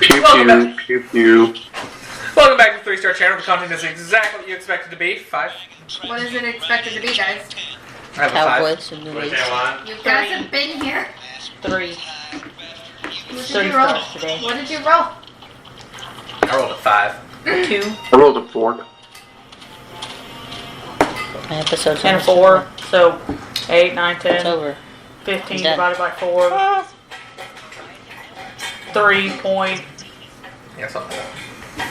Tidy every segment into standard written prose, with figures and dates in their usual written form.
Pew Welcome pew, pew pew. Welcome back to the 3-Star Channel. The content is exactly what you expected to be. 5. What is it expected to be, guys? I have a 5. Cowboys and What movies. do you want? You guys have been here. 3. What did 3 you roll? stars today. What did you roll? I rolled a 5. 2. I rolled a 4. My episode's And almost 4, over. so 8, 9, It's 10, over. 15 Done. divided by 4. 3 point. Yeah, something like that.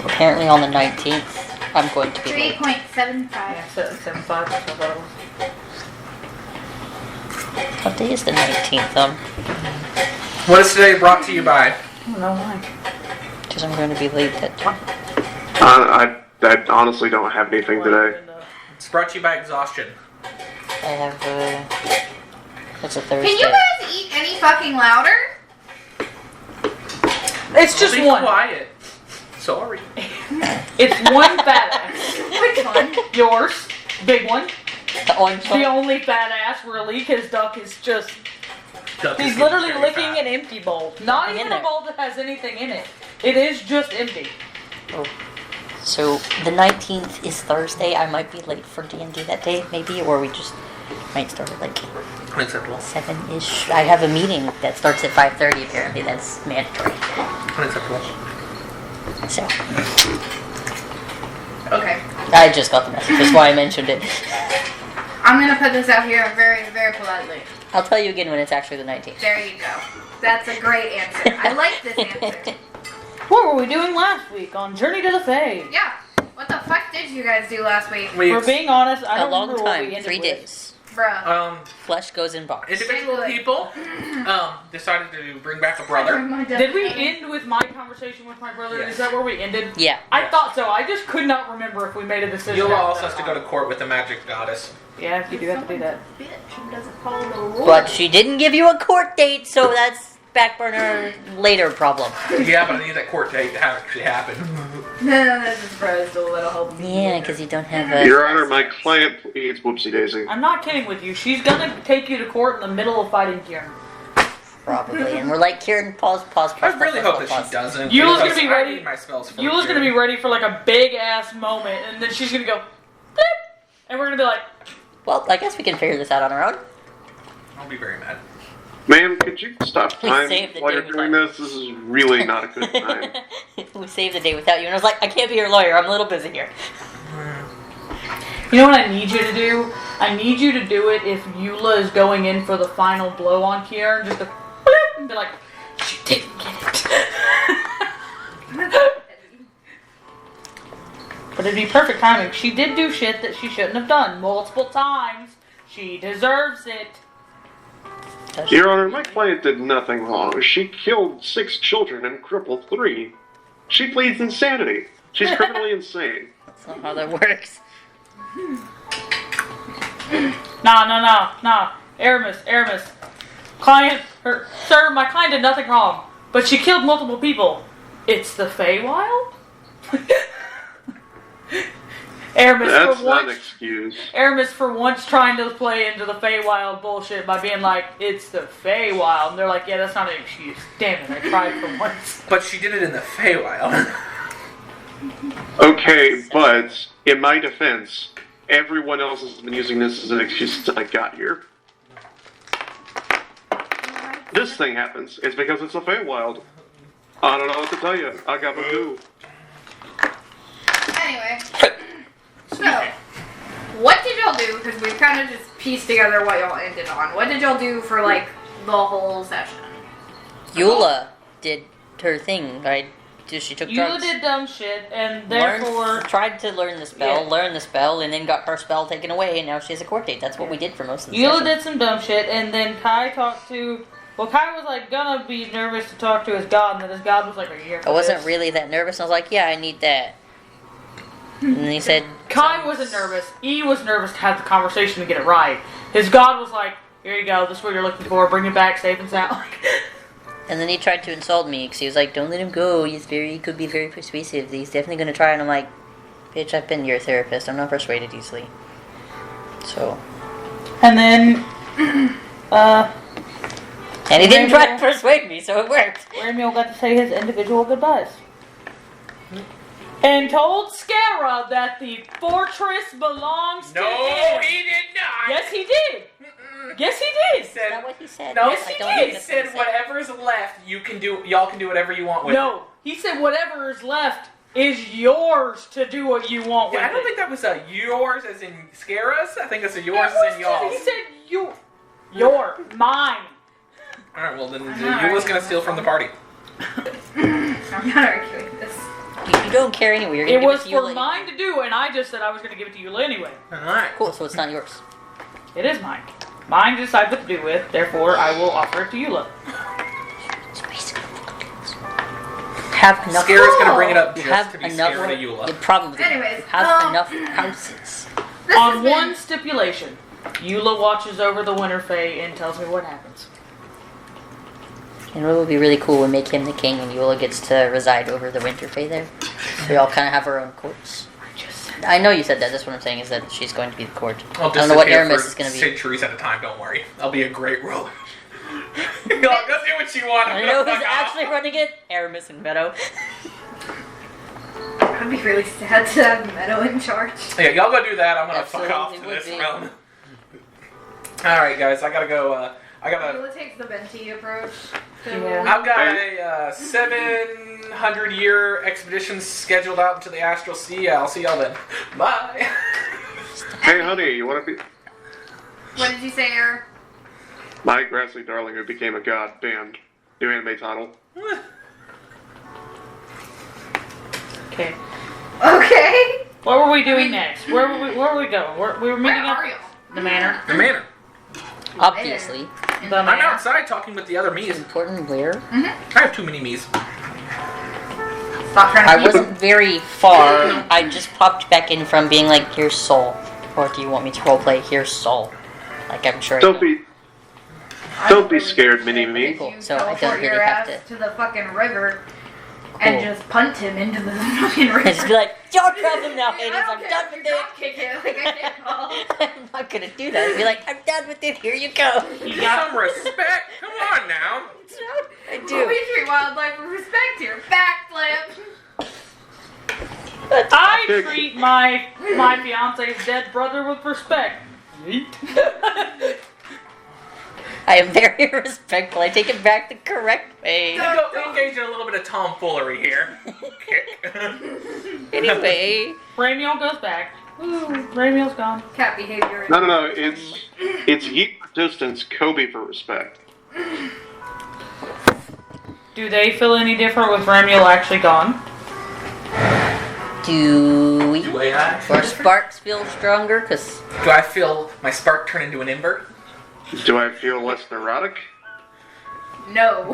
Apparently on the 19th, I'm going to be late. 3.75. Yeah, 7.5. That's what I thought it was. What day is the 19th? What is today brought to you by? I don't know why. Because I'm going to be late that time. I honestly don't have anything today. It's brought to you by exhaustion. I have, it's a Thursday. Can you guys eat any fucking louder? It's just Be one. quiet. Sorry. It's one fat ass. Which one? Yours. Big one. The orange The one? only fat ass really, because Duck is just... Duck He's is literally very licking fat. an empty bowl. Not Nothing even in a there. bowl that has anything in it. It is just empty. Oh. So, the 19th is Thursday. I might be late for D&D that day, maybe, or we just might start at like Unacceptable. 7-ish. I have a meeting that starts at 5:30, apparently. That's mandatory. Unacceptable. So, Okay. I just got the message. That's why I mentioned it. I'm gonna put this out here very, very politely. I'll tell you again when it's actually the 19th. There you go. That's a great answer. I like this answer. What were we doing last week on Journey to the Fae? Yeah. What the fuck did you guys do last week? For being honest, I A don't long remember what we time, ended 3 with. days. Bruh. Flesh goes in box. Individual people decided to bring back a brother. Did we end with my conversation with my brother? Yes. Is that where we ended? Yeah. I Yes. thought so. I just could not remember if we made a decision. You'll after also that has to or go to not. court with the magic goddess. Yeah, you do have to do that. Bitch who doesn't follow the rules. But she didn't give you a court date, so that's back burner later problem. Yeah, but I need that court date to have actually happen. This is probably still a little help. Yeah, because you don't have a... Your Honor, my client please, whoopsie daisy. I'm not kidding with you. She's gonna take you to court in the middle of fighting Kieran. Probably. And we're like, Kieran, pause. I really hope that she doesn't. Eula's because gonna be I ready- need my spells for Eula's gonna be Kieran. ready for like a big ass moment, and then she's gonna go, blip, and we're gonna be like, Well, I guess we can figure this out on our own. I'll be very mad. Ma'am, could you stop We time saved the while day you're doing without- this? This is really not a good time. We saved the day without you, and I was like, I can't be your lawyer. I'm a little busy here. you know what I need you to do? I need you to do it if Eula is going in for the final blow on Kieran, just to blip, and be like, she didn't get it. But it'd be perfect timing. She did do shit that she shouldn't have done multiple times. She deserves it. Your Honor, my client did nothing wrong. She killed 6 children and crippled 3. She pleads insanity. She's criminally insane. That's not how that works. Nah. Aramis. Sir, my client did nothing wrong. But she killed multiple people. It's the Feywild? Aramis That's for not an once. excuse. Aramis for once trying to play into the Feywild bullshit by being like, it's the Feywild. And they're like, yeah, that's not an excuse. Damn it, I tried for once. But she did it in the Feywild. Okay, but in my defense, everyone else has been using this as an excuse since I got here. This thing happens. It's because it's the Feywild. I don't know what to tell you. I got my goo. Anyway. So, what did y'all do? Because we've kind of just pieced together what y'all ended on. What did y'all do for, like, the whole session? Eula did her thing, right? She took Eula drugs. did dumb shit, and therefore... Tried to learn the spell, Yeah. learn the spell, and then got her spell taken away, and now she has a court date. That's what we did for most of the Eula session. did some dumb shit, and then Kai talked to... Well, Kai was, like, gonna be nervous to talk to his god, and then his god was like, are you here for I wasn't this? really that nervous. I was like, yeah, I need that. And then he said... Kai wasn't nervous. E was nervous to have the conversation to get it right. His god was like, here you go, this is what you're looking for, bring it back safe and sound. And then he tried to insult me, because he was like, don't let him go. He could be very persuasive. He's definitely going to try. And I'm like, bitch, I've been your therapist. I'm not persuaded easily. So... And then, And he didn't try to persuade me, so it worked. Ramiel got to say his individual goodbyes. And told Scara that the fortress belongs to him. No, he did not. Yes, he did. Yes, he He did. Is said, that what he said? no, Yes, he he don't did. think He that's said what he whatever's left, y'all can do whatever you want with it. No, he said whatever is left is yours to do what you want with Yeah, I don't it. think that was a yours as in Scara's. I think it's a It yours was as in y'all's. He said your, mine. Alright, well then I'm not Eula's arguing gonna steal from the party. I'm not arguing this. You don't care anyway. You're gonna It give was to for Eula mine anyway. to do, and I just said I was going to give it to Eula anyway. Alright. Cool, so it's not yours. It is mine. Mine to decide what to do with, therefore I will offer it to Eula. Have enough. Scara's gonna bring it up You just have to be enough. scared of Eula. You probably Anyways, have enough houses. This has On been- one stipulation, Eula watches over the Winterfell and tells me what happens. And what would be really cool would make him the king, and Eula gets to reside over the Winterfell there. We all kind of have our own courts. I know you said that. That's what I'm saying. Is that she's going to be the court. I'll I don't know what disappear Aramis for is going to be. centuries at a time. Don't worry. I'll be a great ruler. You're like, go do what you want. I'm I gonna know fuck who's off. actually running it. Aramis and Meadow. I'd be really sad to have Meadow in charge. Yeah, y'all go do that. I'm gonna fuck Absolutely off to would this be. realm. All right, guys. I gotta go. Eula takes the Venti approach. To Yeah. I've got a 700-year expedition scheduled out into the astral sea. I'll see y'all then. Bye. Hey, honey, you want to be What did you say, Air? my grassy darling who became a god? Banned. New anime title. Okay. Okay. What were we doing next? Where were we going? We were Where meeting are up y'all? the manor. The manor. Obviously. The I'm manor. outside talking with the other It's me's. important where. I have too many me's. Stop trying to I keep wasn't very far. I just popped back in from being like, here's Soul. Or do you want me to roleplay, here's Soul? Like, I'm sure I Don't be scared, mini Did me. Cool, you so I don't teleport your really have ass to the fucking river and Cool. just punt him into the fucking river? I just be like, your problem now, I Hades, don't I'm care done if with you it. drop kick it, like I can't call. I'm not gonna do that. I'd be like, I'm done with it, here you go. You got Some respect. Come on now. I We do. treat wildlife with respect here. Backflip. I treat my fiance's dead brother with respect. I am very respectful. I take it back the correct way. Go engage in a little bit of tomfoolery here. Kick. Anyway, Ramiel goes back. Ooh, Ramiel's gone. Cat behavior. No. It's yeet distance Kobe for respect. Do they feel any different with Ramiel actually gone? do we? Do I? Or sparks feel stronger? Because Do I feel my spark turn into an ember? Do I feel less neurotic? No.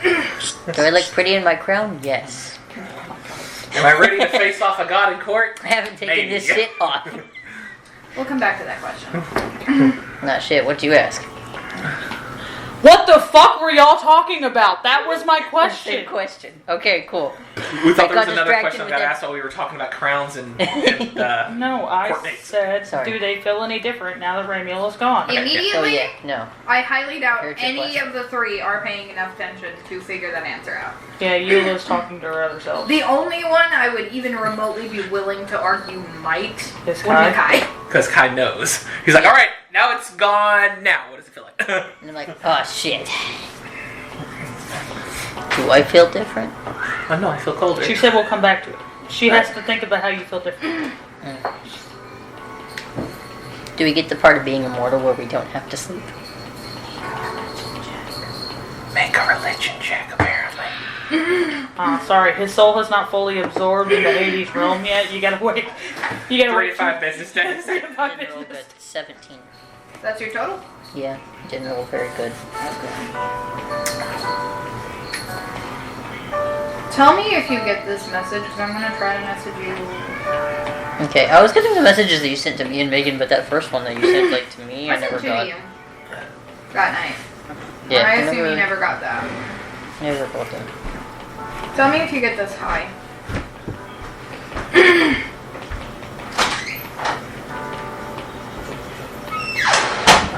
do I look pretty in my crown? Yes. Am I ready to face off a god in court? I haven't taken Maybe. this shit off. We'll come back to that question. Not shit. What'd you ask? What the fuck were y'all talking about? That was my Same question. question. Okay, cool. We thought I there was got another distracted question I with got that. asked while we were talking about crowns and No, I Court dates. said, Sorry. do they feel any different now that Ramiel is gone? Okay. Oh Immediately, yeah, no. I highly doubt Here's your any question. of the three are paying enough attention to figure that answer out. Yeah, Eula's talking to her other self. The only one I would even remotely be willing to argue might Is would be Kai. because Kai knows. He's like, all right, now it's gone. Now, what does it feel like? And I'm like, oh shit. Do I feel different? Oh no, I feel colder. She said we'll come back to it. She has to think about how you feel different. Do we get the part of being immortal where we don't have to sleep? Make a religion check, apparently. Sorry, his soul has not fully absorbed in the Hades realm yet. You gotta wait. You gotta 3 wait. to 5 business days. 3 to 5 Didn't roll business. good. 17. That's your total? Yeah, didn't roll very good. Tell me if you get this message, because I'm going to try to message you. Okay, I was getting the messages that you sent to me and Megan, but that first one that you sent like to me, I I sent never two got. to you that night. Yeah, I assume you never got that. Never got that. Tell me if you get this high.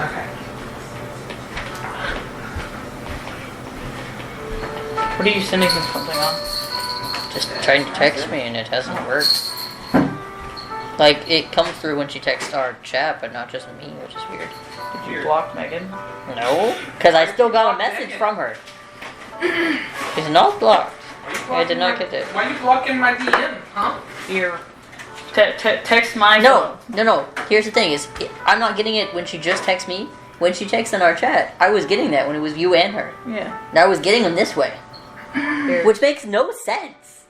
Okay. What are you sending him something on? Just trying to text me and it hasn't worked. Like, it comes through when she texts our chat, but not just me, which is weird. Did you block Megan? No, because I still got a message from her. She's not blocked. I did not get it. Why are you blocking my DM, huh? Here. Text my No, phone. no. Here's the thing: is I'm not getting it when she just texts me. When she texts in our chat, I was getting that when it was you and her. Yeah. And I was getting them this way, which makes no sense.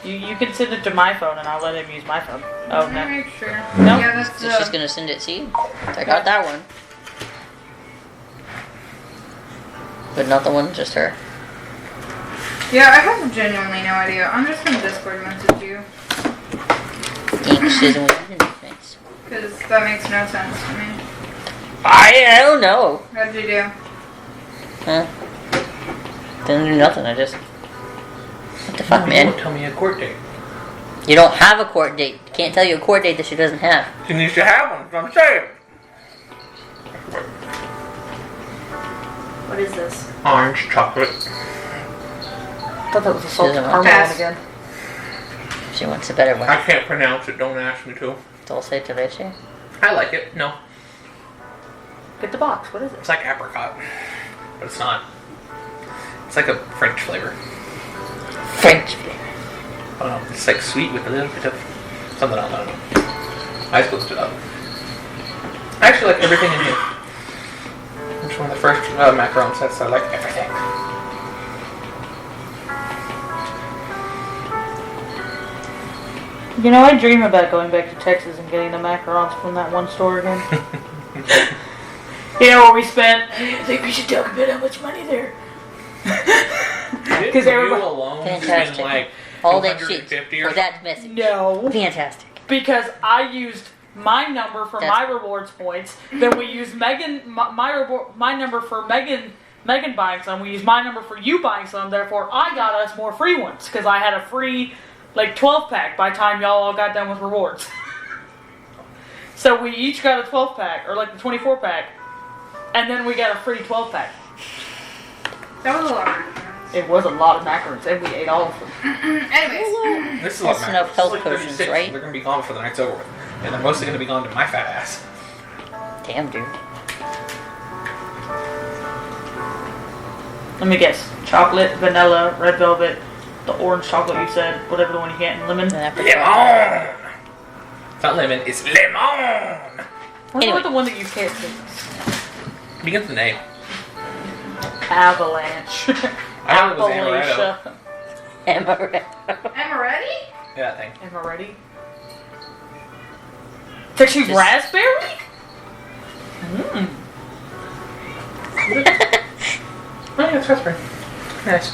You can send it to my phone and I'll let him use my phone. Oh, no. Make sure. No. Yeah, that's So she's gonna send it. See, I got that one, but not the one just her. Yeah, I have genuinely no idea. I'm just gonna Discord message you. She doesn't want to do things. Because that makes no sense to me. I don't know. What did you do? Huh? Didn't do nothing. I just. What the fuck, You man? won't tell me a court date. You don't have a court date. Can't tell you a court date that she doesn't have. She needs to have one, that's what I'm saying. What is this? Orange chocolate. I thought that was a salted Doesn't want caramel that. again. She wants a better one. I can't pronounce it, don't ask me to. Dulce de leche. I like it, no. Get the box. What is it? It's like apricot. But it's not. It's like a French flavor. French. I don't know, it's like sweet with a little bit of something else, I don't know. I just looked it up. I actually like everything in here. It's one of the first macaron sets, I like everything. You know, I dream about going back to Texas and getting the macarons from that one store again. You know where we spent? I think we should talk about how much money there. Because everybody- you alone Fantastic. spend like All that shit 250 for or that message. No. Fantastic. Because I used my number for That's- my rewards points. Then we used my number for Megan buying some. We used my number for you buying some. Therefore, I got us more free ones because I had a free 12 pack by the time y'all all got done with rewards. So we each got a 12 pack or the 24 pack, and then we got a free 12 pack. That was a lot. It was a lot of macarons, and we ate all of them. Anyways. This is a lot of That's enough macarons. health It's like potions, 36, right? They're going to be gone before the night's over with. And they're mostly going to be gone to my fat ass. Damn, dude. Let me guess. Chocolate, vanilla, red velvet, the orange chocolate you said, whatever the one you get, and lemon. And Lemon! It's not lemon, it's lemon! What Anyway. about the one that you can't say? Begins with an A. Avalanche. I thought it was amaretto. Appalachia. Amaretti? Yeah, that thing. Am I ready? It's actually Just- raspberry? Mmm. Oh yeah, it's raspberry. Nice.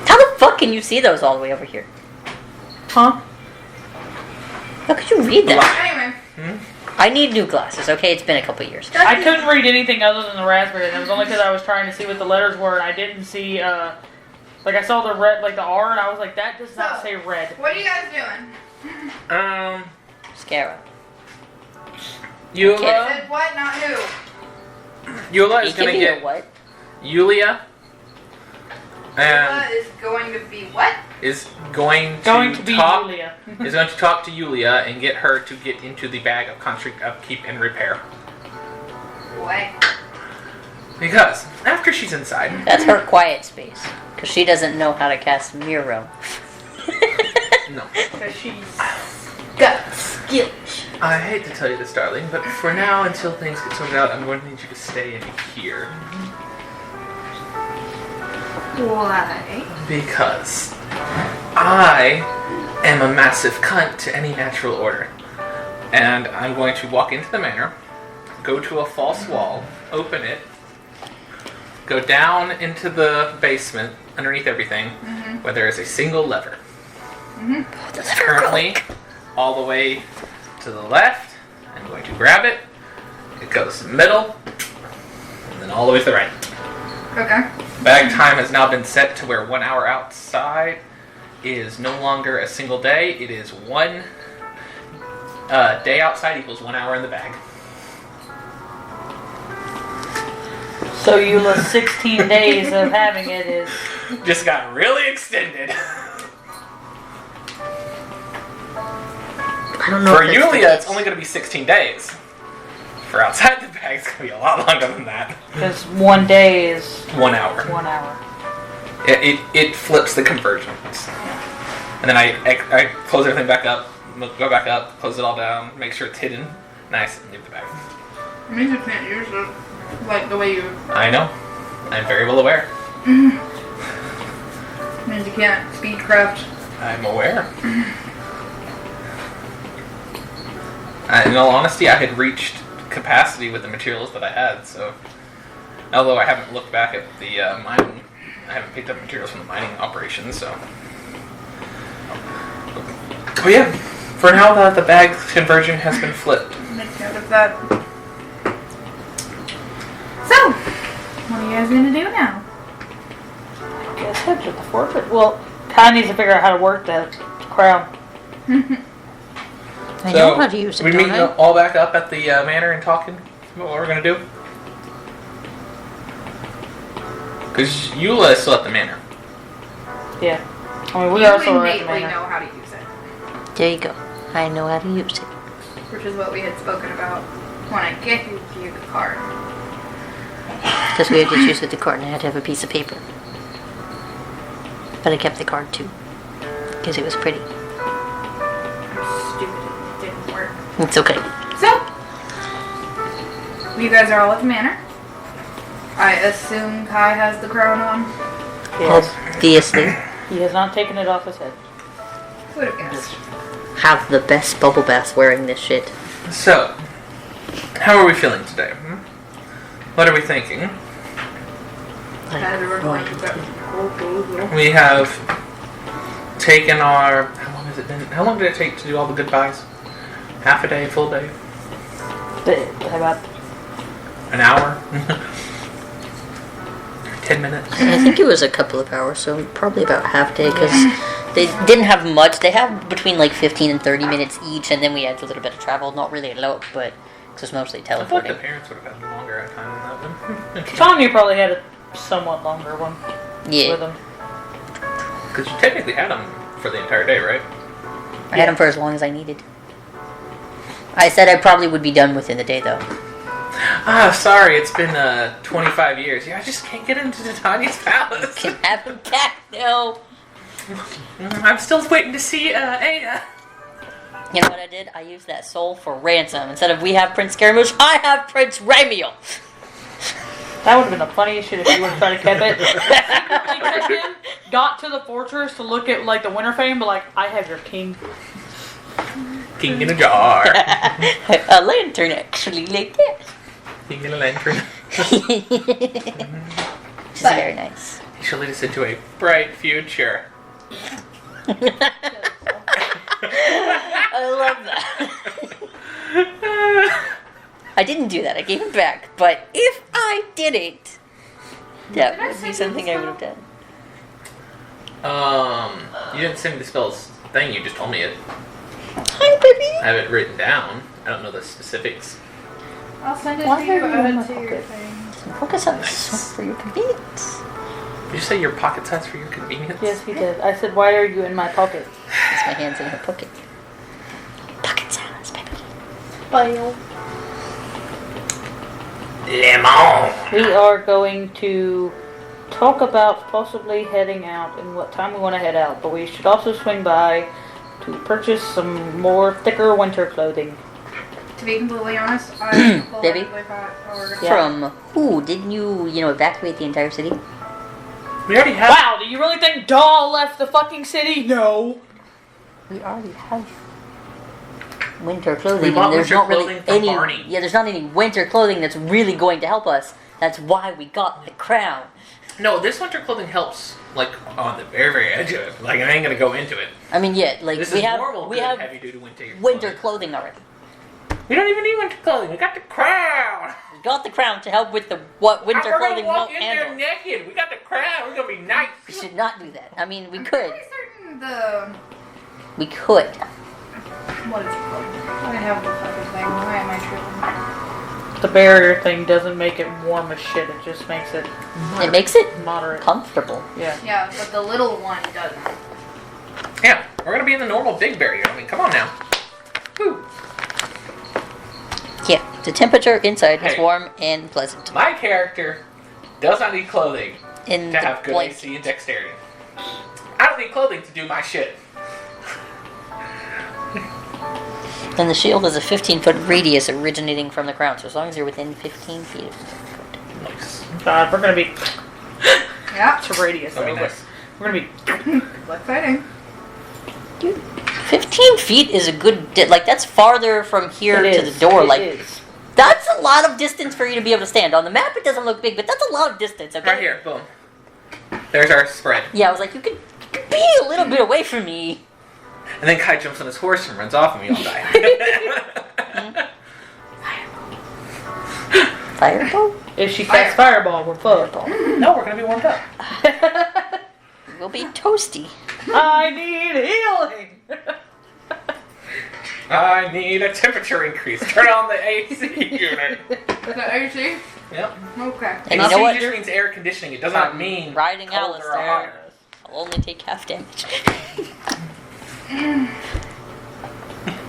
How the fuck can you see those all the way over here? Huh? How could you read that? Anyway. I need new glasses, okay? It's been a couple years. I couldn't read anything other than the raspberry. And it was only because I was trying to see what the letters were, and I didn't see, I saw the red, the R, and I was like, that does not say red. What are you guys doing? Scarab. Eula, Said what, not who. Eula You is can going to hear get what? Yulia. And What is going to be what? is going Going to be talk, Julia. is going to talk to Yulia and get her to get into the bag of construct upkeep and repair. What? Because after she's inside, That's her quiet space. Because she doesn't know how to cast Miro. no. Because she's got skills. I hate to tell you this, darling, but for now, until things get sorted out, I'm going to need you to stay in here. Why? Because I am a massive cunt to any natural order. And I'm going to walk into the manor, go to a false wall, open it, go down into the basement, underneath everything, where there is a single lever. It's currently all the way to the left. I'm going to grab it. It goes middle, and then all the way to the right. Okay. Bag time has now been set to where 1 hour outside is no longer a single day. It is one day outside equals 1 hour in the bag. So Eula's 16 days of having it is... Just got really extended. I don't know. For if that's the Yulia, it's case. only going to be 16 days. For outside the bag, it's going to be a lot longer than that. Because 1 day is 1 hour. 1 hour. It flips the conversions. And then I close everything back up, go back up, close it all down, make sure it's hidden. Nice, and leave the bag. It means you can't use it like the way you. I know. I'm very well aware. It means you can't speedcraft. I'm aware. In all honesty, I had reached capacity with the materials that I had, so... Although I haven't looked back at the mining... I haven't picked up materials from the mining operation, so... But yeah, for now the bag conversion has been flipped. Make note of that. So, what are you guys gonna do now? I guess head to the fortress. Well, Kai needs to figure out how to work that crown. I know how to use it, we don't meet I? all back up at the manor and talking about what we're going to do? Because Eula is still at the manor. Yeah. I mean, we You also are at the innately manor. know how to use it, There you go. I know how to use it. which is what we had spoken about when I gave you the card. Because we had to choose with the card and I had to have a piece of paper. But I kept the card too. Because it was pretty. I'm stupid. It didn't work. It's okay. So, you guys are all at the manor. I assume Kai has the crown on. Yes. Obviously. He has not taken it off his head. Would have guessed. Have the best bubble bath wearing this shit. So, how are we feeling today? What are we thinking? Guys are going to We have taken our... How long has it been? How long did it take to do all the goodbyes? Half a day, full day? How about... An hour? 10 minutes? I think it was a couple of hours, so probably about half day, because they didn't have much. They have between like 15 and 30 minutes each, and then we had a little bit of travel. Not really a lot, but it was mostly I feel like the teleporting. parents would have had a longer time than that one. Tanya probably had a somewhat longer one with Yeah, him. Because you technically had them for the entire day, right? I had them for as long as I needed. I said I probably would be done within the day, though. Ah, sorry, it's been 25 years. Yeah, I just can't get into Tanya's palace. Can have him back now. I'm still waiting to see Ada. You know what I did? I used that soul for ransom. Instead of we have Prince Scaramouche, I have Prince Ramiel. That would have been the funniest shit if you would have tried to keep it. Secretly kept him, got to the fortress to look at like the Winterfell, but like, I have your king. King in a jar. A lantern, actually, like that. King in a lantern. Which is very nice. He shall lead us into a bright future. I love that. I didn't do that. I gave it back. But if I didn't, that would be something I would have done. You didn't send me the spells thing, you just told me it. Hi, baby. I have it written down. I don't know the specifics. I'll send it Why to you. are you in Add my it to your pocket? thing. Focus on Nice. this for your convenience. Did you say your pocket size for your convenience? Yes, he did. I said, why are you in my pocket? It's my hands in her pocket. Pocket silence, baby. Bile. Lemon! We are going to talk about possibly heading out and what time we want to head out, but we should also swing by to purchase some more thicker winter clothing. To be completely honest, I Baby? wholeheartedly thought we're gonna Yeah. From who? Didn't you, evacuate the entire city? We already have. Wow, do you really think Dahl left the fucking city? No. We already have winter clothing. We bought and there's winter not really clothing from any. Barney. Yeah, there's not any winter clothing that's really going to help us. That's why we got the crown. No, this winter clothing helps, like, on the very, very edge of it. Like, I ain't gonna go into it. I mean, yeah, like This we is have normal we good have heavy-duty winter clothing already. We don't even need winter clothing. We got the crown. We got the crown to help with the what winter We're clothing gonna walk won't in there handle. naked. We got the crown. We're gonna be nice. We should not do that. I mean, we I'm could. pretty certain the We could. what is it called? I have the fucking thing. Why am I tripping? The barrier thing doesn't make it warm as shit. It just makes it. It makes it moderate. comfortable. Yeah. Yeah, but the little one doesn't. Yeah, we're gonna be in the normal big barrier. I mean, come on now. Woo. Yeah, the temperature inside is Hey. warm and pleasant. My character does not need clothing In to the have good blanket. AC and dexterity. I don't need clothing to do my shit. And the shield has a 15-foot radius originating from the ground, so as long as you're within 15 feet of it. Nice. God, we're gonna be. Yeah. It's a radius, That'd though. be nice. We're gonna be. Exciting. Dude, 15 feet is a good... that's farther from here It to is. the door. It Like, is. that's a lot of distance for you to be able to stand. On the map, it doesn't look big, but that's a lot of distance, okay? Right here, boom. There's our spread. Yeah, I was like, you could be a little bit away from me. And then Kai jumps on his horse and runs off and we all die. Fireball? If she casts fireball, we're fucked. No, we're gonna be warmed up. We'll be toasty. I need healing. I need a temperature increase. Turn on the AC unit. Is that AC? Yep. Okay. And you AC know what? just means air conditioning. It does not mean Riding cold or Alistair. hot. I'll only take half damage.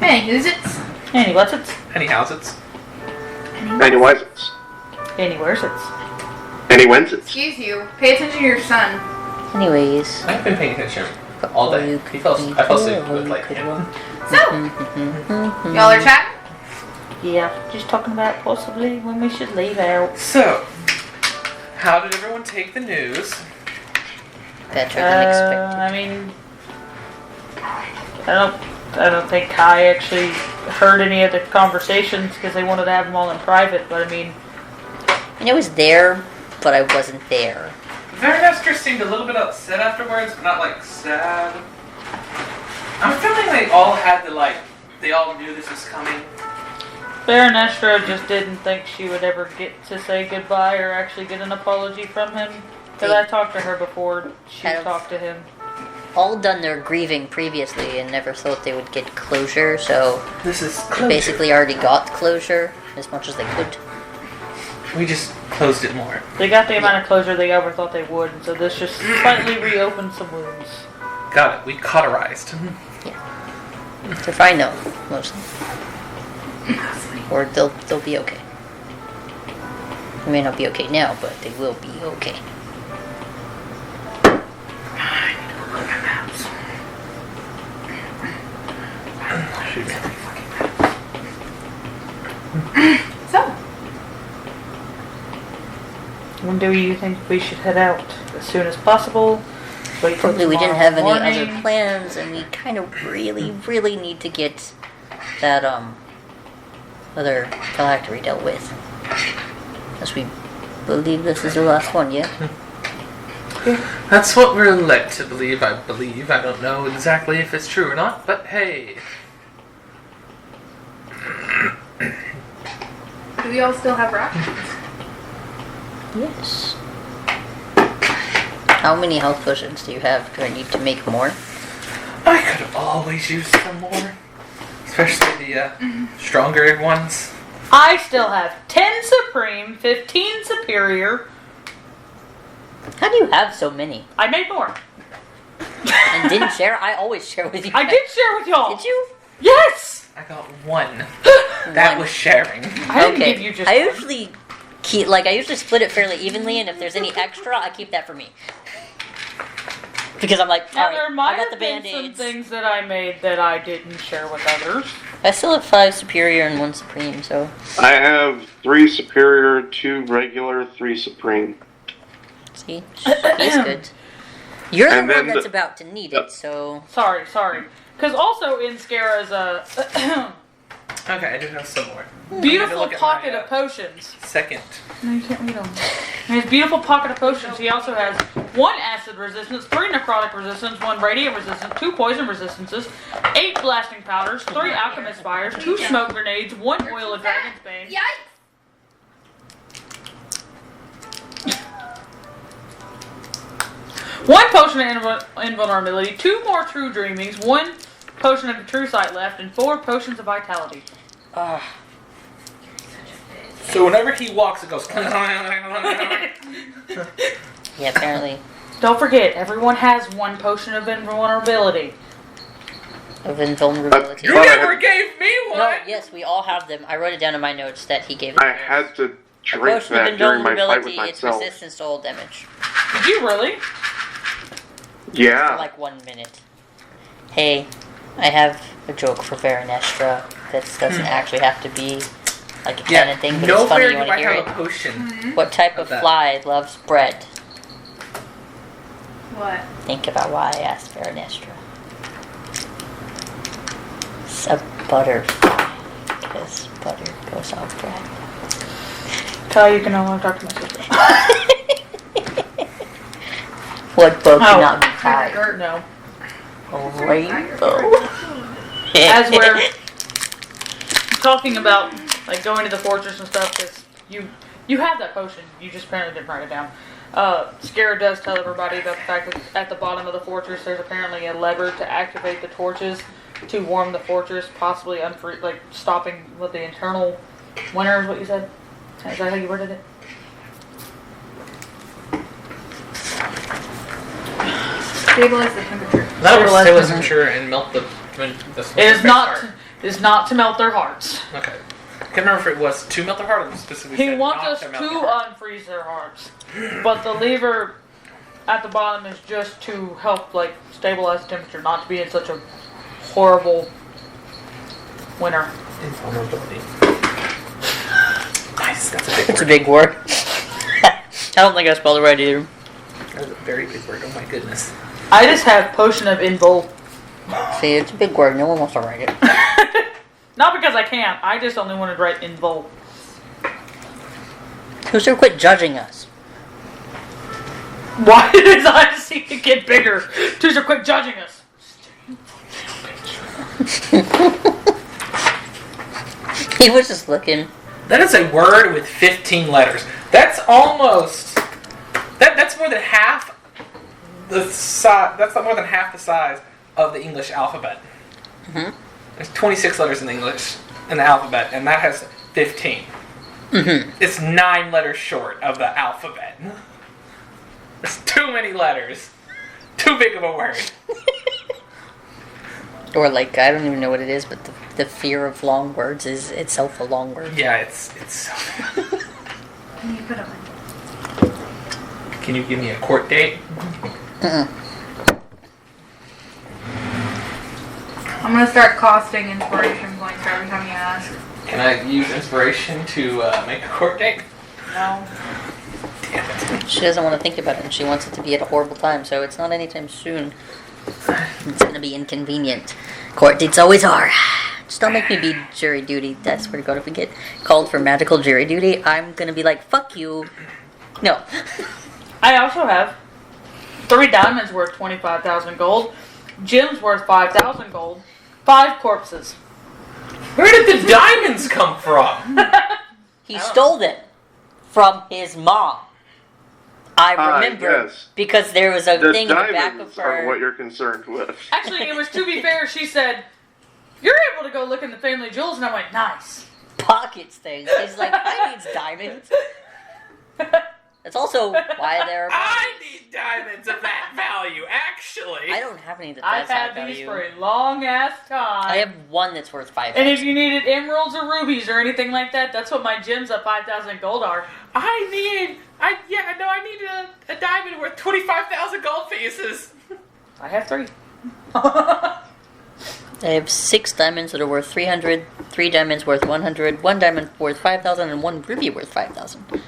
Hey, who's it? Annie, what's it? Anyhow, it's Anyways, it's. Annie, where's it? Anyways, it's. Excuse you. Pay attention to your son. Anyways. I've been paying attention all day. I fell asleep with like him. So, y'all are chatting? Yeah, just talking about possibly when we should leave out. So, how did everyone take the news? Better than expected. I mean, I don't think Kai actually heard any of the conversations because they wanted to have them all in private. But I mean, I was there, but I wasn't there. Varanester seemed a little bit upset afterwards, but not like sad. I'm feeling they all had to they all knew this was coming. Varanestra just didn't think she would ever get to say goodbye or actually get an apology from him. Because I talked to her before she Kind of- talked to him. All done their grieving previously and never thought they would get closure, so This is they closure. basically already got closure as much as they could. We just closed it more. They got the amount of closure they ever thought they would, and so this just slightly reopened some wounds. Got it. We cauterized. They're fine now, mostly. Or they'll be okay. They may not be okay now, but they will be okay. So, When do you think we should head out? As soon as possible? Wait till Probably we didn't tomorrow have any other morning? plans, and we kind of really need to get that other phylactery dealt with. As we believe this is the last one, yeah? That's what we're led to believe, I believe. I don't know exactly if it's true or not, but hey. do we all still have rations? Yes. How many health potions do you have? Do I need to make more? I could always use some more. Especially the stronger ones. I still have 10 Supreme, 15 Superior. How do you have so many? I made more. And didn't share? I always share with you. I did share with y'all. Did you? Yes! I got one. That One. was sharing. I didn't give you just I one. usually I usually split it fairly evenly, and if there's any extra, I keep that for me. Because I'm like, Now, alright, there might I got have the been some band-aids. things that I made that I didn't share with others. I still have 5 superior and 1 supreme, so I have 3 superior, 2 regular, 3 supreme. see, he's good. You're the And one then that's the- about to need it, so Sorry. Because also in Scara's Okay, I do have some more. beautiful look at pocket my, of potions. Second. No, you can't read them. In his beautiful pocket of potions, he also has 1 acid resistance, 3 necrotic resistance, 1 radiant resistance, 2 poison resistances, 8 blasting powders, 3 alchemist fires, 2 smoke grenades, 1 oil of dragon's bane. Yikes! One potion of invulnerability, 2 more true dreamings, 1 potion of true sight left, and 4 potions of vitality. So whenever he walks, it goes. Yeah, apparently. Don't forget, everyone has one potion of invulnerability. Of invulnerability. You never gave me one! No, yes, we all have them. I wrote it down in my notes that he gave it. I had to A drink potion of that during my fight with invulnerability, it's myself. resistance to all damage. Did you really? For Yeah. like 1 minute. Hey, I have a joke for Varanestra that doesn't actually have to be like a canon thing, but it's funny. nowhere You do want I to hear have a it? potion. What type of Of that. fly loves bread? What? Think about why I asked Varanestra. It's a butterfly, because butter goes on bread. Tell you can no longer talk to my sister. What book Oh. cannot be Or tied? No. A rainbow. As we're talking about like going to the fortress and stuff, because you have that potion, you just apparently didn't write it down. Scarra does tell everybody about the fact that at the bottom of the fortress there's apparently a lever to activate the torches to warm the fortress, possibly stopping what the internal winter is what you said? Is that how you worded it? Stabilize the temperature. That was Stabilize stabilize the- temperature and melt the It is not. heart. It is not to melt their hearts. Okay. I can't remember if it was to melt their heart or specifically He said wants not us to to melt their heart. unfreeze their hearts, but the lever at the bottom is just to help stabilize the temperature, not to be in such a horrible winter. Invulnerability. Nice, that's a big It's a word. big word. I don't think I spelled it right either. That's a very big word, oh my goodness. I just have potion of invul. See, it's a big word. No one wants to write it. Not because I can't. I just only wanted to write invul. Who's to quit judging us? Why did his eyes seem to get bigger? Tuesday, quit judging us. He was just looking. That is a word with 15 letters. That's almost... That's more than half the size... That's more than half the size of the English alphabet. Mm-hmm. There's 26 letters in English, in the alphabet, and that has 15. Mm-hmm. It's 9 letters short of the alphabet. There's too many letters. Too big of a word. Or I don't even know what it is, but the fear of long words is itself a long word. Yeah, it's so... Can you put them Can you give me a court date? Mm-mm. I'm gonna start costing inspiration points for every time you ask. Can I use inspiration to make a court date? No. Damn it. She doesn't want to think about it, and she wants it to be at a horrible time, so it's not anytime soon. It's gonna be inconvenient. Court dates always are. Just don't make me be jury duty. I swear to God, if we get called for magical jury duty, I'm gonna be like, fuck you. No. I also have 3 diamonds worth 25,000 gold, gems worth 5,000 gold, 5 corpses. Where did the diamonds come from? He stole them from his mom. I remember yes. because there was a The thing in the back of diamonds are what her. you're concerned with. Actually, it was to be fair, she said, "You're able to go look in the family jewels," and I went, "Nice." Pockets thing. He's like, I need diamonds. That's also why there are. I need diamonds of that value, actually. I don't have any that I've that's had high these value. for a long ass time. I have one that's worth 5. And if you needed emeralds or rubies or anything like that, that's what my gems at 5,000 gold are. I need a diamond worth 25,000 gold pieces. I have 3. I have 6 diamonds that are worth 300, 3 diamonds worth 100, 1 diamond worth 5,000, and 1 ruby worth 5,000.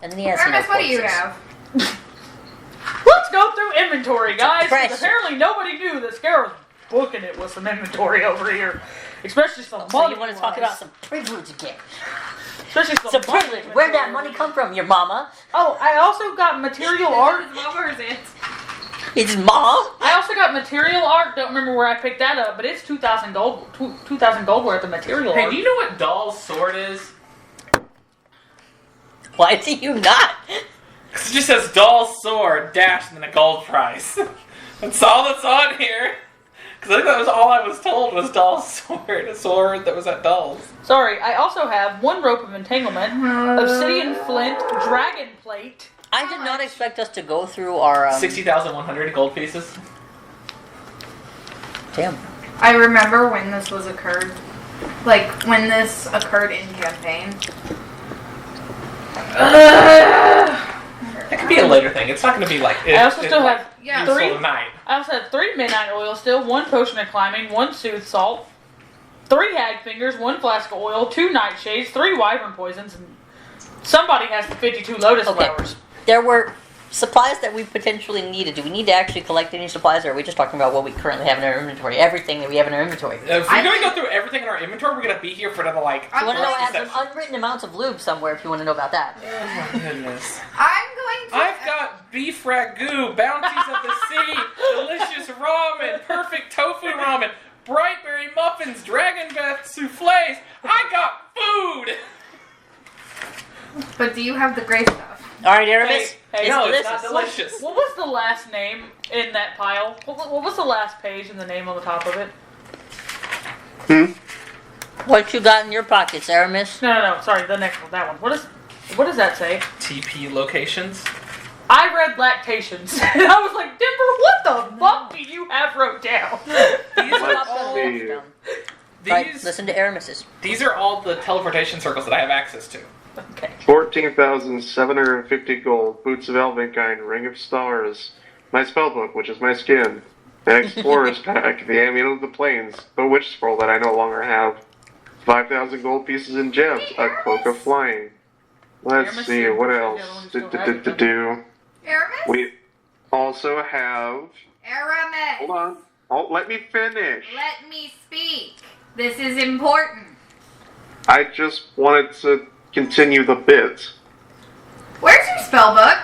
And then he has Ernest, what do you corpses. have? Let's go through inventory, guys. 'cause pressure. apparently nobody knew that Scarra was booking it with some inventory over here. Especially some So money. you want to talk about some privilege again? Especially some Some money privilege. Where'd that inventory. money come from? Your mama? Oh, I also got material art. His mom or his aunt? His mom? I also got material art. Don't remember where I picked that up, but it's 2,000 gold. 2,000 gold worth of material Hey, art. do you know what Doll's sword is? Why do you not? It just says Doll's sword, dash, and then a gold price. That's all that's on here. Because I think that was all I was told was Doll's sword. A sword that was at Doll's. Sorry, I also have 1 rope of entanglement, obsidian flint, dragon plate. I did not expect us to go through our 60,100 gold pieces. Damn. I remember when this was occurred. Like, when this occurred in campaign. It could be a later thing. It's not going to be like... I also still have useful 3. tonight. I also have 3 midnight oil still, 1 potion of climbing, 1 soothe salt, 3 hag fingers, 1 flask of oil, 2 nightshades, 3 wyvern poisons, and somebody has the 52 lotus flowers. There were supplies that we potentially needed. Do we need to actually collect any supplies, or are we just talking about what we currently have in our inventory? Everything that we have in our inventory. If we're going to go through everything in our inventory, we're going to be here for another, like... You want to know, I have some unwritten amounts of lube somewhere if you want to know about that. Oh my goodness. I'm going to... I've got beef ragu, bounties of the sea, delicious ramen, perfect tofu ramen, brightberry muffins, dragon breath souffles. I got food! But do you have the gray stuff? Alright, Aramis. Hey, no, delicious. it's not delicious. What was the last name in that pile? What was the last page and the name on the top of it? What you got in your pockets, Aramis? No, sorry, the next one, that one. What does that say? TP locations. I read lactations, and I was like, Denver, what the fuck do you have wrote down? These are Let's all... see. Right, These, listen to Aramis's. these are all the teleportation circles that I have access to. Okay. 14,750 gold, boots of Elvenkind, ring of stars, my spellbook, which is my skin, an explorer's pack, the amulet of the plains, a witch scroll that I no longer have, 5,000 gold pieces in gems, a cloak of flying. Let's Aramis see, and what Bush are else? the only ones who still have it. Aramis? We also have... Aramis! Hold on. Oh, let me finish. Let me speak. This is important. I just wanted to continue the bit. Where's your spell book?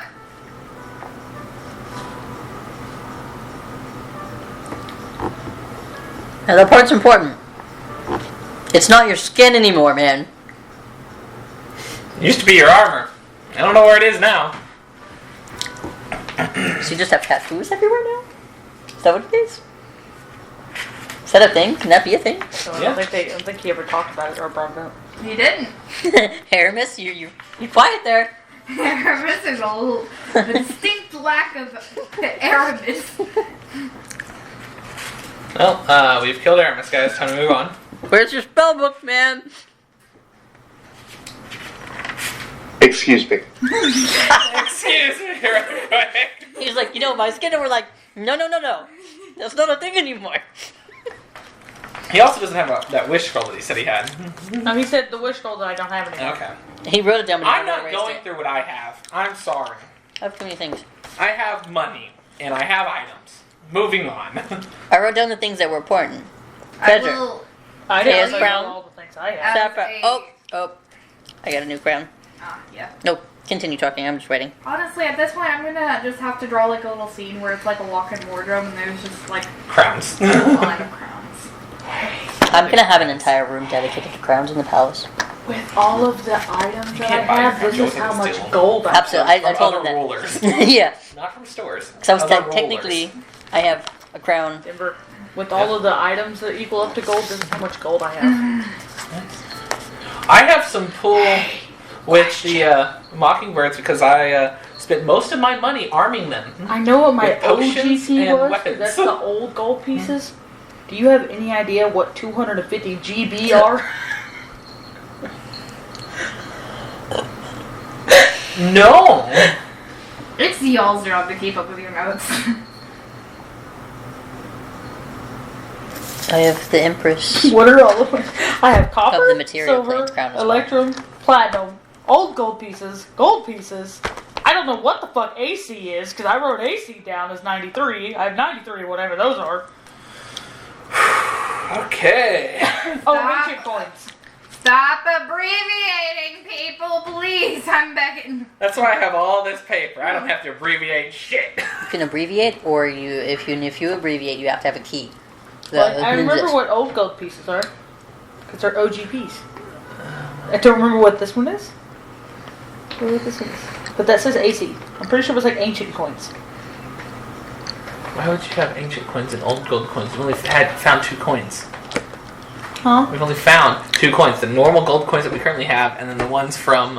Now that part's important. It's not your skin anymore, man. It used to be your armor. I don't know where it is now. So you just have tattoos everywhere now? Is that what it is? Is that a thing? Can that be a thing? So I Yeah. don't think he ever talked about it or brought it up. He didn't. Aramis, you're quiet there. Aramis is a distinct lack of Aramis. Well, we've killed Aramis, guys. Time to move on. Where's your spell book, man? Excuse me. Excuse me, real quick. He's like, my skin, and we're like, no. That's not a thing anymore. He also doesn't have that wish scroll that he said he had. No, he said the wish scroll that I don't have anymore. Okay. He wrote it down, but I'm never not erased going it. through what I have. I'm sorry. I have too many things. I have money, and I have items. Moving on. I wrote down the things that were important. I Treasure. will. I didn't Chaos say crown. all the things I have. Saffron. Oh. I got a new crown. Yeah. No, continue talking. I'm just waiting. Honestly, at this point, I'm gonna just have to draw like a little scene where it's like a walk-in wardrobe and there's just like Crowns. a line of crowns. I'm gonna have an entire room dedicated to crowns in the palace. With all of the items that I can't buy have, your this crown. is You how can much steal them. gold I have. Absolutely, I From told other him rulers. that. Yeah, Not from stores. because I was Other technically, rulers. I have a crown. Denver, with all of the items that equal up to gold, this is how much gold I have. I have some pull with the Mockingbirds because I spent most of my money arming them. I know what my With potions OGP and was, 'cause weapons. that's the old gold pieces. Do you have any idea what 250 GB are? No! It's y'all's job to keep up with your notes. I have the Empress. What are all of them? I have copper, Of the material silver, planes crown as well. electrum, platinum, old gold pieces. I don't know what the fuck AC is, because I wrote AC down as 93. I have 93 or whatever those are. Okay. Oh, Stop. ancient coins. Stop abbreviating, people, please. I'm begging. That's why I have all this paper. I don't have to abbreviate shit. You can abbreviate, or if you abbreviate, you have to have a key. But I remember what old gold pieces are, because they're OGPs. I don't remember what this one is. What this one is. But that says AC. I'm pretty sure it was like ancient coins. Why would you have ancient coins and old gold coins? We've only found 2 coins. Huh? We've only found 2 coins. The normal gold coins that we currently have, and then the ones from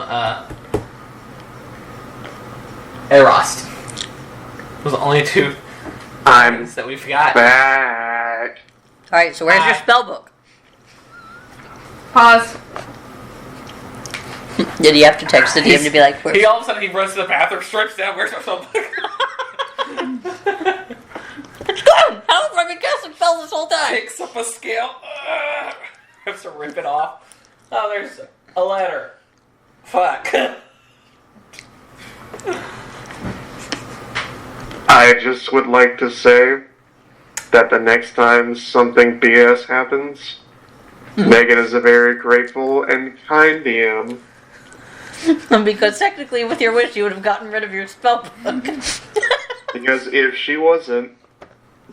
Erost. Those are the only 2 I'm that we've got. back. Alright, so where's your spell book? Pause. Did he have to text the DM to be like, where's... He all of a sudden he runs to the bathroom, strips down, where's my spellbook? It's gone! How have I been casting spells this whole time? Picks up a scale. Has to rip it off. Oh, there's a letter. Fuck. I just would like to say that the next time something BS happens, Megan is a very grateful and kind DM. Because technically, with your wish, you would have gotten rid of your spell book. Because if she wasn't,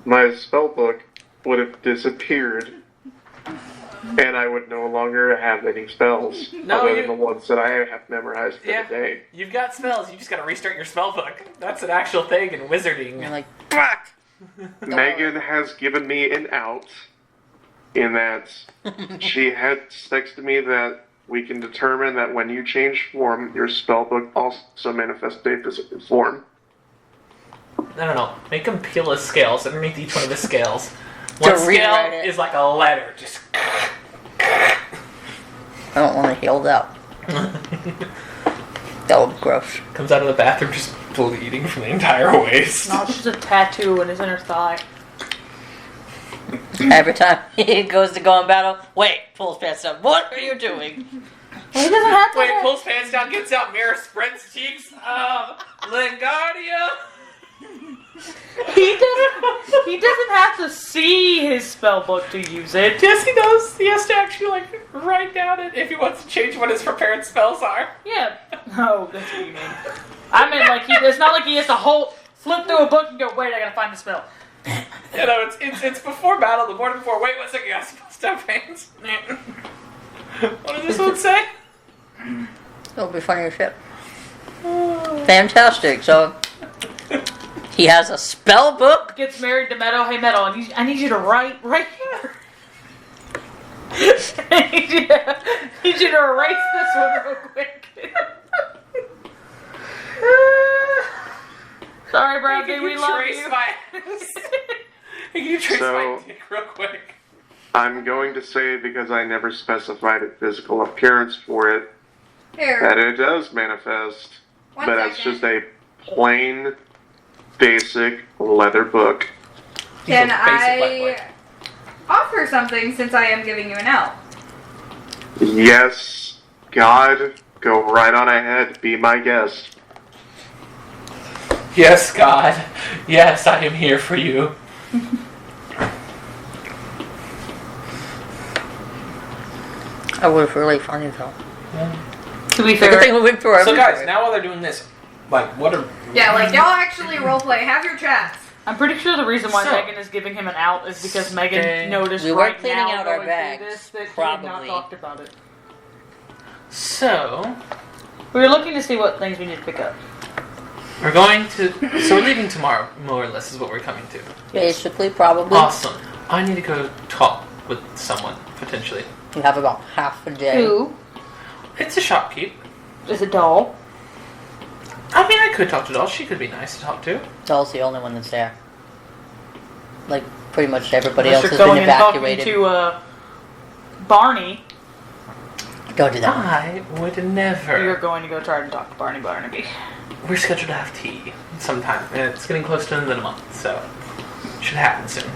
my spellbook would have disappeared. And I would no longer have any spells other than the ones that I have memorized for the day. You've got spells, you just gotta restart your spellbook. That's an actual thing in wizarding. You're like, fuck! Megan has given me an out in that she had texted me that we can determine that when you change form, your spellbook also manifests a physical form. No. Make him peel his scales underneath each one of his scales. One scale is like a letter. Just. I don't want to heal that. That would be gross. Comes out of the bathroom just bleeding from the entire waist. No, it's just a tattoo in his inner thigh. Every time he goes to go in battle, wait, pulls pants up. What are you doing? Well, he doesn't have to. Wait, pulls pants down, gets out mirror, spreads cheeks. Lingardia. He doesn't have to see his spellbook to use it. Yes, he does. He has to actually write down it if he wants to change what his prepared spells are. Yeah. Oh, that's what you mean. I meant it's not like he has to flip through a book and go, wait, I gotta find the spell. You know, it's before battle, the morning before. Wait 1 second, I'm supposed to have hands. What does this one say? It'll be funny as shit. Fantastic. So he has a spell book. Gets married to Meadow. Hey, Meadow, I need you to write right here. I need you to erase this one real quick. Sorry, Bradley, we love you. Can you trace my dick real quick? I'm going to say, because I never specified a physical appearance for it, Here. that it does manifest, One but it's second. just a plain, basic leather book. Can He's a basic black boy. I offer something since I am giving you an out? Yes, God, go right on ahead, be my guest. Yes, God. Yes, I am here for you. That was really funny though. To be Good fair, thing we went through So, everything. guys, now while they're doing this, what are... Yeah, y'all actually roleplay. Have your chats. I'm pretty sure the reason why So- Megan is giving him an out is because Megan Okay. noticed We weren't right cleaning now out our going bags, through this that he had not probably. talked about it. So, We were looking to see what things we need to pick up. we're going to... So we're leaving tomorrow, more or less, is what we're coming to. Basically, probably. Awesome. I need to go talk with someone, potentially. You have about half a day. Who It's a shopkeep. is a doll? I mean, I could talk to Doll. She could be nice to talk to. Doll's the only one that's there. Like, pretty much everybody Unless else you're has been going and talking evacuated. to Barney, Don't do that. I would never. you're going to go try to talk to Barney Barnaby. We're scheduled to have tea sometime, and it's getting close to the end of the month, so it should happen soon.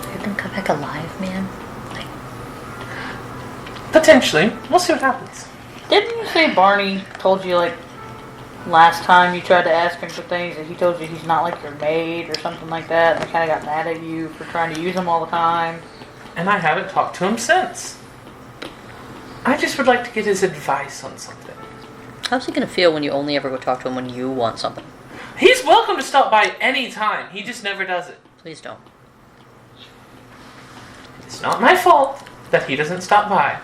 Let them come back alive, man. Like, Potentially. We'll see what happens. Didn't you say Barney told you, last time you tried to ask him for things and he told you he's not like your maid or something like that, and he kind of got mad at you for trying to use him all the time? And I haven't talked to him since. I just would like to get his advice on something. how's he gonna feel when you only ever go talk to him when you want something? He's welcome to stop by any time. He just never does it. Please don't. It's not my fault that he doesn't stop by.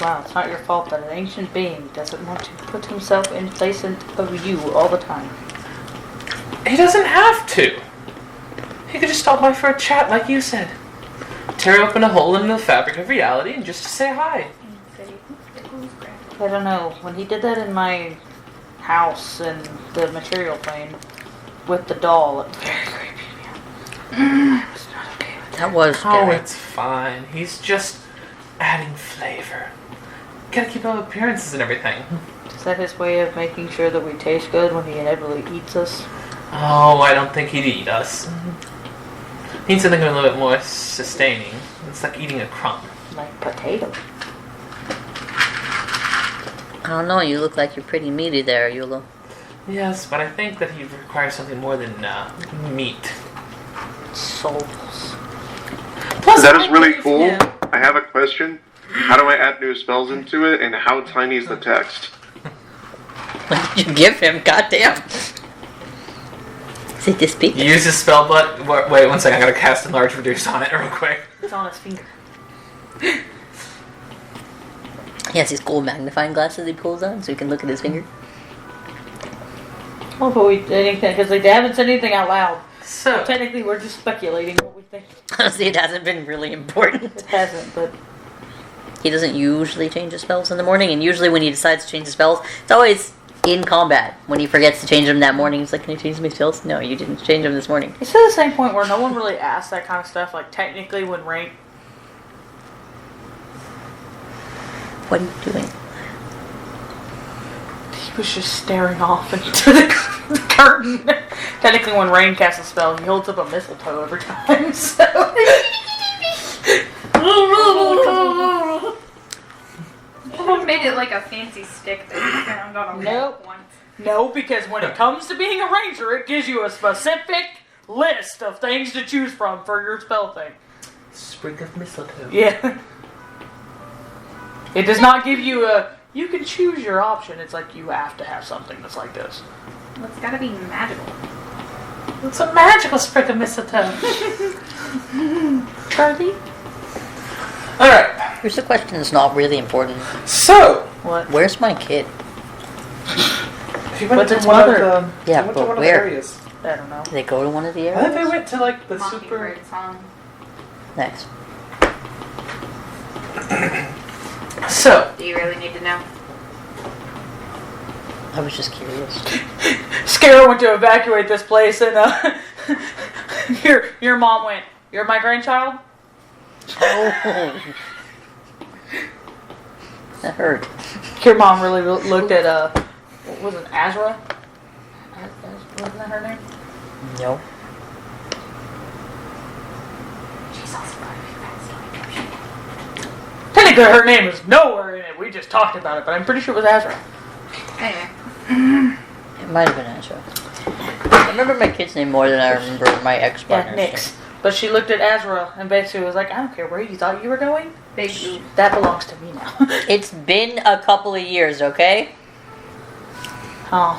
Wow, it's not your fault that an ancient being doesn't want to put himself in place of you all the time. He doesn't have to. He could just stop by for a chat like you said. Tear open a hole in the fabric of reality and just to say hi. I don't know. When he did that in my house in the material plane with the doll, it was very creepy. I was not okay with That was Oh, scary. it's fine. He's just adding flavor. Gotta keep up appearances and everything. that. Is that his way of making sure that we taste good when he inevitably eats us? Oh, I don't think he'd eat us. Need something a little bit more sustaining. It's like eating a crumb. Like potato. I don't know, you look like you're pretty meaty there, Eula. Yes, but I think that he requires something more than meat. Souls. Plus, That I is really believe- cool. yeah. I have a question. How do I add new spells into it, and how tiny is the text? What did you give him? Goddamn. Is it this big? Use his spell book. Wait 1 second. I gotta cast enlarge reduce on it real quick. It's on his finger. He has these cool magnifying glasses he pulls on so he can look at his finger. Well, but we anything because they haven't said anything out loud. So, Technically, we're just speculating what we think. Honestly, it hasn't been really important. It hasn't, but He doesn't usually change his spells in the morning, and usually when he decides to change his spells, it's always in combat. When he forgets to change them that morning, he's like, "Can I change my spells?" No, you didn't change them this morning. it's to the same point where no one really asks that kind of stuff. Like technically, when rank, What are you doing? he was just staring off into the curtain. Technically, when Rain casts a spell, he holds up a mistletoe every time. So. Someone made it like a fancy stick that you found on a Nope. once. No, because when it comes to being a ranger, it gives you a specific list of things to choose from for your spell thing. sprig of mistletoe. Yeah. It does not give you a, you can choose your option. It's like you have to have something that's like this. Well, it's gotta be magical. It's a magical sprig of mistletoe. Charlie? Alright, Here's a question that's not really important. so, What? Where's my kid? she went But to it's one of mother. the, Yeah, she went but to one where? of the areas. I don't know. Did they go to one of the I think they areas? went to like the super... Mockingbird song. Nice. So, Do you really need to know? I was just curious. Scara went to evacuate this place, and your mom went, "You're my grandchild." Oh. That hurt. Your mom really looked at what was it, Azra? Wasn't that her name? No. She's also gotta be fancy. Technically, her name is nowhere in it. We just talked about it, but I'm pretty sure it was Azra. Anyway. It might have been Asha. I remember my kid's name more than I remember my Yeah, ex-partner's Nyx. But she looked at Azra and basically was like, "I don't care where you thought you were going. Big oof. That belongs to me now." name. It's been a couple of years, okay? Oh.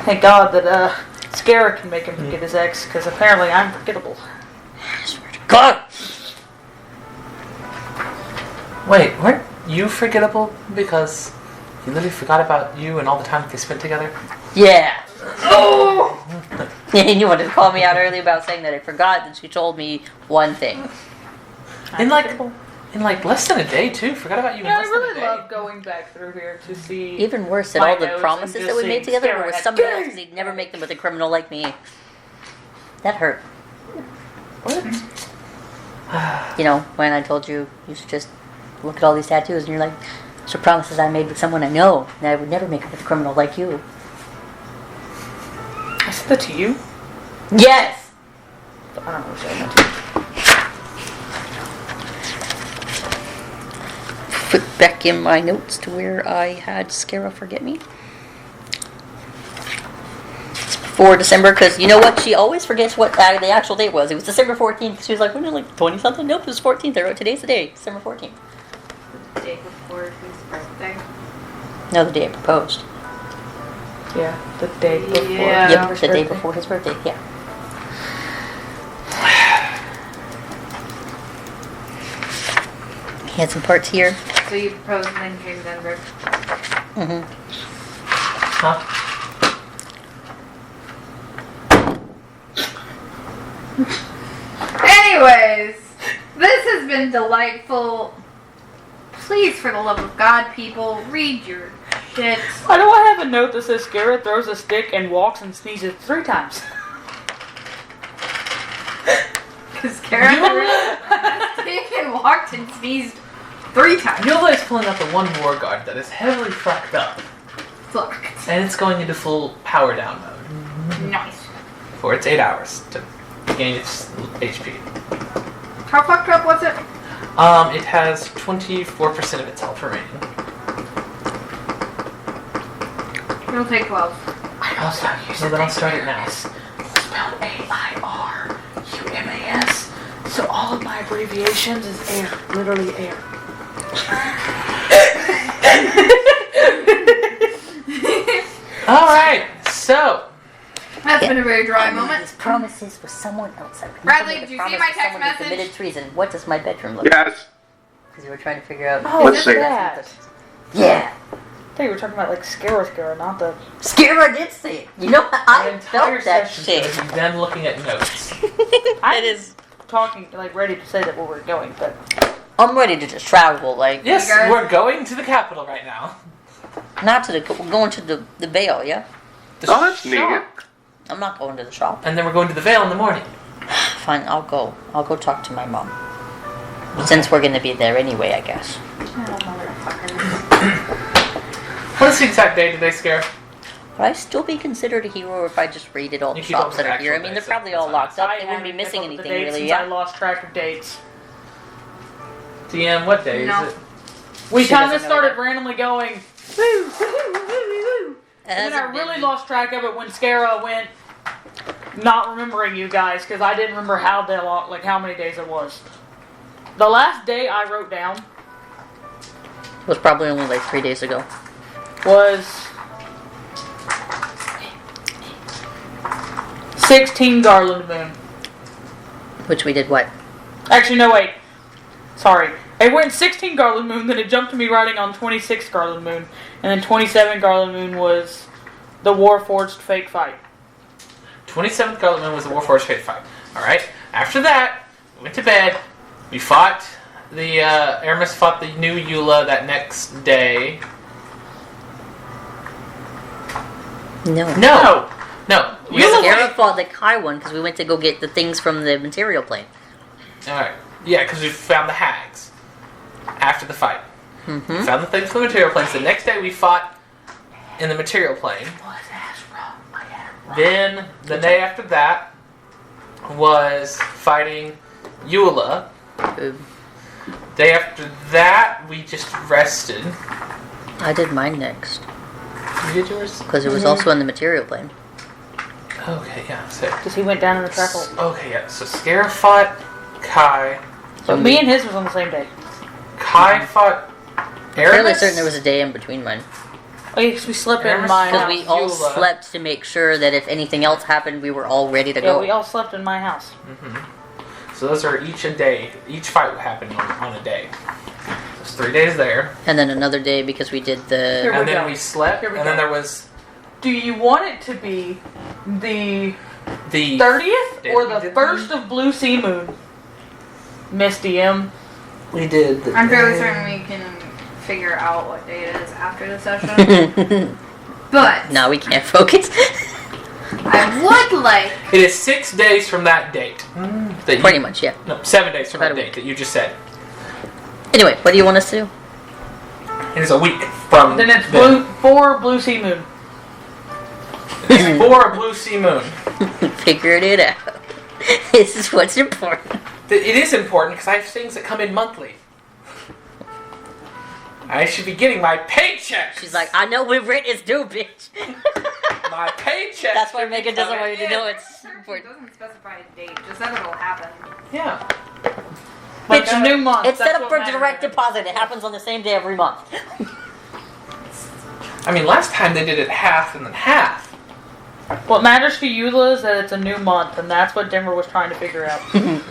Thank God that Scara can make him forget his ex, because apparently I'm forgettable. I swear to God! wait, weren't you forgettable because you literally forgot about you and all the time that they spent together? Yeah. Oh! And you wanted to call me out early about saying that I forgot that she told me one thing. In like less than a day too. Forgot about you Yeah, I in less than really a day. love going back through here to see. Even worse than My all the notes promises and that just we made seeing together were with Scara somebody had- else because he'd never make them with a criminal like me. That hurt. What? You know, when I told you you should just look at all these tattoos and you're like, those are promises I made with someone I know and I would never make it with a criminal like you. I said that to you? Yes! I don't know what I meant to. Put back in my notes to where I had Scara forget me. It's before December, because you know what? She always forgets what the actual date was. It was December 14th. She was like, when is it, like 20 something? Nope, it was 14th. I wrote today's the day, December 14th. The day before his birthday. No, the day I proposed. Yeah, the day before. Yeah. Yep, his the day birthday. before his birthday, yeah. He had some parts here. So you propose and then came Denver. Mm-hmm. Huh? Anyways, this has been delightful. Please, for the love of God, people, read your shit. Why do I have a note that says Scarra throws a stick and walks and sneezes 3 times? Because Karen and walked and sneezed 3 times. Yola is pulling up the one war guard that is heavily fucked up. Fuck. And it's going into full power down mode. Nice. For its 8 hours to gain its HP. How fucked up was it? It has 24% of its health remaining. It'll take 12. I also use it. Then I'll start it now. Spelled A-I-R-U-M-A-S. So all of my abbreviations is air. Literally air. Alright, so. That's been a very dry moment. These promises with someone else. Bradley, did you see my text message? Committed treason. What does my bedroom look like? Yes. Because you were trying to figure out. Oh, Let's is see. that? Yeah. I thought you were talking about like Scarra, not the... Scarra did say it. You know, The I entire felt that session's shit. gonna be them looking at notes. I is talking, like, ready to say that where we're going, but... I'm ready to just travel, like. Yes, guys- we're going to the capital right now. Not to the. We're going to the Vale, yeah? The Oh, that's neat. shop. I'm not going to the shop. And then we're going to the Vale in the morning. Fine, I'll go. I'll go talk to my mom. Since we're gonna be there anyway, I guess. What is the exact day today, Scare? Would I still be considered a hero if I just raided all the You keep up shops with that are here? I actual mean, they're dates, probably that's all fine. locked up. I They won't be haven't missing kept up with anything, the dates really, since I yeah? lost track of dates. DM, what day No. is it? We She kind of doesn't know started that. randomly going, woo, woo, woo, woo, woo. And then I really lost track of it when Scarra went not remembering you guys, because I didn't remember how many days it was. The last day I wrote down It was probably only like 3 days ago. was 16 Garland Moon. Which we did what? Actually, no, wait. Sorry. It went 16 Garland Moon, then it jumped to me writing on 26 Garland Moon, and then 27 Garland Moon was the Warforged fake fight. 27th Garland Moon was the Warforged Fate fight. Alright, after that, we went to bed. We fought the, Aramis fought the new Eula that next day. No. No! We had Scarra fought the Kai one because we went to go get the things from the material plane. Alright, yeah, because we found the hags after the fight. Mm-hmm. We found the things from the material planes. The next day we fought in the material plane. Then, the day after that was fighting Eula. Day after that, we just rested. I did mine next. You did yours? Because it was also on the material plane. Okay, yeah. So, Because he went down in the trackle. okay, yeah. So Scarra fought Kai. So me and his was on the same day. Kai fought Fairly Aramis. certain there was a day in between mine. Oh, yeah, 'cause we slept in Aramis my Because house. we all Eula. slept to make sure that if anything else happened, we were all ready to Yeah, go. we all slept in my house. So those are each a day. Each fight happened on a day. There's 3 days there. And then another day because we did the... Here we And then go. we slept. Here we And then go. there was Do you want it to be the the 30th or the Did we- 1st of Blue Sea Moon? Miss DM. We did the I'm fairly certain we can figure out what day it is after the session. But No, we can't focus. I would like It is 6 days from that date. That you- Pretty much, yeah. No, 7 days from that About a date that you just said. Anyway, what do you want us to do? It is a week from Then it's then. for Blue Sea Moon. It's for a Blue Sea Moon. Figured it out. This is what's important. It is important because I have things that come in monthly. I should be getting my paycheck. She's like, I know when rent is due, bitch. My paycheck. That's why Megan doesn't want you to know it's it important. doesn't specify a date, just that it'll happen. Yeah. It's a new month. It's set That's up what for matters. direct deposit. It happens on the same day every month. I mean, last time they did it half and then half. What matters for Eula is that it's a new month, and that's what Denver was trying to figure out.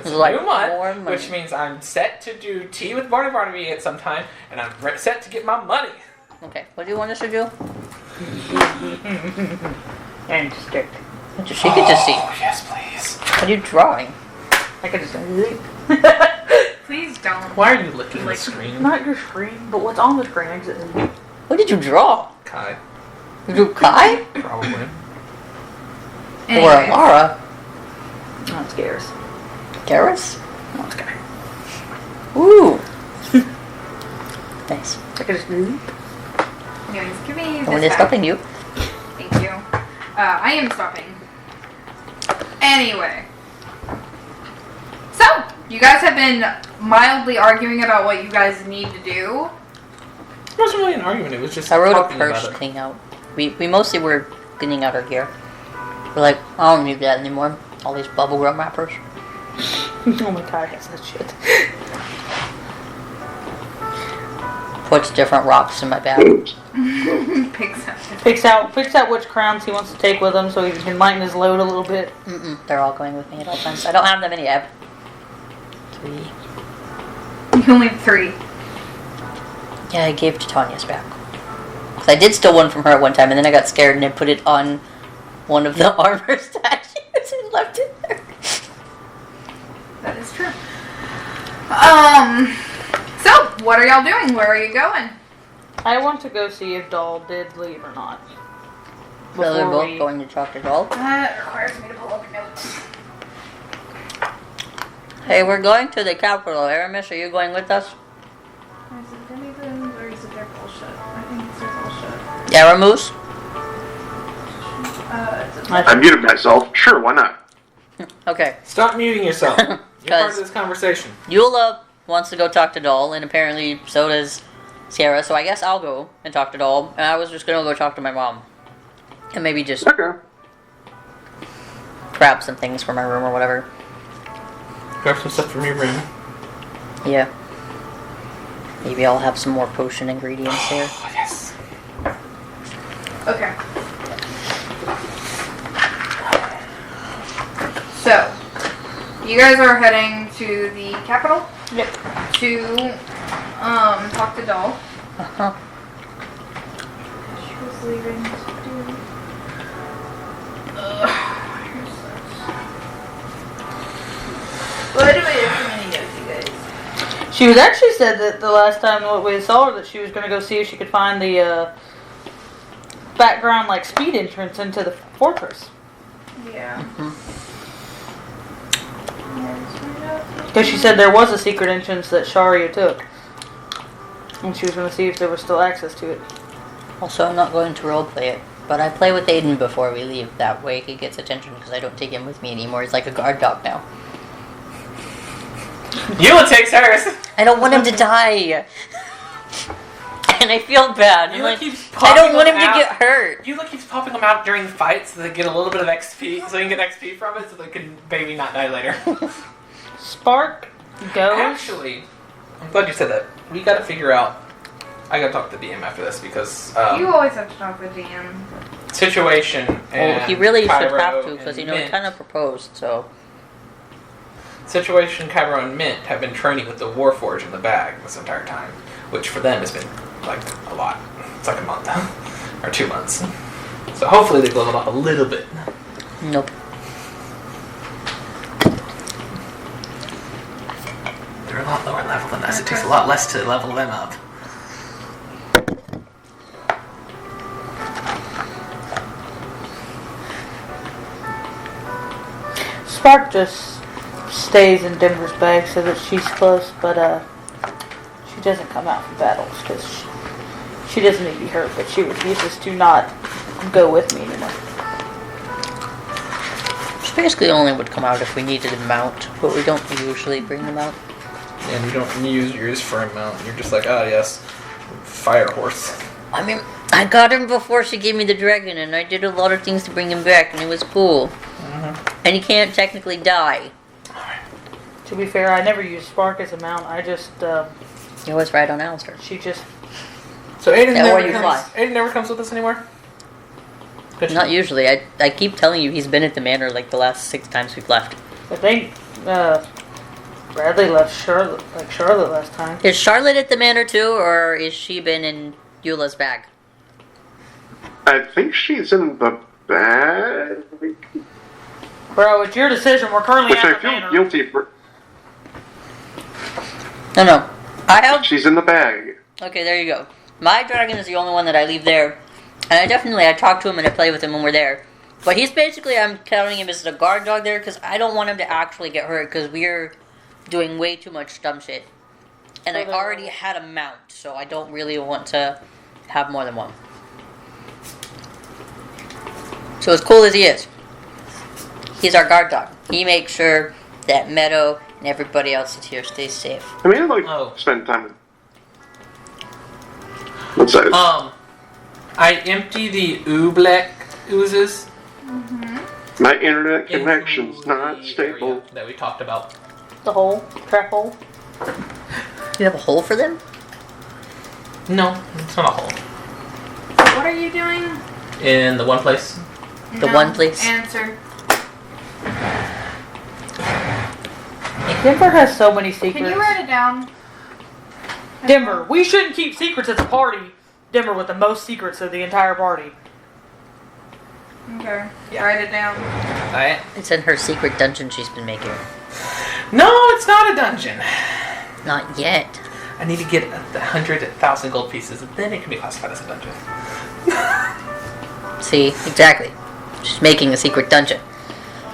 it's a Like new month, more money. which means I'm set to do tea with Barnaby at some time, and I'm set to get my money. Okay, what do you want us to do? And stick. She could just see. Oh, yes, please. What are you drawing? I could just. Please don't. Why are you licking the screen? Not your screen, but what's on the screen. Exit. What did you draw? Kai, You drew Kai? probably. Or Anyways. Lara? Not scares. Garrus? Not scared. Ooh. Nice. I could just. Anyways, give me No one this is back. stopping you. Thank you. I am stopping. Anyway. So, you guys have been mildly arguing about what you guys need to do. It wasn't really an argument. It was just I wrote a talking purse about it. clean out. We mostly were cleaning out our gear. We're like, I don't need that anymore. All these bubblegum wrappers. Oh my god, I hate that shit. Puts different rocks in my bag. Picks up. Picks out which crowns he wants to take with him so he can lighten his load a little bit. Mm-mm, they're all going with me at all times. I don't have that many. I have 3. You only have 3. Yeah, I gave to Tanya's back. 'Cause I did steal one from her at one time, and then I got scared and I put it on one of the armor statues and left it there. That is true. So, what are y'all doing? Where are you going? I want to go see if Doll did leave or not. So they're Before both going to talk to Doll. That requires me to pull up notes. Hey, we're going to the capital. Aramis, are you going with us? Is it Denny's or is it their bullshit? I think it's their bullshit. Aramus? I muted myself. Sure, why not? Okay. Stop muting yourself. You're part of this conversation. Eula wants to go talk to Doll, and apparently so does Sierra, so I guess I'll go and talk to Doll, and I was just gonna go talk to my mom. And maybe just Okay. grab some things from my room or whatever. Grab some stuff from your room. Yeah. Maybe I'll have some more potion ingredients there. Oh, yes. Okay. So, you guys are heading to the capital? Yep. To, talk to Doll. Uh-huh. She was leaving to do... What do I recommend you guys? She was actually said that the last time that we saw her that she was going to go see if she could find the background like speed entrance into the fortress. Yeah. Because she said there was a secret entrance that Sharia took. And she was going to see if there was still access to it. Also, I'm not going to roleplay it, but I play with Aiden before we leave. That way he gets attention because I don't take him with me anymore. He's like a guard dog now. Eula takes hers. I don't want him to die. And I feel bad. I'm Eula like, keeps I don't popping want him them to out. get hurt. Eula keeps popping them out during fights so they get a little bit of XP, so they can get XP from it, so they can maybe not die later. Spark goes. Actually, I'm glad you said that. We gotta figure out. I gotta talk to the DM after this because You always have to talk with DM. situation and Well, he really should Cairo have to because, and you know, he Mint- kind of proposed, so. Situation, Cairo, and Mint have been training with the Warforge in the bag this entire time, which for them has been like a lot. It's like a month or 2 months. So hopefully they've leveled up a little bit. Nope. They're a lot lower level than us. It takes a lot less to level them up. Spark just stays in Denver's bag so that she's close, but she doesn't come out for battles because she doesn't need to be hurt, but she refuses to not go with me anymore. She basically only would come out if we needed a mount, but we don't usually bring them out. And you don't use yours for a mount. You're just like, ah, yes, fire horse. I mean, I got him before she gave me the dragon, and I did a lot of things to bring him back, and it was cool. Mm-hmm. And he can't technically die. To be fair, I never used Spark as a mount. I just, You always ride on Alistair. she just, So Aiden Yeah, or never you comes. fly. Aiden never comes with us anymore. Good. Not usually. I keep telling you he's been at the manor like the last 6 times we've left. I think, Bradley left Charlotte last time. Is Charlotte at the manor too, or is she been in Eula's bag? I think she's in the bag. Bro, it's your decision. We're currently Which at I the feel manor. guilty for. No. I have. She's in the bag. Okay, there you go. My dragon is the only one that I leave there, and I talk to him and I play with him when we're there. But he's basically, I'm counting him as a guard dog there because I don't want him to actually get hurt because we're doing way too much dumb shit. And I already had a mount, so I don't really want to have more than one. So as cool as he is, he's our guard dog. He makes sure that Meadow and everybody else that's here stays safe. I mean, I like spend time with. What's that? I empty the oobleck oozes. My internet connection's into not the stable. area that we talked about. The hole? Trap hole? You have a hole for them? No, it's not a hole. What are you doing? In the one place. The one place? Answer. Denver has so many secrets. Can you write it down? Denver, we shouldn't keep secrets at the party. Denver with the most secrets of the entire party. Okay. Yeah. Write it down. Alright. It's in her secret dungeon she's been making. No, it's not a dungeon. Not yet. I need to get 100,000 gold pieces, and then it can be classified as a dungeon. See? Exactly. She's making a secret dungeon.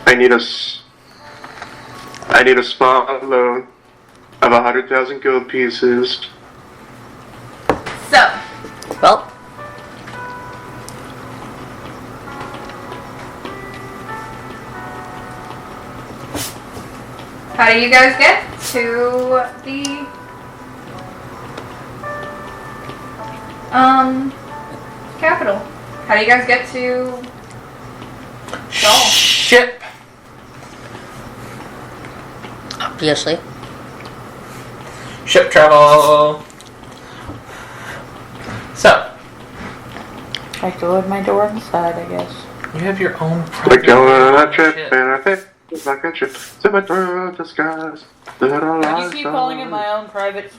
I need a spot loan of 100,000 gold pieces. So, Well, how do you guys get to the capital? How do you guys get to Gaul? Ship. obviously. Ship travel. So, I closed my door inside, I guess. you have your own We're private going on a trip, ship. and I think it's like a ship. Zipping through the skies. If you keep calling it my own private,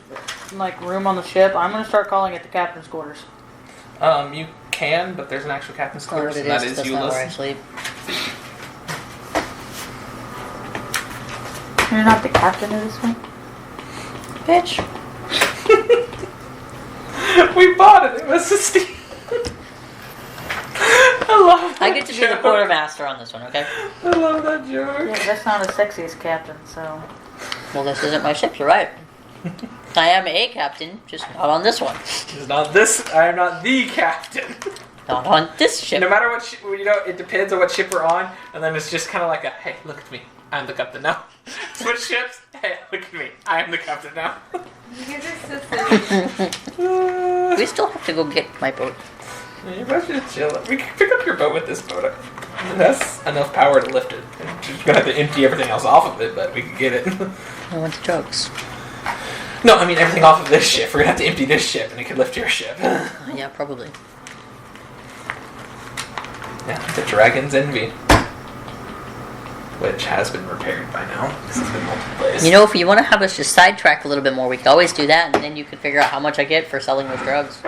room on the ship, I'm gonna start calling it the captain's quarters. You can, but there's an actual captain's That's not quarters, what it and that is. is That's not where I Eula's. sleep. You're not the captain of this one? Bitch. We bought it. It was a steal. I love that I get to be the joke. quartermaster on this one, okay? I love that joke. Yeah, that's not the sexiest captain, so... Well, this isn't my ship, you're right. I am a captain, just not on this one. It's not this. I am not the captain. Not on this ship. No matter what, it depends on what ship we're on, and then it's just kind of like a, hey, look at me, I'm the captain now. Switch ships, hey, look at me, I am the captain now. You guys are so silly. We still have to go get my boat. You're both just chill. We can pick up your boat with this boat. That's enough power to lift it. We're gonna have to empty everything else off of it, but we can get it. I want the drugs. No, I mean everything off of this ship. We're gonna have to empty this ship, and it can lift your ship. Yeah, probably. Yeah, the Dragon's Envy. Which has been repaired by now. This has been multiplays. You know, if you want to have us just sidetrack a little bit more, we could always do that, and then you can figure out how much I get for selling those drugs.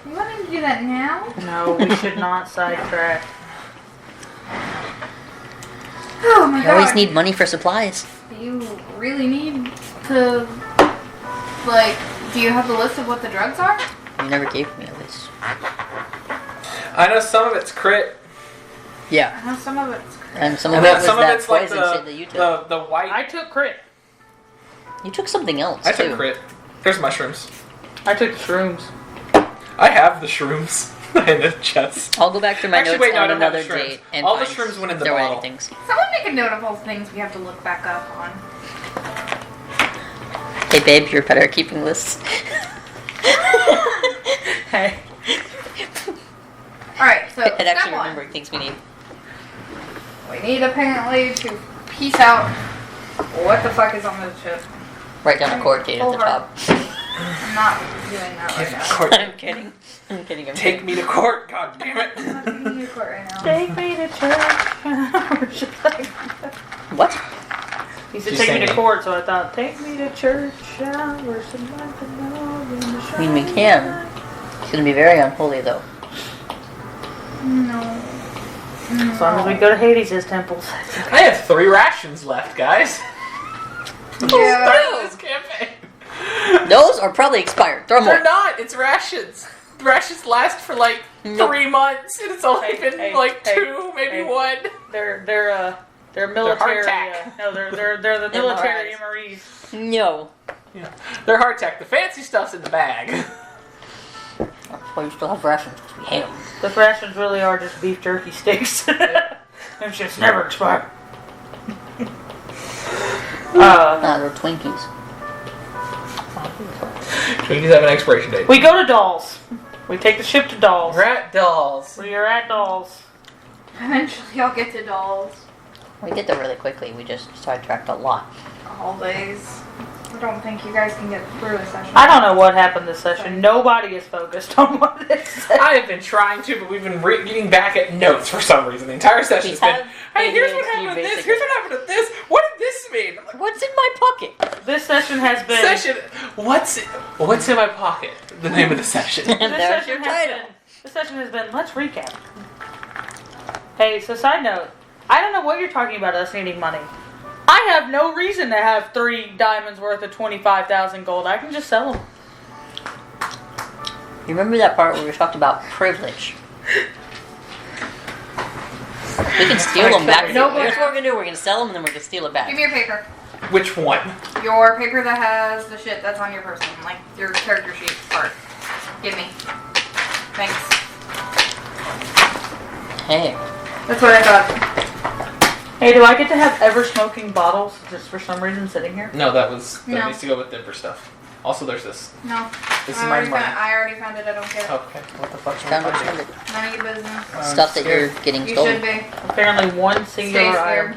You want me to do that now? No, we should not sidetrack. Oh my You god. always need money for supplies. You really need to, do you have the list of what the drugs are? You never gave me a list. I know some of it's crit. Yeah, I know some of it's and some of And it then was some of that it's like poison shit that you took. the white. I took crit. You took something else, I too. took crit. There's mushrooms. I took the shrooms. I have the shrooms in the chest. I'll go back through my Actually, notes wait, no, I on don't have the another shrooms. date and All the find shrooms went in if the there were bottle. anything. Someone make a note of all the things we have to look back up on. Hey, babe, you're better at keeping lists. Hey. Alright, so And step actually one. remembering things we need. We need apparently to piece out what the fuck is on the ship. Write down a court date at the top. I'm not doing that right now. Court. I'm kidding. I'm kidding. I'm Take kidding. me to court, god damn it. I'm not taking you to court right now. Take me to church. What? He said, She's take me to singing. court, so I thought, take me to church, where somebody can know in the I mean, we can. It's gonna be very unholy, though. No. As long as we go to Hades' temples. I have 3 rations left, guys. Yeah. Starting this campaign. Those are probably expired. Throw them They're away. not. It's rations. Rations last for like Nope. 3 months, and it's only been Hey, like hey, 2, maybe hey. 1. They're military. hardtack. No, they're the military MREs. No. Yeah. They're hardtack. The fancy stuff's in the bag. That's why you still have rations, because we hate them. The rations really are just beef jerky sticks. It's just never expire. Nah, they're Twinkies. Twinkies have an expiration date. We go to Dolls. We take the ship to Dolls. Rat dolls. We are at Dolls. Eventually I'll get to dolls. We get there really quickly. We just sidetracked a lot. Always. I don't think you guys can get through a session. I don't know what happened this session. Nobody is focused on what this session. I have been trying to, but we've been getting back at notes for some reason. The entire session's We been, have hey, here's what ADHD happened to this, basically. here's what happened to this, what did this mean? I'm like, What's in my pocket? This session has been. What's in my pocket? The name of the session. This There's session your has title. been. This session has been. Let's recap. Hey, so side note. I don't know what you're talking about us needing money. I have no reason to have 3 diamonds worth of 25,000 gold. I can just sell them. You remember that part where we talked about privilege? We can steal them back. No, but- Here's what we're gonna do. We're gonna sell them and then we're gonna steal it Give back. me your paper. Which one? Your paper that has the shit that's on your person. Like your character sheet part. Give me. Thanks. Hey. That's what I thought. Hey, do I get to have ever smoking bottles just for some reason sitting here? No, that No. needs to go with Denver stuff. Also, there's this. No. This is I my already money. I already found it. I don't care. Okay, what the fuck's Found my what you money? found. None of your business. Stuff that you're getting You stolen. should be. Apparently one Stay singular scared.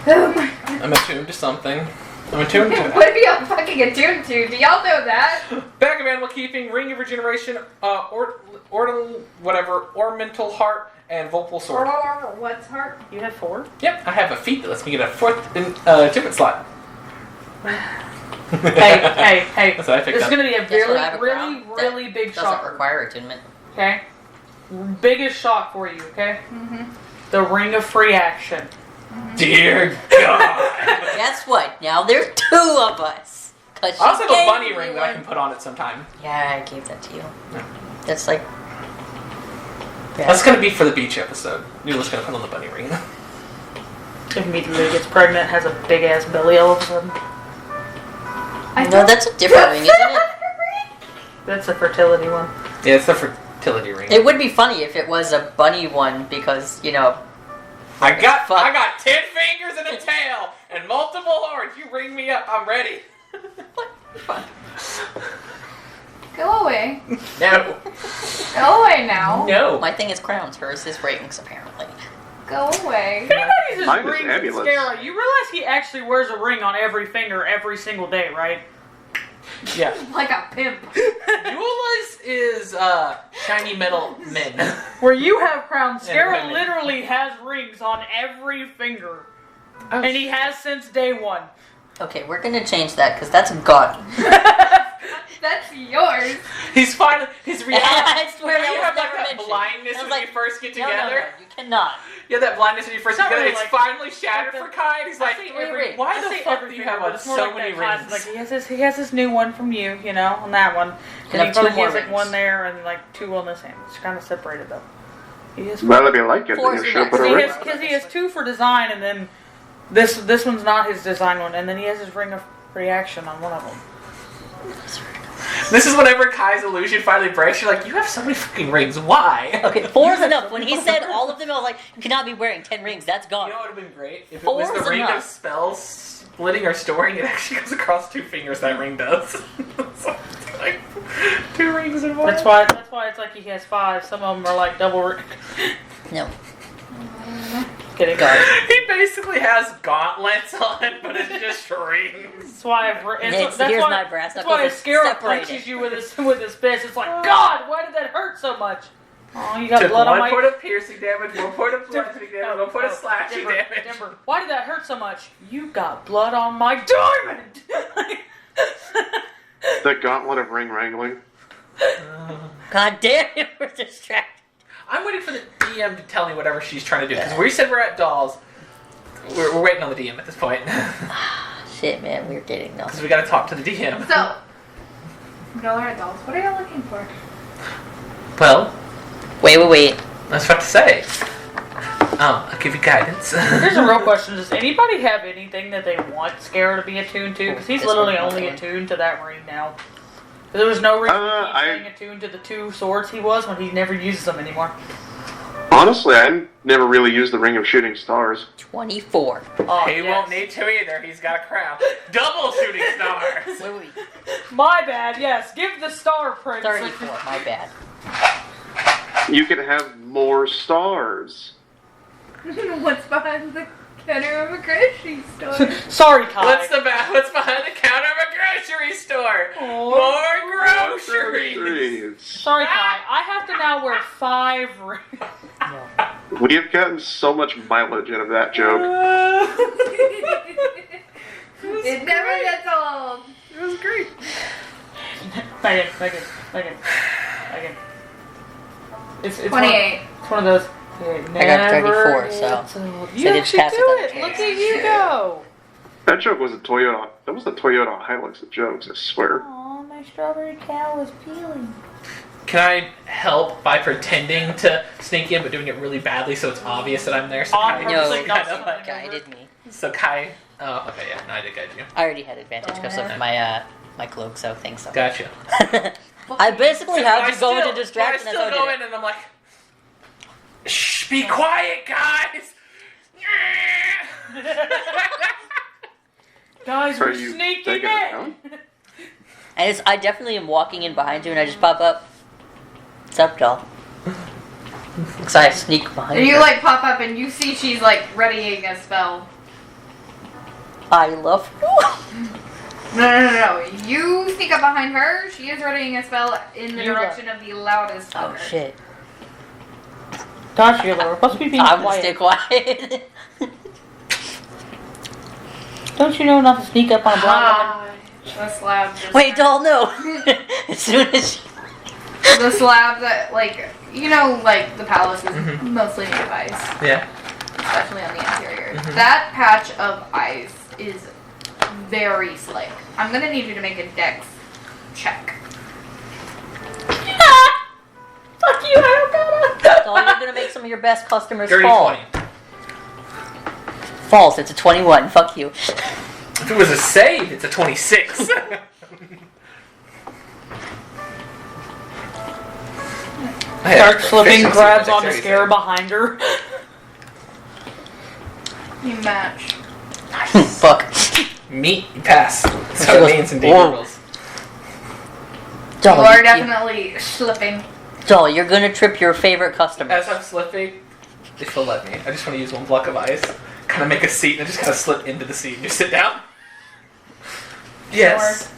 item. I'm attuned to something. I'm attuned to What are y'all fucking attuned to? Do y'all know that? Bag of animal keeping, ring of regeneration, ornamental heart, and vocal sword. What's heart? You have 4? Yep, I have a feat that lets me get a 4th achievement slot. Hey. That's what I picked This is up. going to be a Guess what, I have a really crown big Doesn't shock. require attunement. Okay? Biggest shock for you, okay? Mm-hmm. The ring of free action. Dear God. Guess what? Now there's 2 of us. 'Cause she I also have a gave bunny me ring that I one. can put on it sometime. Yeah, I gave that to you. Yeah. That's like. Yeah. That's gonna be for the beach episode. You're just gonna put on the bunny ring. Immediately gets pregnant, has a big ass belly all of a sudden. No, that's a different ring, isn't it? That's a fertility one. Yeah, it's the fertility ring. It would be funny if it was a bunny one because, you know. I got Fuck. 10 fingers and a tail and multiple horns. You ring me up, I'm ready. Go away. No. Go away now. No. My thing is crowns, hers is rings, apparently. Go away. If anybody uses Mine is rings in amulets. Scala, you realize he actually wears a ring on every finger every single day, right? Yeah. Like a pimp. Eula's is shiny metal men. Where you have crowns, And Scala women. literally has rings on every finger. Oh, And he has since day 1. Okay, we're gonna change that because that's gaudy. That's yours. He's finally his reality. I swear you that was have like never that mentioned. blindness I was when like, you first get No, no, together. no, you cannot. You have that blindness when you first get Not together. really, It's like- finally shattered like for Kai. And he's like, why the fuck do you have it's more so like many that class, rings? Like he has this new one from you, you know, on that one. Can And have he two probably more has like rings. one there and like 2 on this hand. It's kind of separated though. He has Well, if you like it, then Force you should the put a next. ring. because he has 2 for design, and then this one's not his design one, and then he has his ring of reaction on one of them. This is whenever Kai's illusion finally breaks. You're like, you have so many fucking rings. Why? Okay, 4 is enough. When he said all of them, I was like, you cannot be wearing 10 rings. That's You gone. know what would have been great? If it Four was is the ring enough. of spells splitting or storing, it actually goes across 2 fingers, that ring does. So it's like 2 rings in one. That's why it's like he has 5. Some of them are like double ring. No. Kidding. Got it. He basically has gauntlets on, but it's just rings. That's why I've Here's my brass That's knuckles. why It's Scarab separated. punches you with his fist. It's like, God, why did that hurt so much? Oh, you got Took blood on 1 my... point of piercing damage, 1 point of bludgeoning damage, 1 point of slashing Dimmer, damage. Dimmer, why did that hurt so much? You got blood on my diamond! The gauntlet of ring wrangling. God damn it, we're distracted. I'm waiting for the DM to tell me whatever she's trying to do. Because we said we're at dolls. We're waiting on the DM at this point. Shit, man, we're getting Because nothing. we gotta talk to the DM. So, y'all are adults. What are y'all looking for? Well, Wait. I was about to say. I'll give you guidance. Here's a real question. Does anybody have anything that they want Scarrow to be attuned to? Because he's This literally one, only okay. attuned to that ring now. There was no reason to keep I- staying attuned to the 2 swords he was when he never uses them anymore. Honestly, I never really used the Ring of Shooting Stars. 24. Oh, He yes. won't need to either. He's got a crown. Double shooting stars. Wait. My bad, yes. Give the star prince. 34, my bad. You can have more stars. What's behind the counter of a grocery store? Sorry, Kai. What's behind the counter of a grocery store? More groceries. Sorry, Kai. I have to now wear 5 rings. We have gotten so much mileage out of that joke. It never gets old. It was great. Megan. It's 28. It's one of those. I got 34, so You just actually pass do without a it. chance. Look at you go. That joke was a Toyota. That was the Toyota Hilux of jokes, I swear. Oh, my strawberry cow is peeling. Can I help by pretending to sneak in but doing it really badly so it's obvious that I'm there? So On Kai, purpose, No, like, kind not of like, Guided me. so Kai. Oh, okay, yeah, no, I did guide you. I already had advantage because of my cloak, so thanks. So. Gotcha. I basically I had to go still- into distraction I as still I go did in and I'm like, shh, be quiet, guys. Guys, Are we're you sneaking taking it in. down? And I definitely am walking in behind you, and I just pop up. What's up, doll? Because I sneak behind And you her. like pop up and you see she's like readying a spell. I love you. No. You sneak up behind her. She is readying a spell in the You direction of the loudest Oh fucker. shit! Gosh, you're supposed to be being I'm gonna quiet. stay quiet. Don't you know not to sneak up on a blind woman? The slab. Just Wait, doll, no. As soon as she... The slab that, like, you know, like the palace is Mhm. mostly made of ice, Yeah. especially on the interior. Mhm. That patch of ice is very slick. I'm gonna need you to make a dex check. Fuck you, I don't gotta. Doll, you're gonna make some of your best customers Dirty fall. 20. False. It's a 21. Fuck you. If it was a save, it's a 26. Start slipping, Efficiency grabs with on the dexterity scare save. behind her. You match. Fuck. Meet, you pass. That's She how it goes, means in "Whoa." D rules. Doll, You are you- definitely slipping. Doll, you're gonna trip your favorite customer. As I'm slipping, if you'll let me, I just want to use one block of ice, kind of make a seat, and just kind of slip into the seat and just sit down. Yes.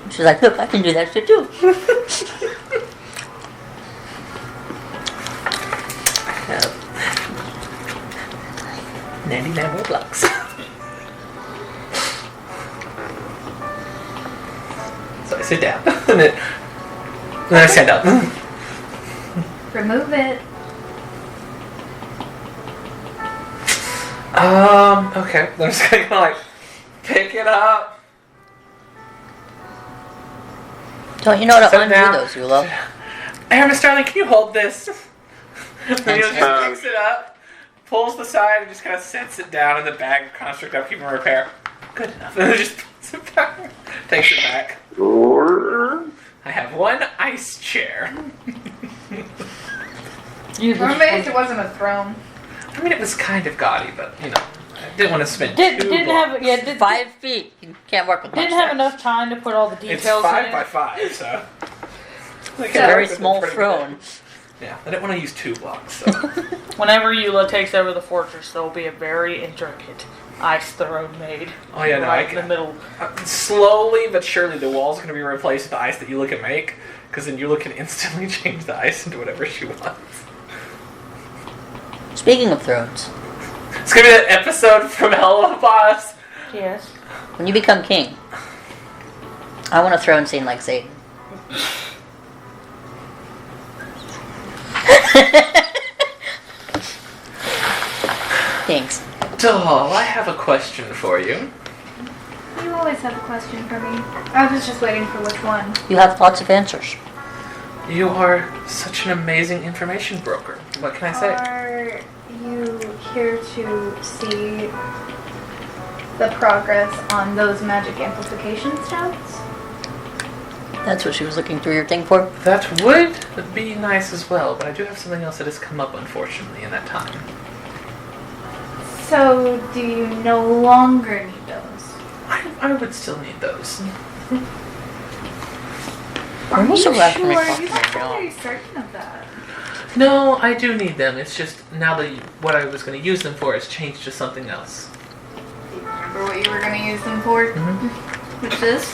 She's like, look, I can do that shit too. I have 99 more blocks. So I sit down, and then I stand up. Remove it. Okay. I'm just gonna like pick it up. Don't you know to Sit undo down. those, Zula? Aaron, Starling, can you hold this? And he just fine. picks it up, pulls the side, and just kind of sets it down in the bag of construct upkeep and repair. Good enough. And then just puts it back. Takes it back. Or... I have one ice chair. I'm amazed it wasn't a throne. I mean, it was kind of gaudy, but you know, I didn't want to spend Didn't have yeah. 5 feet. You can't work with Didn't much have there. enough time to put all the It's details 5 in by it. 5, so. It's a very small Pretty throne. good. Yeah, I didn't want to use 2 blocks, so. Whenever Eula takes over the fortress, there will be a very intricate. ice throne made. Oh yeah, no, right in the middle. Slowly but surely the wall's going to be replaced with the ice that you look at make, because then you look can instantly change the ice into whatever she wants. Speaking of thrones, It's going to be that episode from Hell of a Boss. Yes. when you become king, I want a throne scene like Satan. Thanks. Doll, I have a question for you. You always have a question for me. I was just waiting for which one. You have lots of answers. You are such an amazing information broker. What can I say? Are you here to see the progress on those magic amplification stats? That's what she was looking through your thing for. That would be nice as well, but I do have something else that has come up, unfortunately, in that time. So, do you no longer need those? I would still need those. Are you so glad for me sure? talking You to sound you now. very certain of that. No, I do need them. It's just now that what I was going to use them for has changed to something else. Do you remember what you were going to use them for? Mm-hmm. Which is?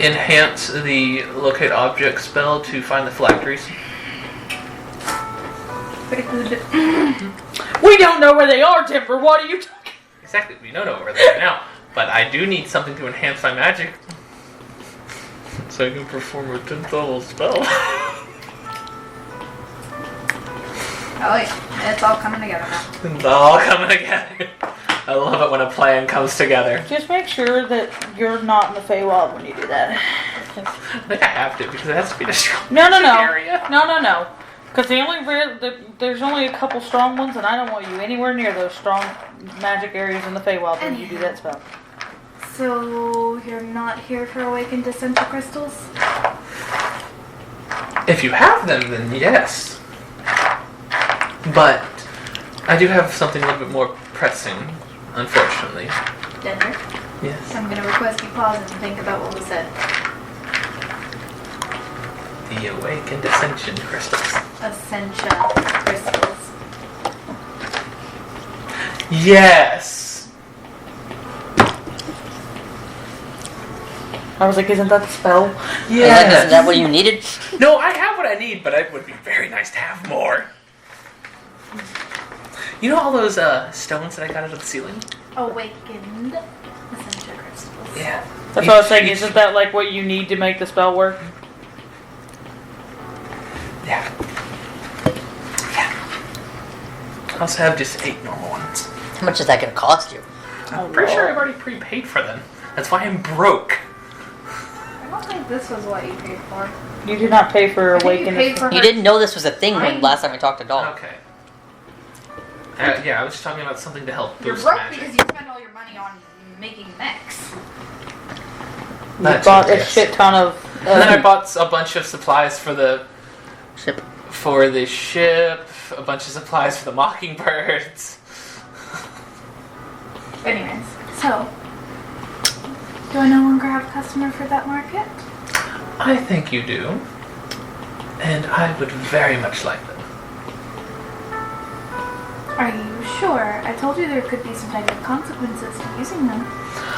Enhance the locate object spell to find the phylacteries. Pretty good. We don't know where they are, Timber. What are you talking? Exactly, we don't know where they are now. But I do need something to enhance my magic. So I can perform a 10th level spell. Oh yeah, it's all coming together now. It's all coming together. I love it when a plan comes together. Just make sure that you're not in the Feywild when you do that. I think I have to, because it has to be the strong No. area. No. Because there's only a couple strong ones, and I don't want you anywhere near those strong magic areas in the Feywild when you do that spell. So, you're not here for Awakened Essential Crystals? If you have them, then yes. But I do have something a little bit more pressing, unfortunately. Dinner? Yes. I'm gonna request you pause and think about what we said. The Awakened Ascension Crystals. Essentia Crystals. Yes! I was like, isn't that the spell? Isn't that what you needed? No, I have what I need, but it would be very nice to have more. You know all those stones that I got out of the ceiling? Awakened Essentia Crystals. Yeah. That's what I was saying. Isn't that like what you need to make the spell work? Yeah. I also have just 8 normal ones. How much is that going to cost you? I'm pretty sure I've already prepaid for them. That's why I'm broke. I don't think this was what you paid for. You did not pay for I think you Awaken. paid for You her- didn't know this was a thing when last time we talked to Doll. Okay. Yeah, I was just talking about something to help You're boost broke magic. because you spend all your money on making mechs. You That's bought a yes. shit ton of. And then I bought a bunch of supplies for the Ship. ship, a bunch of supplies for the mockingbirds. Anyways, so do I no longer have a customer for that market? I think you do. And I would very much like them. Are you sure? I told you there could be some type of consequences to using them.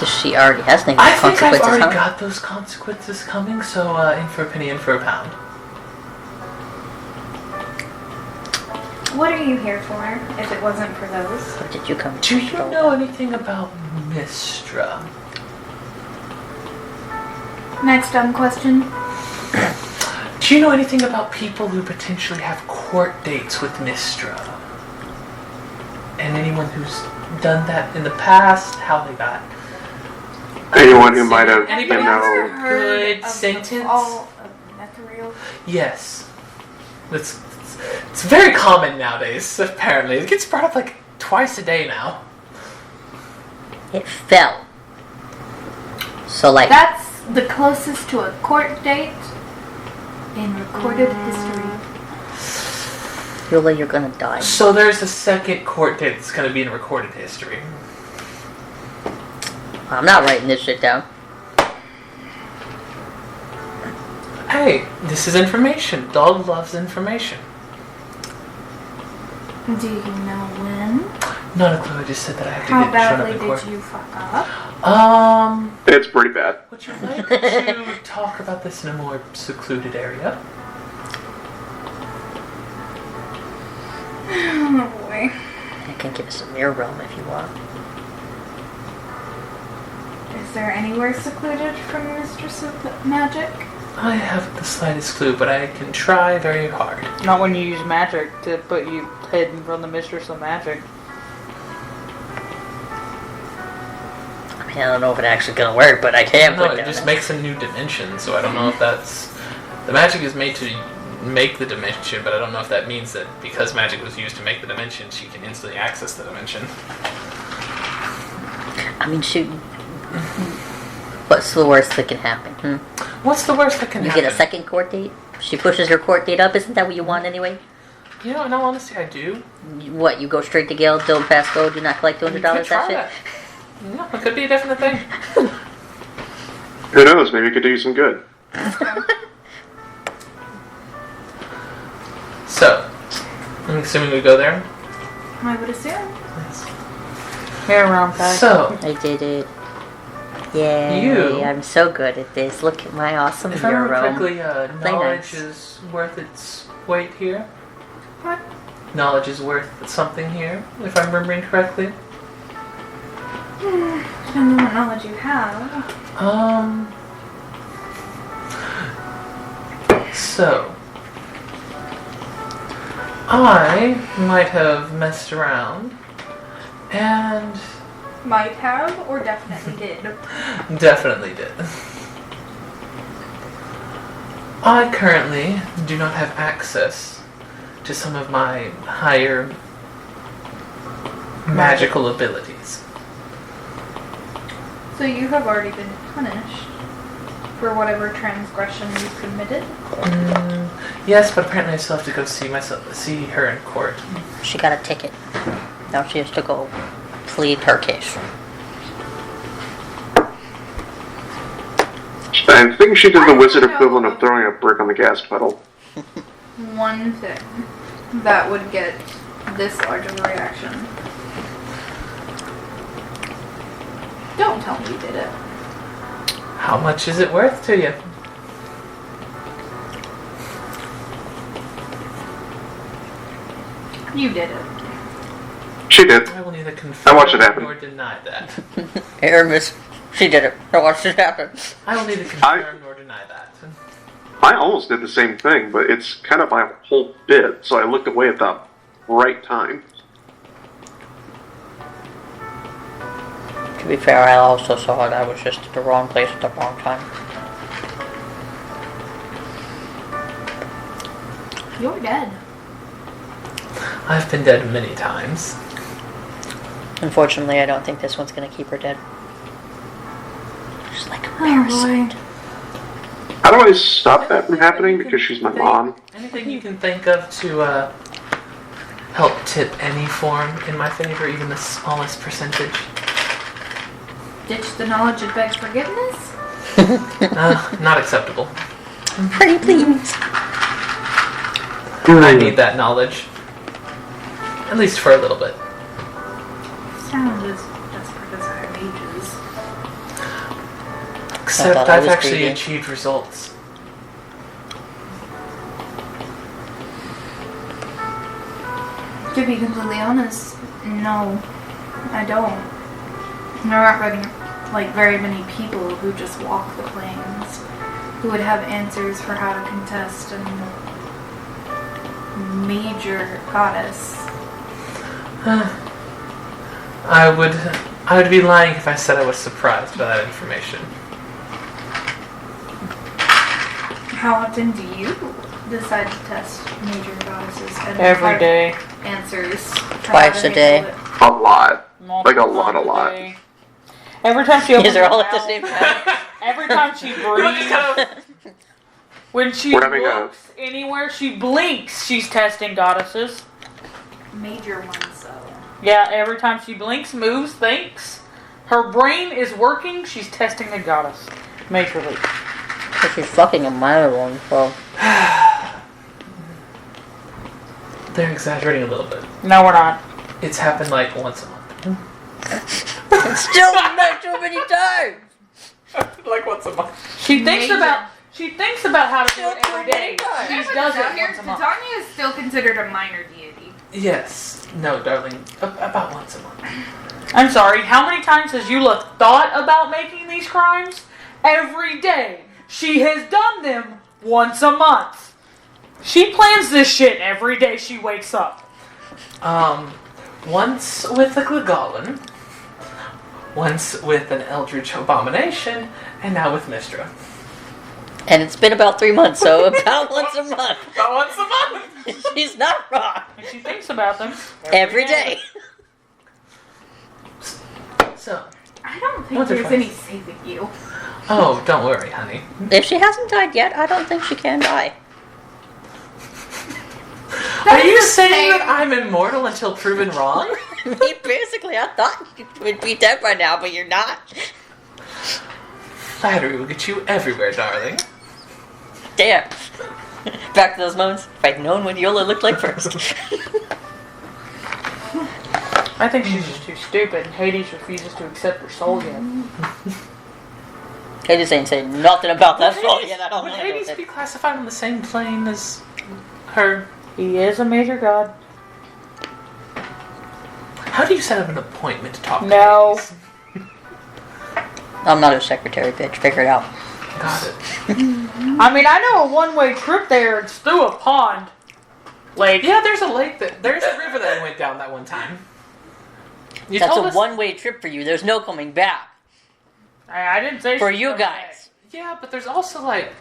She already has negative I think I've consequences, already huh? got those consequences coming, so in for a penny, in for a pound. What are you here for, if it wasn't for those? What did you come Do you to? know anything about Mistra? Next question. Do you know anything about people who potentially have court dates with Mistra? And anyone who's done that in the past? How they got? Anyone who might have, Anybody you know, Good of sentence? The fall of Netherreal? Yes. It's very common nowadays, apparently. It gets brought up like twice a day now. It fell. So, like, That's the closest to a court date in recorded history. Yola, you're gonna die. So there's a second court date that's going to be in recorded history. I'm not writing this shit down. Hey, this is information. Dog loves information. Do you know when? Not a clue. I just said that I have to How get shown up badly in did court. you fuck up? It's pretty bad. Would you like to talk about this in a more secluded area? Oh boy. I can give us a mirror realm if you want. Is there anywhere secluded from Mistress of Magic? I haven't the slightest clue, but I can try very hard. Not when you use magic to put you hidden from the Mistress of Magic. I mean, I don't know if it's actually gonna work, but I can No, put it down just that. makes a new dimension, so I don't know if that's... The magic is made to make the dimension, but I don't know if that means that because magic was used to make the dimension, she can instantly access the dimension. I mean, shoot. What's the worst that can happen? What's the worst that can You happen? get a second court date? She pushes her court date up, isn't that what you want anyway? You know, in all honesty, I do. What, you go straight to Gale, don't pass go, do not collect You $200, could that try shit? that. No, it could be a definite thing. Who knows? Maybe it could do you some good. So, I'm assuming we go there. I would assume. Yes. Mirror realm, guys. So, I did it. Yay, You- I'm so good at this. Look at my awesome if I mirror remember realm. correctly, Play knowledge nice. is worth its weight here. What? Knowledge is worth something here, if I'm remembering correctly. Depends on what knowledge you have. So, I might have messed around and Might have, or definitely did. definitely did. I currently do not have access to some of my higher magical abilities. So you have already been punished for whatever transgression you committed? Yes, but apparently I still have to go see her in court. She got a ticket. Now she has to go plead her case. I think she did the wizard equivalent of throwing a brick on the gas pedal. One thing that would get this large of a reaction. Don't tell me you did it. How much is it worth to you? You did it. She did. I will neither confirm I watched it happen. nor deny that. Hey, Hermes, she did it. I watched it happen. I will neither confirm nor deny that. I almost did the same thing, but it's kind of my whole bit, so I looked away at the right time. To be fair, I also saw it. I was just at the wrong place at the wrong time. You're dead. I've been dead many times. Unfortunately, I don't think this one's gonna keep her dead. She's like a Oh parasite. boy. How do I stop that from happening? Because she's my mom. Anything you can think of to help tip any form in my favor, even the smallest percentage? Ditch the knowledge and beg forgiveness? Not acceptable. Pretty please. I need that knowledge. At least for a little bit. Sound as desperate as our mages. Except thought I I've was actually greedy. achieved results. To be completely honest, no, I don't. There aren't very many people who just walk the plains, who would have answers for how to contest a major goddess. I would be lying if I said I was surprised by that information. How often do you decide to test major goddesses and Every have day. answers? to how Twice to a day. handle it? A lot. Like a Multiple lot, a times lot. day. Every time she opens These are her all at the mouth, same time. every time she breathes, when she We're having looks anywhere, she blinks. She's testing goddesses. Major ones, though. Yeah, every time she blinks, moves, thinks, her brain is working. She's testing a goddess, majorly. But she's fucking a minor one, so. They're exaggerating a little bit. No, we're not. It's happened like once a month. Still not too many times. Like once a month. She thinks about how to do it every day. She does it Down here, once a month. Titania is still considered a minor deity. Yes. No, darling. About once a month. I'm sorry, how many times has Eula thought about making these crimes? Every day. She has done them once a month. She plans this shit every day she wakes up. Once with a Glagolin, once with an Eldritch Abomination, and now with Mistra. And it's been about 3 months, so about once a month. About once a month! She's not wrong. And she thinks about them Every day. So, I don't think Once or there's twice. any saving you. oh, don't worry, honey. If she hasn't died yet, I don't think she can die. Are you saying that I'm immortal until proven wrong? Basically, I thought you would be dead by now, but you're not. Flattery will get you everywhere, darling. Damn. Back to those moments. If I'd known what Yola looked like first. I think she's just too stupid. Hades refuses to accept her soul yet. Hades ain't saying nothing about that soul yet. I don't Would know. Hades be classified on the same plane as her? He is a major god. How do you set up an appointment to talk to No. Hades? I'm not a secretary, bitch. Figure it out. Got it. I mean, I know a one-way trip there. It's through a pond. Lake. Yeah, there's a lake there's a river that went down that one time. You That's told a us- one-way trip for you. There's no coming back. I didn't say For she's you going guys. Yeah, but there's also like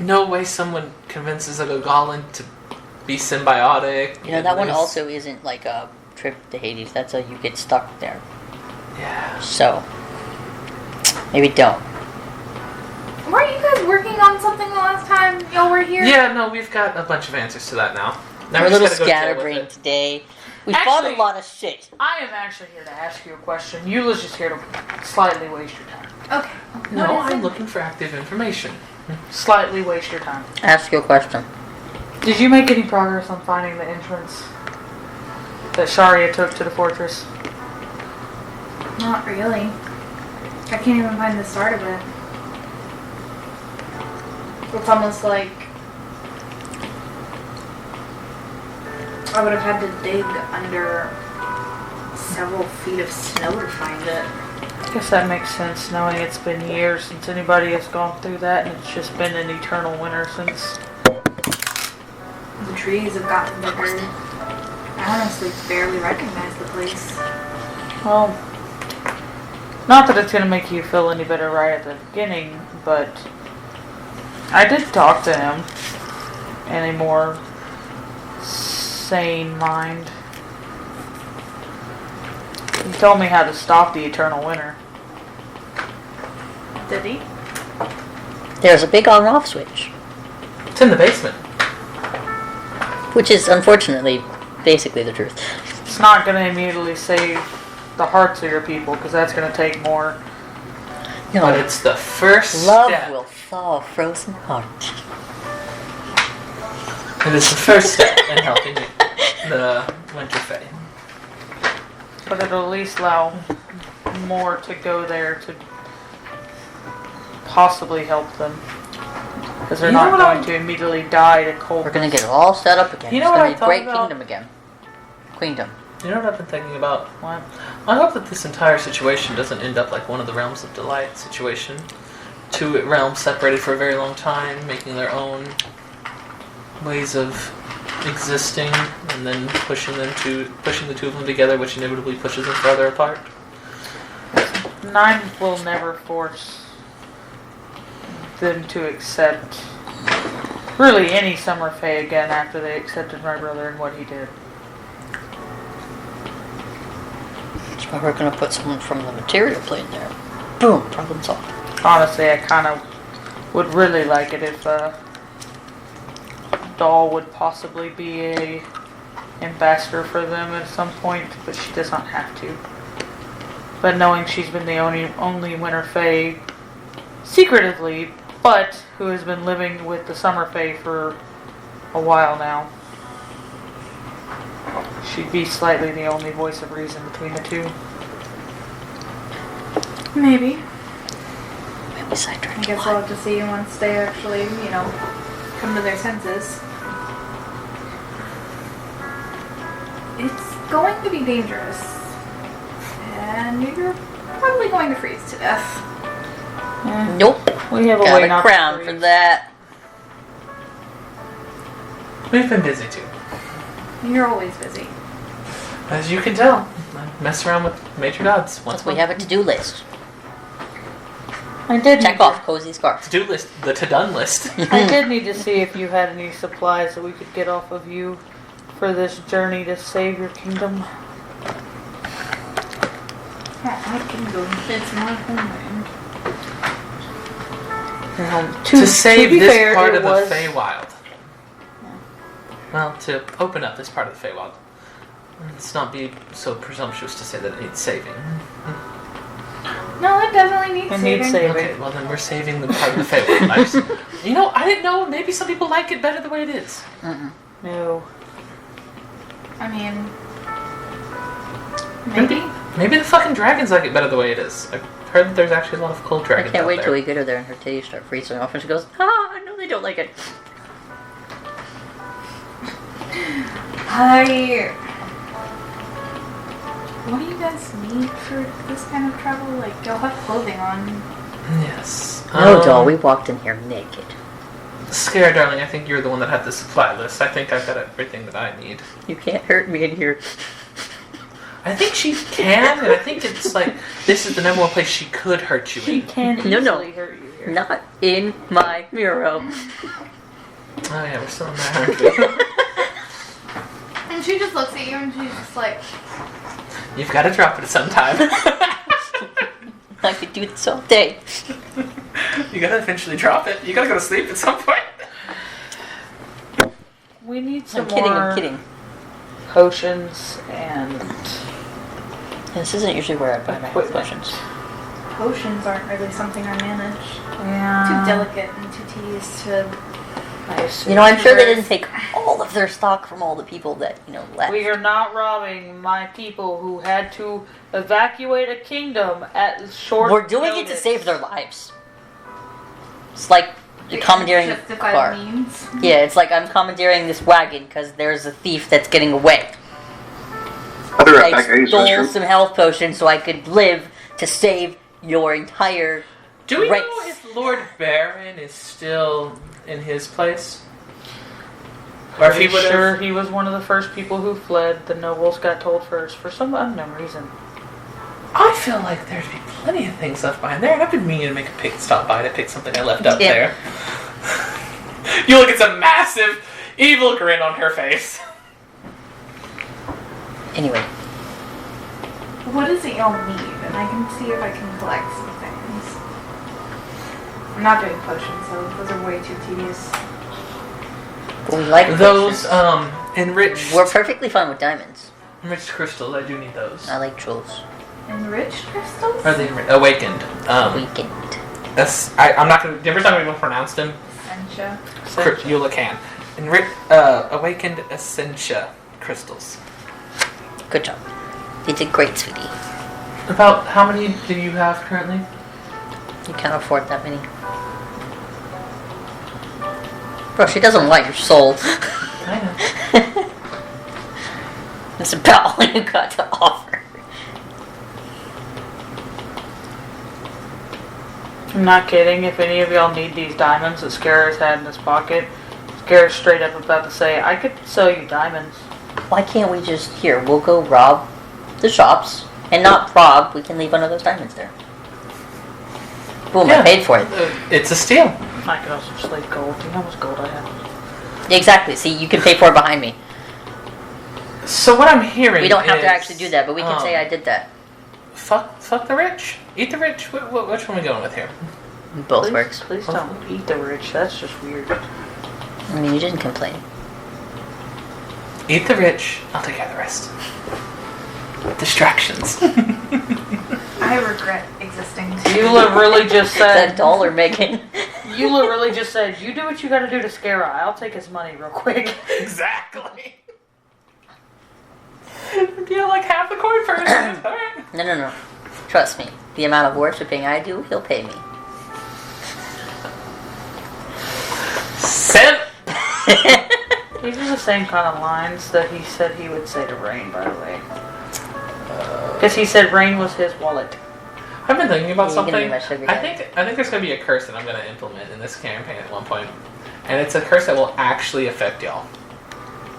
no way someone convinces a Gogolin to be symbiotic. You know, that one There's- also isn't like a trip to Hades. That's a you get stuck there. Yeah. So, maybe don't. Weren't you guys working on something the last time y'all were here? Yeah, no, we've got a bunch of answers to that now. Now We're a we just little gotta go deal with scatterbrained it. today. We fought a Actually- lot of shit. I am actually here to ask you a question. Eula's just here to slightly waste your time. Okay. No, What is I'm it? looking for active information. Slightly waste your time. Ask you a question. Did you make any progress on finding the entrance that Sharia took to the fortress? Not really. I can't even find the start of it. It's almost like I would have had to dig under several feet of snow to find it. I guess that makes sense, knowing it's been years since anybody has gone through that, and it's just been an eternal winter since. The trees have gotten bigger. I honestly barely recognize the place. Well, not that it's gonna make you feel any better right at the beginning, but I did talk to him in a more sane mind. He told me how to stop the eternal winter. Did he? There's a big on-off switch, It's in the basement. which is unfortunately basically the truth. It's not gonna immediately save the hearts of your people, because that's gonna take more. No, But it's the first love step. will thaw a frozen heart. It is the first step in helping the Winter Fae. But it'll at least allow more to go there to possibly help them. Because they're You know not what going I'm- to immediately die to cold. We're gonna get it all set up again. You It's know what gonna I be a thought great about? kingdom again. Queendom. You know what I've been thinking about? What? I hope that this entire situation doesn't end up like one of the Realms of Delight situation. Two realms separated for a very long time, making their own ways of existing, and then pushing the two of them together, which inevitably pushes them further apart. Nine will never force them to accept really any Summer Fae again after they accepted my brother and what he did. That's why we're gonna put someone from the material plane there. Boom, problem solved. Honestly, I kind of would really like it if Doll would possibly be a ambassador for them at some point, but she does not have to. But knowing she's been the only Winter Fae secretively, but who has been living with the Summer Fae for a while now, she'd be slightly the only voice of reason between the two. Maybe. Maybe sidetracked. I guess we'll have to see once they actually, come to their senses. It's going to be dangerous. And you're probably going to freeze to death. Nope. We have a Got way a not crown to for freeze. that. We've been busy too. You're always busy. As you can tell, I mess around with major gods once We have a to-do list. I did Check need off cozy scarf. to-do list, the to-done list. I did need to see if you had any supplies that we could get off of you for this journey to save your kingdom. I can go. It's my homeland. To save be this fair, part it of the was- Feywild. Well, to open up this part of the Feywild. Let's not be so presumptuous to say that it needs saving. No, it definitely needs It saving. needs saving. Okay, well then we're saving the part of the Feywild. I didn't know. Maybe some people like it better the way it is. No. I mean, maybe. Maybe the fucking dragons like it better the way it is. I've heard that there's actually a lot of cold I dragons can't out wait there. till we get her there and her titties start freezing off and she goes, I know they don't like it. What do you guys need for this kind of travel? Like, you'll have clothing on. Yes. No, doll, we walked in here naked. Scare, darling, I think you're the one that had the supply list. I think I've got everything that I need. You can't hurt me in here. I think she can, and I think it's like, this is the number one place she could hurt you She in. can No, easily no. hurt you here. Not in my Miro. Oh yeah, we're still in there. And she just looks at you and she's just like, You've got to drop it sometime. I could do this all day. You gotta eventually drop it. You gotta go to sleep at some point. We need some I'm kidding. potions and This isn't usually where I buy my health potions. potions aren't really something I manage. yeah. Too delicate and too tedious to. I assume. You know, I'm sure they didn't take all of their stock from all the people that, left. We are not robbing my people who had to evacuate a kingdom at short We're doing it to notice. save their lives. It's like commandeering a Justified car. means. Yeah, it's like I'm commandeering this wagon because there's a thief that's getting away. Other I effect, I use stole restroom. some health potions so I could live to save your entire Do we race. know if Lord Baron is still in his place? Or if he Pretty would sure have... he was one of the first people who fled. The nobles got told first for some unknown reason. I feel like there'd be plenty of things left behind there, and I've been meaning to make a stop by to pick something I left up Yeah. there. You look at some massive evil grin on her face. Anyway, What is it y'all need? And I can see if I can collect some things. I'm not doing potions, so those are way too tedious. we like Those, potions. enriched... We're perfectly fine with diamonds. Enriched crystals, I do need those. I like jewels. Enriched crystals? Are they awakened? Weekend. I'm not gonna... Every time I'm gonna pronounce them, Essentia. Eula can. Awakened Essentia crystals. Good job. You did great, sweetie. About how many do you have currently? You can't afford that many. Bro, she doesn't want your soul. I know. It's about all you got to offer. I'm not kidding. If any of y'all need these diamonds that Scar's had in his pocket, Scar's straight up about to say, I could sell you diamonds. Why can't we just, we'll go rob the shops. And not rob, we can leave one of those diamonds there. Boom, I paid for it. It's a steal. I could also just leave gold. Do you know how much gold I have? Exactly, see, you can pay for it behind me. So what I'm hearing We don't have is, to actually do that, but we can say I did that. Fuck the rich. Eat the rich. Which one are we going with here? Both Please, works. Please don't eat the rich. That's just weird. I mean, you didn't complain. Eat the rich. I'll take care of the rest. Distractions. I regret existing. Eula really just That said. dollar, Megan. Eula really just said, "You do what you got to do to Scare. I'll take his money real quick." Exactly. Deal like half the coin first. Alright. No. Trust me. The amount of worshipping I do, he'll pay me. Simp! These are the same kind of lines that he said he would say to Rain, by the way. Because he said Rain was his wallet. I've been thinking about Yeah, you can something. be my sugar I daddy. think there's gonna be a curse that I'm gonna implement in this campaign at one point, and it's a curse that will actually affect y'all.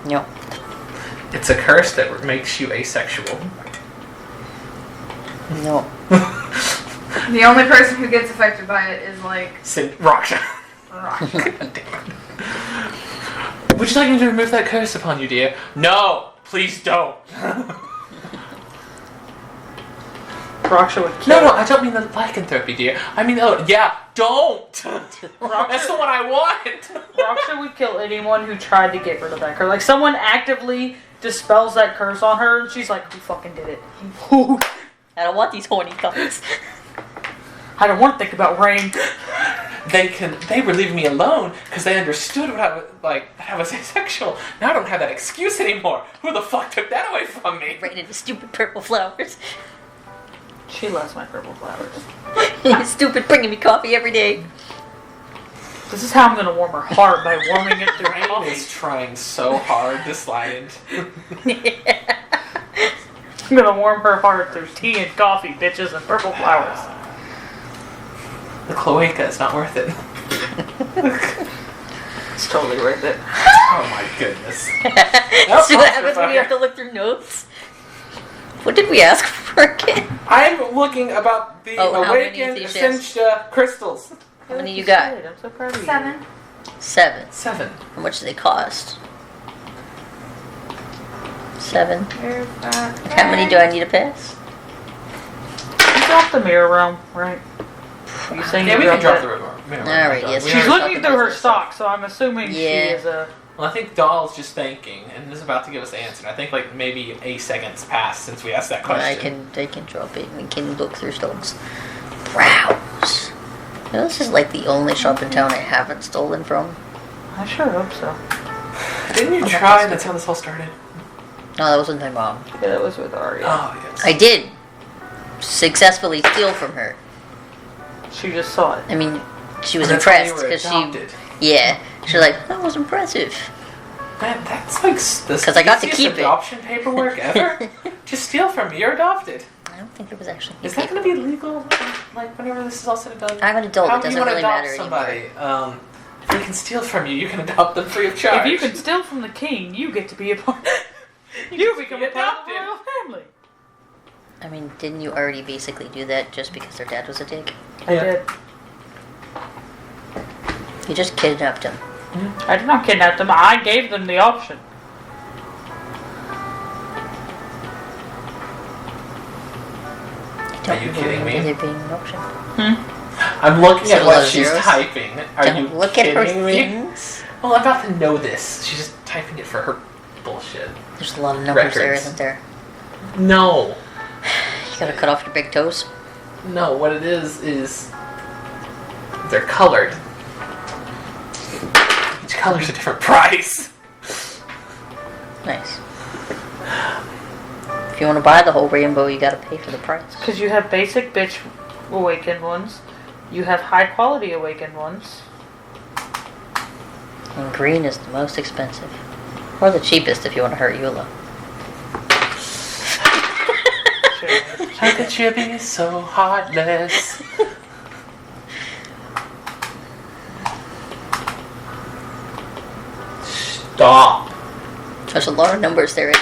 No. It's a curse that makes you asexual. No. The only person who gets affected by it is like Raksha. Rock. Would you like me to remove that curse upon you, dear? No, please don't. Raksha would kill. No, I don't mean the lycanthropy, dear. I mean, oh, yeah, don't. That's the one I want. Raksha would kill anyone who tried to get rid of that curse. Like, someone actively dispels that curse on her, and she's like, who fucking did it? I don't want these horny cups. I don't want to think about Rain. They were leaving me alone because they understood what I was like, that I was asexual. Now I don't have that excuse anymore. Who the fuck took that away from me? Right into stupid purple flowers. She loves my purple flowers. He's stupid bringing me coffee every day. This is how I'm gonna warm her heart, by warming it through Rain coffee. is trying so hard to slide in. I'm gonna warm her heart through tea and coffee, bitches, and purple flowers. The cloaca is not worth it. It's totally worth it. Oh my goodness. See what happens when you have to look through notes? What did we ask for again? I'm looking about the Oh, how many awakened of these Essentia crystals. How many you got? I'm so proud of you. 7. 7. 7. How much do they cost? 7. There's that. How many do I need to pass? You dropped the mirror realm, right? You saying Yeah, you we can drop that? the river. Alright, yes. She's We're looking talking through about her this. stock, so I'm assuming she Yeah. is a... Well, I think Dahl's just thinking and is about to give us the answer. I think like maybe 8 seconds passed since we asked that question. I can drop it. We can look through stones. Browse. You know, this is like the only shop in town I haven't stolen from. I sure hope so. Didn't you try? That's how this all started. No, that wasn't my mom. Yeah, that was with Arya. Oh yes. I did successfully steal from her. She just saw it. I mean, she was That's when you impressed were because adopted. yeah, she was like, that was impressive. Man, that's like the 'Cause I got to easiest keep it. adoption paperwork ever. Just steal from me. You're adopted. I don't think it was actually. Is that going to be legal? Like whenever this is all said and done? I'm an adult. How It do you doesn't want to really adopt matter somebody? anymore. If they can steal from you, you can adopt them free of charge. If you can steal from the king, you get to be a part... you become a part of the adopted. royal family. I mean, didn't you already basically do that just because their dad was a dick? I did. You just kidnapped him. I did not kidnap them. I gave them the option. Don't Are you kidding me? There being an option. I'm looking So at a what lot of she's zeros? typing. Are Don't you look at kidding her me? things. Well, I'm about to know this. She's just typing it for her bullshit. There's a lot of numbers there, Records. isn't there? No. You gotta cut off your big toes. No, what it is they're colored. Each color's a different price. Nice. If you want to buy the whole rainbow, you gotta pay for the price. Because you have basic bitch awakened ones. You have high quality awakened ones. And green is the most expensive. Or the cheapest if you want to hurt Eula. How could you be so heartless? Stop. There's a lot of numbers there.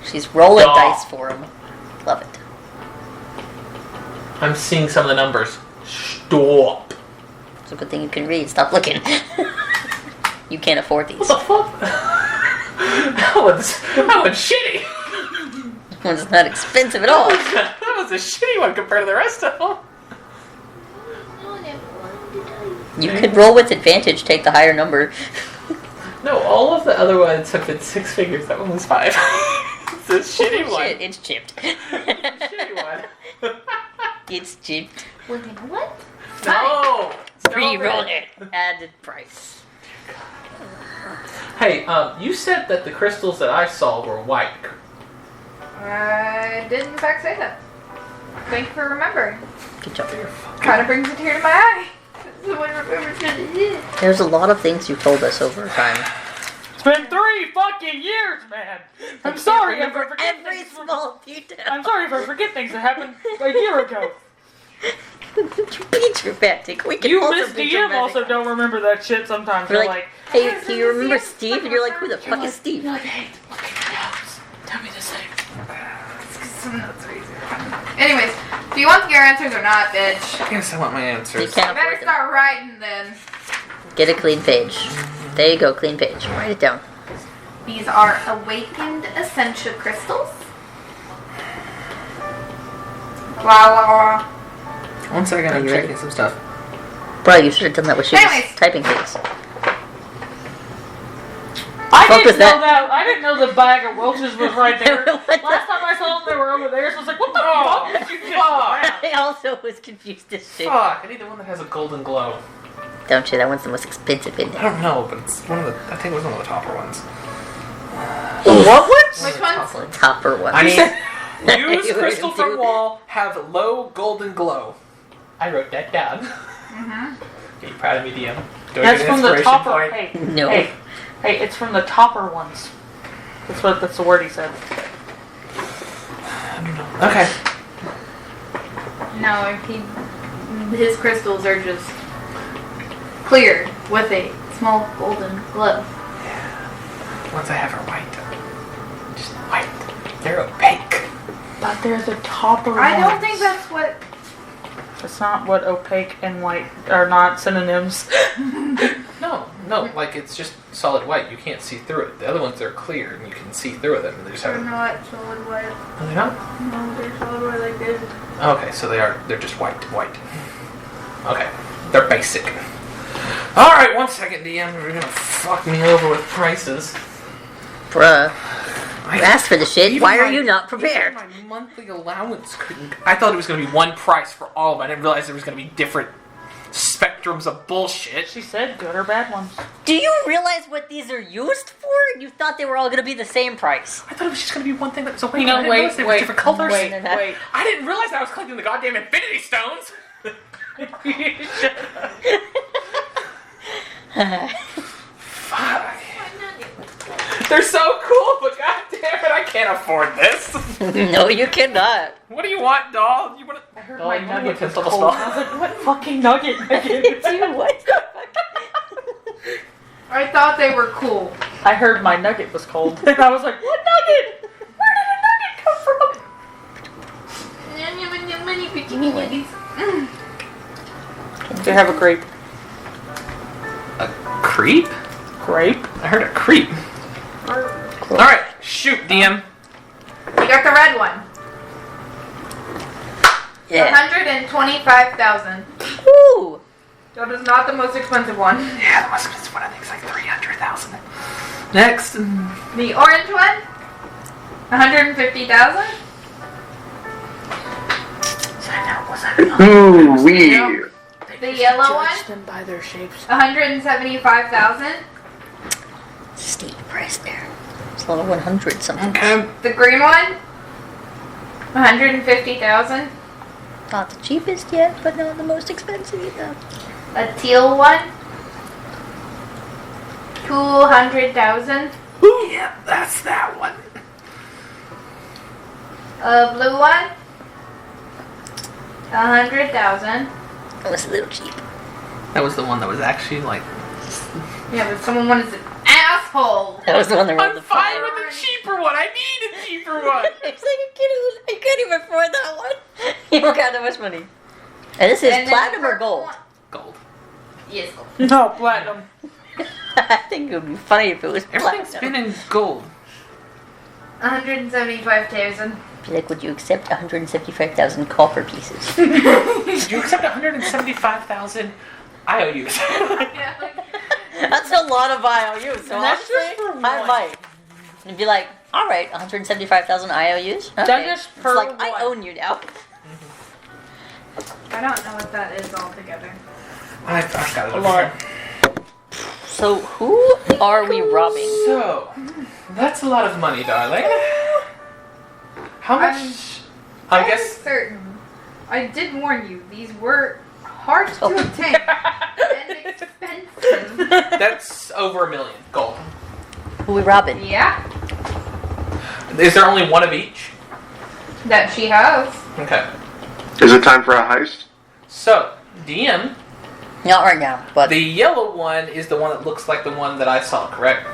She's rolling Stop. dice for him. Love it. I'm seeing some of the numbers. Stop. It's a good thing you can read. Stop looking. You can't afford these. What the fuck? That one's shitty. One's not expensive at all. That was a shitty one compared to the rest of them. You could roll with advantage, take the higher number. No, all of the other ones have been 6 figures. That one was 5. It's a shitty one. Shit, it's chipped. Shitty one. It's chipped. Well, you know what? No! Re-roll it. Added price. Hey, you said that the crystals that I saw were white, I did in fact say that. Thank you for remembering. Good job. Kind of brings a tear to my eye. Someone remembers what it is. There's a lot of things you've told us over time. It's been 3 fucking years, man. I'm sorry if I forget Every things. small detail. I'm sorry if I forget things that happened a year ago. Be dramatic. We can You, also Miss be DM, dramatic. also don't remember that shit sometimes. We're You're like, hey, can you remember Steve? And you're like, who the fuck is Steve? You're like, hey, look at your notes. Tell me this thing. Some notes are easier. Anyways, do you want your answers or not, bitch? I guess I want my You answers. can't Better afford them. start writing then. Get a clean page. There you go, clean page. Write it down. These are awakened essentia crystals. Wow. One second, Are I'm you ready? checking some stuff. Bro, you should have done that when she was Anyways. typing things. I Fuck didn't with know that. that. I didn't know the bag of Welch's was right there. What the- Last time I saw them, they were over there. So I was like, "What the fuck did you just grab?" I also was confused as shit. Fuck, I need the one that has a golden glow. Don't you? That one's the most expensive in I there. don't know, but it's one of the. I think it was one of the topper ones. What ones? Which ones? Topper one. I need use You crystal wouldn't from do- wall, have low golden glow. I wrote that down. Are you proud of me, DM? Do I That's get an from the inspiration topper. point? Hey, No. hey, it's from the topper ones. That's the word he said. Okay. No, his crystals are just clear with a small golden glow. Once I have her white. Just white. They're opaque. But they're the topper ones. I don't think that's what. It's not what opaque and white are not synonyms. No, like it's just solid white. You can't see through it. The other ones are clear and you can see through them. They just They're have. not solid white. Are they not? No, they're solid white like this. Okay, so they're just white. Okay, they're basic. All right, 1 second, DM. You're gonna fuck me over with prices. Bruh. You asked for the shit. Even Why are my- you not prepared? even my monthly allowance couldn't. I thought it was gonna be one price for all of them. I didn't realize there was gonna be different spectrums of bullshit. She said good or bad ones. Do you realize what these are used for? You thought they were all going to be the same price. I thought it was just gonna be one thing that was awake. You know, I didn't realize they were different colors. wait. I didn't realize I was collecting the goddamn Infinity Stones. Fuck. They're so cool, but goddamn it, I can't afford this. No, you cannot. What do you want, doll? You want? I heard Oh, my you want nugget to was put cold. the I was like, what fucking nugget? Dude, what the fuck? I thought they were cool. I heard my nugget was cold. And I was like, what nugget? Where did a nugget come from? They have a grape. A creep? Grape? I heard a creep. Alright, shoot, DM. You got the red one. Yeah. 125,000. Woo! That is not the most expensive one. Yeah, the most expensive one I think is like 300,000. Next. The orange one. 150,000. Ooh, wee. Yep. The yellow one. Judge them by their shapes. 175,000. Steep price there. It's a little 100 something. Okay. The green one. 150,000. Not the cheapest yet, but not the most expensive either. A teal one. 200,000. Yeah, that's that one. A blue one. 100,000. That was a little cheap. That was the one that was actually like. Yeah, but someone wanted an asshole. That was the one that rolled I'm the fine fire. with the cheaper one. I need a cheaper one. It's like I couldn't even afford that one. You don't got that much money. And this is And then platinum the or purple gold? one- Gold. Yes, gold. No, platinum. I think it would be funny if it was Everything's platinum. been in gold. 175,000. Be like, would you accept 175,000 copper pieces? Did you accept 175,000 IOUs? Yeah, like, That's a lot of IOUs. So And that's honestly, just for I one. might. And be like, all right, 175,000 IOUs. Okay. That is per It's like one. I own you now. I don't know what that is altogether. I've got it. A over lot. here. So who are we robbing? So, that's a lot of money, darling. How much? I guess. certain. I did warn you, these were hard to obtain and expensive. That's over $1 million gold. Who we robbing? Yeah, Is there only one of each? that she has. Okay. Is it time for a heist? So, DM, Not right now, but the yellow one is the one that looks like the one that I saw, correct?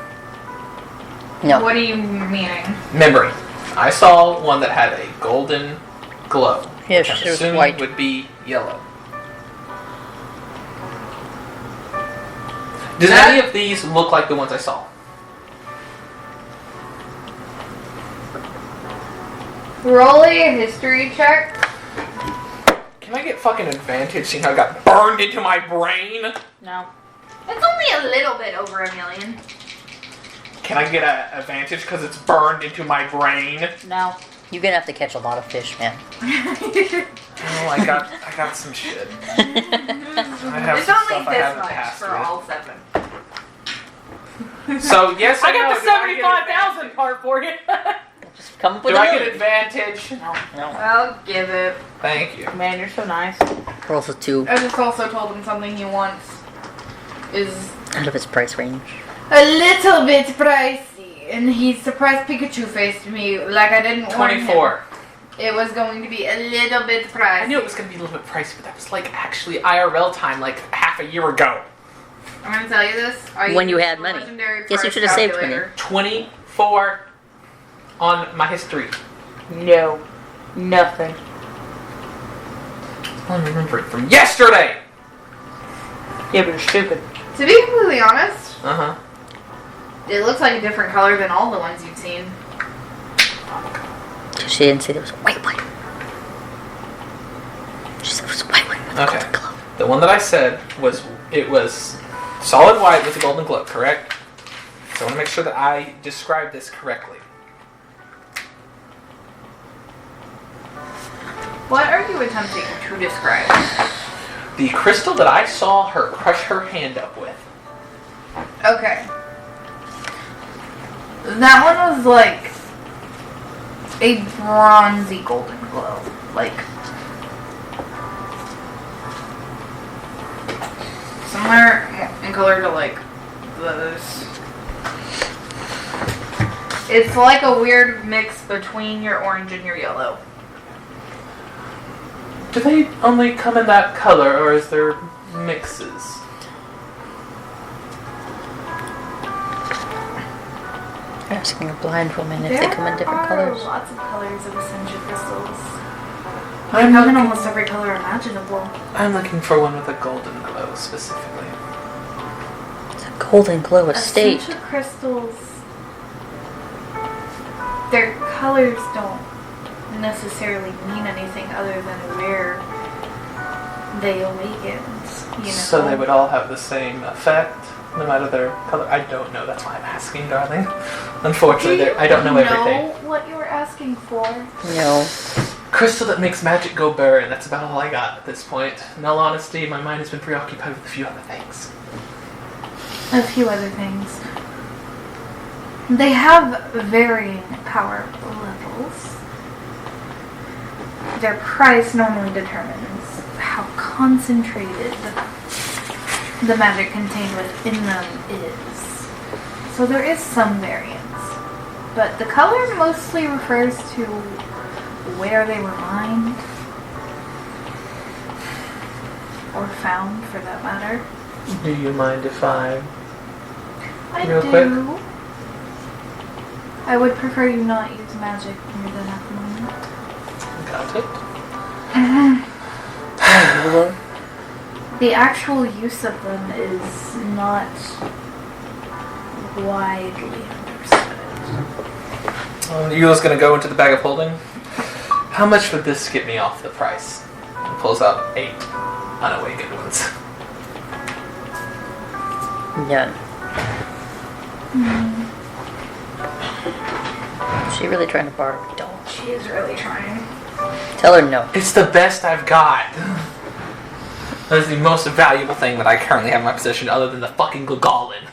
no. What are you meaning? Memory. I saw one that had a golden glow. Yes, which I'm it was assuming white. would be yellow. Does any of these look like the ones I saw? Roll a history check. Can I get fucking advantage seeing how I got burned into my brain? No. It's only a little bit over $1 million. Can I get an advantage because it's burned into my brain? No. You're gonna have to catch a lot of fish, man. Oh, I got some shit. I have It's some only stuff I this haven't much passed for with. all 7. So yes, I no, got the do I get 75,000 advantage? part for you. Just come up with Do a I get million. advantage? No. I'll give it. Thank you. Man, you're so nice. Rolls a 2 I just also told him something he wants is out of his price range. a little bit pricey. And he surprised Pikachu faced me like I didn't warn him. 24. It was going to be a little bit pricey. I knew it was going to be a little bit pricey, but that was like actually IRL time like half a year ago. I'm going to tell you this. When you had money. Legendary Yes, you price should have saved money. calculator. 24 on my history. No. Nothing. I remember it from yesterday! Yeah, but you're stupid. To be completely honest, Uh-huh. it looks like a different color than all the ones you've seen. She didn't say there was a white one. She said it was a white one with a Okay. golden glow. The one that I said was, it was solid white with a golden glow, correct? So I want to make sure that I describe this correctly. What are you attempting to describe? The crystal that I saw her crush her hand up with. Okay. That one was like a bronzy golden glow. Like somewhere in color to like this. It's like a weird mix between your orange and your yellow. Do they only come in that color, or is there mixes? Asking a blind woman if they come in different colors. Lots of colors of Ascension crystals. They I'm come in looking, almost every color imaginable. I'm looking for one with a golden glow specifically. It's a golden glow estate. Essential crystals, their colors don't necessarily mean anything other than where they awakened. You know? So they would all have the same effect, no matter their color. I don't know. That's why I'm asking, darling. Unfortunately, I don't know everything. Know what you're asking for? No. Crystal that makes magic go burn. That's about all I got at this point. In all honesty, my mind has been preoccupied with a few other things. A few other things. They have varying power levels. Their price normally determines how concentrated the magic contained within them is. So there is some variance. But the color mostly refers to where they were mined. Or found, for that matter. Do you mind if I... I Real do. quick? I would prefer you not use magic more than at the moment. Got it. The actual use of them is not widely understood. Yula's gonna go into the bag of holding. How much would this get me off the price? He pulls out 8 unawakened ones. None. Is she really trying to borrow? Don't. She is really trying. Tell her no. It's the best I've got. That is the most valuable thing that I currently have in my possession, other than the fucking Glegalin.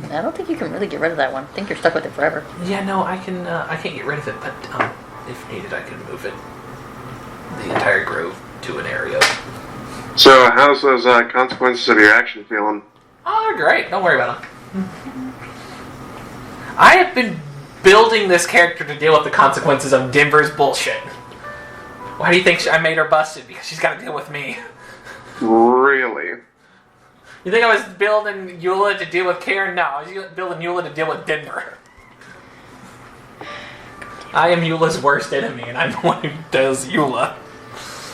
I don't think you can really get rid of that one. I think you're stuck with it forever. Yeah, no, I can't get rid of it, but if needed, I can move it, the entire grove, to an area. So, how's those consequences of your action feeling? Oh, they're great. Don't worry about them. I have been building this character to deal with the consequences of Denver's bullshit. Why do you think I made her busted? Because she's got to deal with me. Really? You think I was building Eula to deal with Karen? No, I was building Eula to deal with Denver. I am Eula's worst enemy, and I'm the one who does Eula.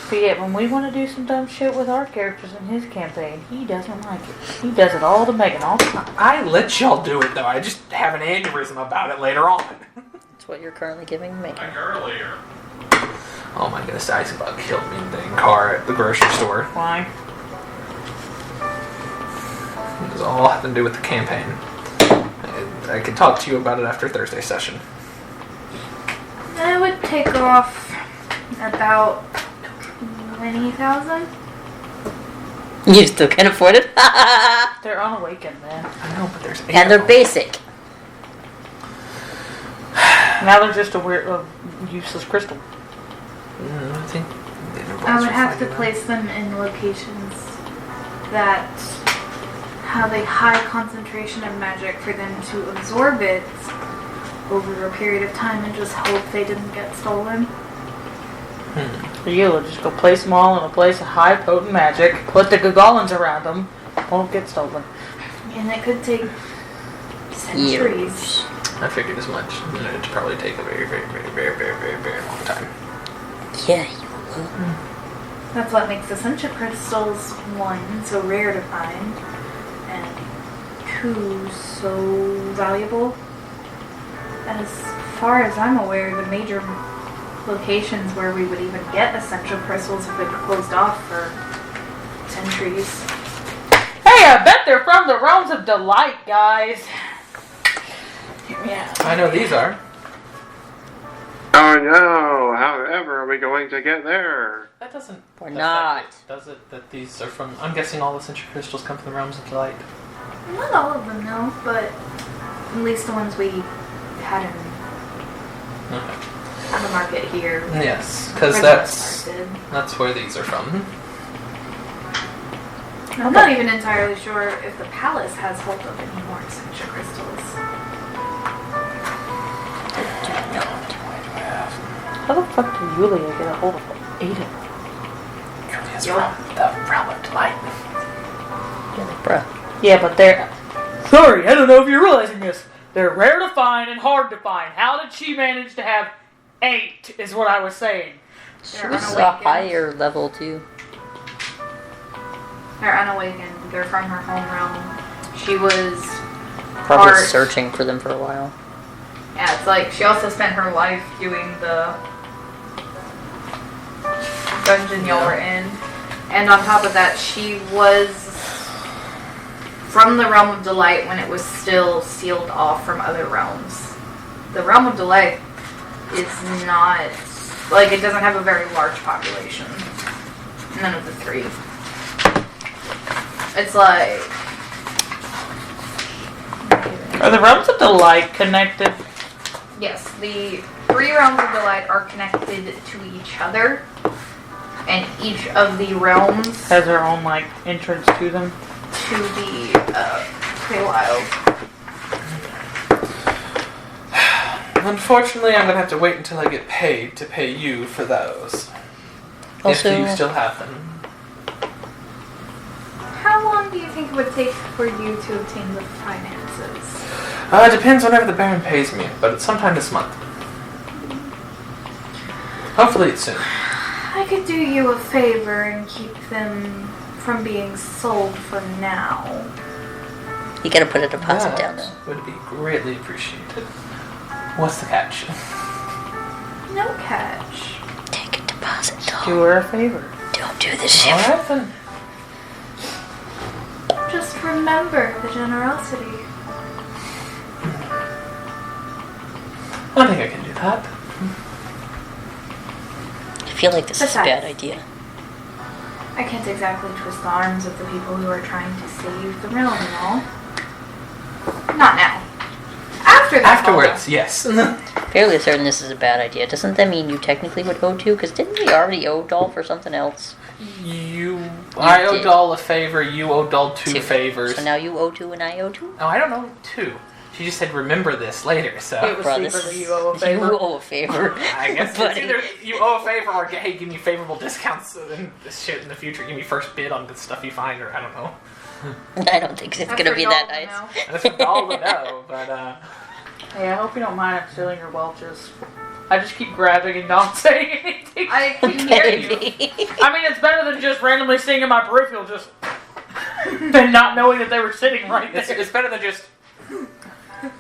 But yet, when we want to do some dumb shit with our characters in his campaign, he doesn't like it. He does it all to Megan all the time. I let y'all do it, though. I just have an aneurysm about it later on. That's what you're currently giving Megan. Like earlier. Oh my goodness, the ice bug killed me in the car at the grocery store. Why? It was all having to do with the campaign. And I can talk to you about it after Thursday session. It would take off about 20,000. You still can't afford it? They're unawakened, man. I know, but there's 8 And they're of them. basic. Now they're just a weird, useless crystal. I think I would have to place them in locations that have a high concentration of magic for them to absorb it over a period of time and just hope they didn't get stolen. For you, we'll just go place them all in a place of high potent magic, put the goblins around them, won't get stolen. And it could take centuries. I figured as much. It'd probably take a very, very, very, very, very, very, very long time. Yeah, you will. That's what makes Essential Crystals, 1, so rare to find, and 2, so valuable. As far as I'm aware, the major locations where we would even get Essential Crystals have been closed off for centuries. Hey, I bet they're from the realms of delight, guys. Yeah. I know these are. Oh no, however are we going to get there? That doesn't. Or affect not. it, does it? That these are from. I'm guessing all the Essential Crystals come from the realms of delight. Not all of them, no, but at least the ones we had in Okay. the market here. Yes, for because the that's most part did. that's where these are from. I'm not even entirely sure if the palace has hold of any more Essential Crystals. How the fuck did Yulia get a hold of 8 of them? Julia's from the realm of delight. Bruh. Yeah, but they're... Sorry, I don't know if you're realizing this. They're rare to find and hard to find. How did she manage to have 8, is what I was saying. She They're was a unawakened. higher level, too. They're unawakened. They're from her home realm. She was Probably part- searching for them for a while. Yeah, it's like she also spent her life doing the dungeon y'all were in. And on top of that, she was from the Realm of Delight when it was still sealed off from other realms. The Realm of Delight is not, like, it doesn't have a very large population. None of the 3. It's like... Are the realms of delight connected? Yes, the 3 realms of delight are connected to each other, and each of the realms Has their own, like, entrance to them? to the Feywild. Unfortunately, I'm gonna have to wait until I get paid to pay you for those. Also, if you still have them. How long do you think it would take for you to obtain the finances? It depends whenever the Baron pays me, but it's sometime this month. Hopefully it's soon. I could do you a favor and keep them from being sold for now. you gotta put a deposit down, That though. would be greatly appreciated. What's the catch? No catch. Take a deposit, Do though. her a favor. Don't do this shit. Alright then. Just remember the generosity. I think I can do that. I feel like this is a Besides. bad idea. I can't exactly twist the arms of the people who are trying to save the realm and all. Not now. After that. Afterwards, yes. Fair fairly certain this is a bad idea. Doesn't that mean you technically would owe 2? Because didn't we already owe Doll for something else? I owe did. Doll a favor, you owe Doll 2 favors. So now you owe 2 and I owe 2? Oh, I don't know 2. She just said remember this later, so... It was Brothers, secretly you owe a favor. You owe a favor. I guess it's Buddy. either you owe a favor or hey, give me favorable discounts and this shit in the future. Give me first bid on the stuff you find, or I don't know. I don't think it's That's gonna for be y'all that to nice. know. That's what Doll would know, but Hey, I hope you don't mind I'm stealing your Welch's. I just keep grabbing and not saying anything. I can hear you. I mean, it's better than just randomly seeing in my peripheral, just than not knowing that they were sitting right there. it's better than just.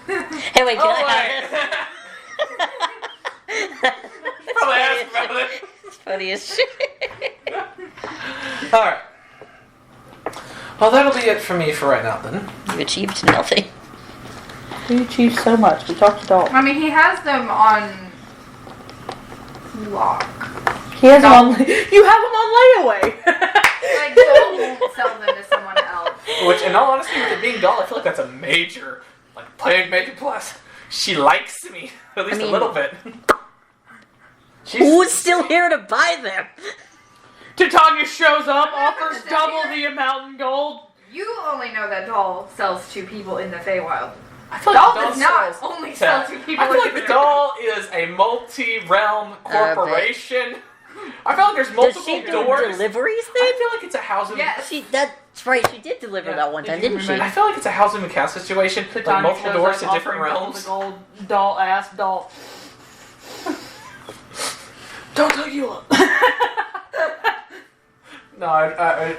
Hey, wait, can I have Probably ask about it. this? It's funny as shit. All right. Well, that'll be it for me for right now then. You achieved nothing. We achieved so much. We talked to Dalton. I mean, he has them on lock. He has them on. You have them on layaway. Like, Gold won't sell them to someone else. Which, in all honesty, with it being Doll, I feel like that's a major plus. She likes me at least a little bit. Who's still here to buy them? Titania shows up, offers double the amount in gold. You only know that Doll sells to people in the Feywild. I feel Doll the does not sells- only sell to people I feel in like the the Doll is a multi-realm corporation. I feel like there's Does multiple she do doors. deliveries I then? feel like it's a housing. Yes. That's right, she did deliver that one time, didn't she? I feel like it's a housing Macau situation, like Titania multiple shows doors up, to different offering double realms. the gold. Doll ass Doll. Don't tell you up. No,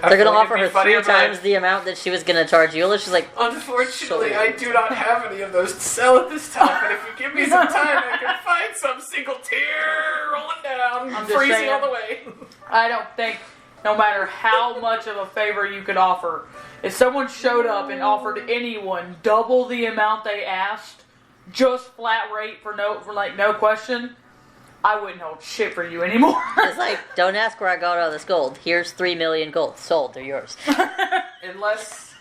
They're gonna offer her 3 times the amount that she was gonna charge you. She's like, Unfortunately, I do not have any of those to sell at this time, but if you give me some time, I can find some single tear rolling down, I'm just freezing saying. on the way. I don't think, no matter how much of a favor you could offer, if someone showed up and offered anyone double the amount they asked, just flat rate for no question, I wouldn't hold shit for you anymore. it's like, don't ask where I got all this gold. Here's 3 million gold. Sold, they're yours. Unless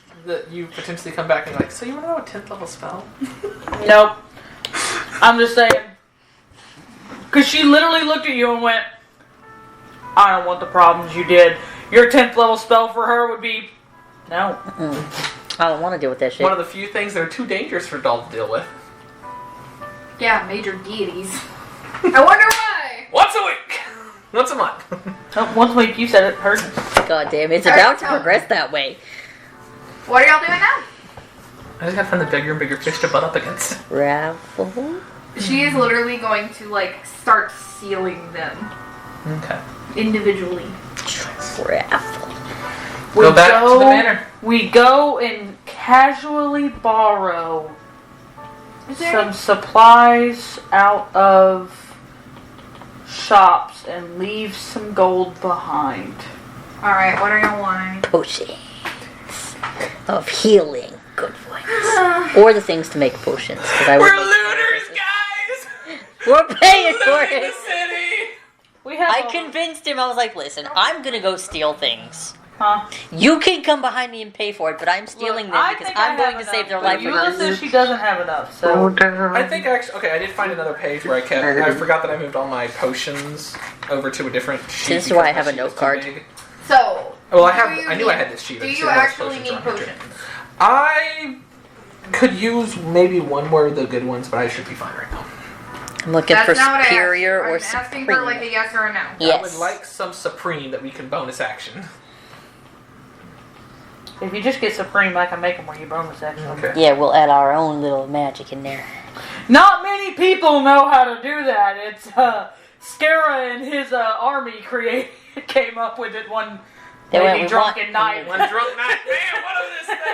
you potentially come back and be like, so you want to know a 10th level spell? Nope. I'm just saying. Because she literally looked at you and went, I don't want the problems you did. Your 10th level spell for her would be, no. I don't want to deal with that shit. One of the few things that are too dangerous for Doll to deal with. Yeah, major deities. I wonder why. Once a week! Once a month. Oh, once a week, you said it hurt. God damn, it's Alright, about to so- progress that way. What are y'all doing now? I just gotta find the bigger and bigger fish to butt up against. Raffle? She is literally going to, like, start sealing them Okay. individually. Raffle. Go back to the manor. We go and casually borrow Is there some supplies out of shops and leave some gold behind. Alright, what are y'all wanting? Potions of healing. Good points. Or the things to make potions. 'cause I would We're like- looters, guys! We're paying for Looting the it. city! We have I all- convinced him. I was like, listen, I'm gonna go steal things. Huh? You can come behind me and pay for it, but I'm stealing Look, them I because think I'm I going have to save their enough, life but for Eula says this. she doesn't have enough, so I think actually, I did find another page where I forgot that I moved all my potions over to a different sheet. This is why I because have my a sheet was note too card. big. So, Well, do you I knew I need- had this sheet. Do I just you realized actually need 100. potions? I could use maybe one more of the good ones, but I should be fine right now. I'm looking That's for not what superior I or asked. I'm asking for like a supreme. yes or a no. Yes. I would like some Supreme that we can bonus action. if you just get Supreme, I can make them where you bonus action. Okay. Yeah, we'll add our own little magic in there. Not many people know how to do that. It's Skara and his army came up with it one They went, maybe "We drunken want- night. One drunk night, man.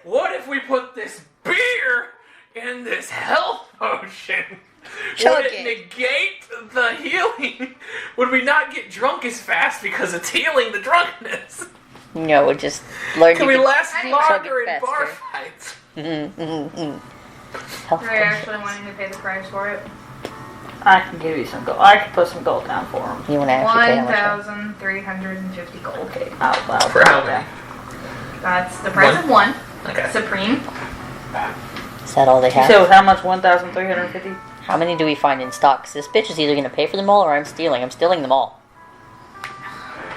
What if we put this beer in this health potion? Chug Would it it. negate the healing? Would we not get drunk as fast because it's healing the drunkenness? No, we'll just learn Can you we can last Anyway. longer Chug it in bar faster. fights? Health Are you actually wanting to pay the price for it? I can give you some gold. I can put some gold down for them. You want to actually pay how much? 1,350 gold. Okay, I'll For how many? That's the price of one. Okay. Supreme. Is that all they You have? said with how much? 1,350. How many do we find in stock? 'Cause this bitch is either gonna pay for them all or I'm stealing. I'm stealing them all.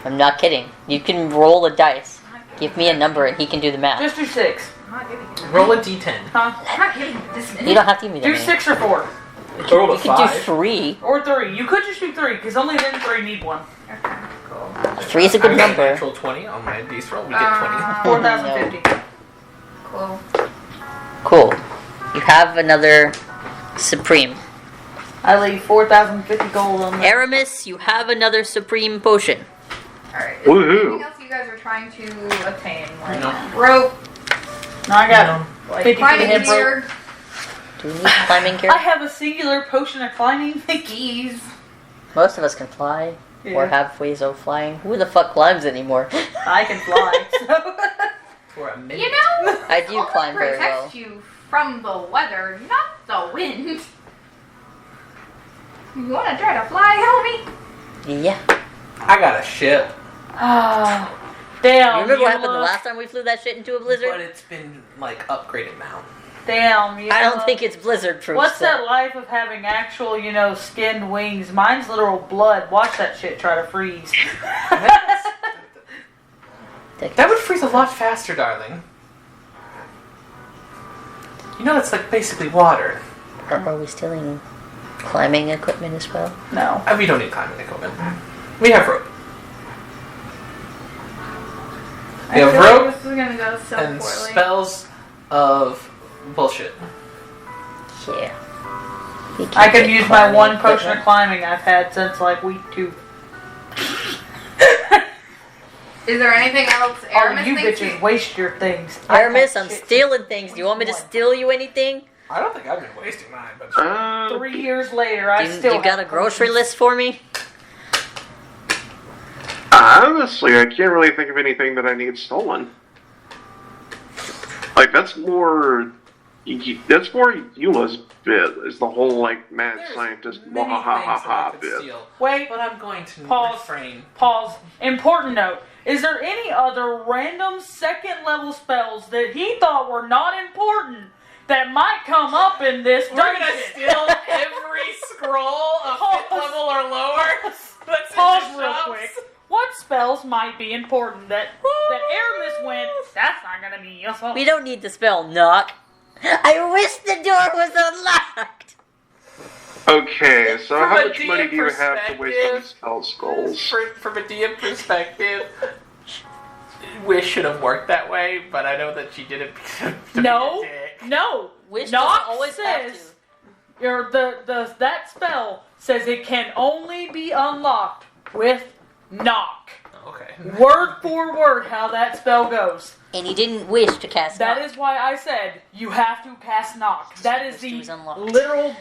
I'm not kidding. You can roll a dice. Give me a number and he can do the math. Just do 6. I'm not giving you Roll a d10. Huh? I'm not giving you this many. You don't have to give me that Do many. 6 or 4. I rolled a You could do 5. 3. Or 3. You could just do 3, because only then 3 need 1. Okay, cool. 3 is a good I got a number. natural 20 on my dice roll. We get 20. 4,050. Cool. Cool. You have another Supreme. I leave 4,050 gold on there. Aramis, you have another Supreme Potion. Alright. Is Woohoo. there anything else you guys are trying to attain? Like No. rope, No, I got No. like 50 climbing hip rope. gear, Do we need climbing gear? I have a singular potion of climbing. skis. Most of us can fly. Or Yeah. have ways of flying. Who the fuck climbs anymore? I can fly. So. For a minute. You know, I do only climb very well. protects you from the weather, not the wind. You wanna try to fly, homie? Yeah. I got a ship, Oh, damn. You remember what happened the Yula. last time we flew that shit into a blizzard? but it's been like upgraded now. Damn. Yula. I don't think it's blizzard proof. What's that life of having actual, skinned wings? Mine's literal blood. Watch that shit try to freeze. That would freeze a lot faster, darling. You know that's like basically water. Are we stealing climbing equipment as well? No. We don't need climbing equipment. We have rope. We have I feel like rope this is gonna go so and poorly. spells of bullshit. Yeah. We I can could get use my climbing one potion of equipment. climbing I've had since like week 2. Is there anything else Oh, Aramis you thinks bitches waste your things. Aramis, I'm Shit. stealing things. Do you want me to steal you anything? I don't think I've been wasting mine, but 3 years later, I You, still you got a have grocery potions. list for me? Honestly, I can't really think of anything that I need stolen. Like that's more Eula's bit. Is the whole like mad there's scientist many things that I wahahaha could bit. steal. Wait, But I'm going to Pause. refrain. pause. Important note. Is there any other random second level spells that he thought were not important that might come up in this We're dungeon? gonna steal every scroll of 5th level or lower. That's Pause in the real shops. quick. What spells might be important that Aramis went, that's not gonna be useful. We don't need to spell knock. I wish the door was unlocked. Okay, so From how a much money DM do you have to waste on perspective- spell scrolls? From a DM perspective, Wish should have worked that way, but I know that she did it to No, be a dick. no. Wish Knock doesn't always have says, or that spell says it can only be unlocked with knock. Okay. Word for word how that spell goes. And he didn't wish to cast That knock. is why I said you have to cast knock. That is Which the was unlocked. literal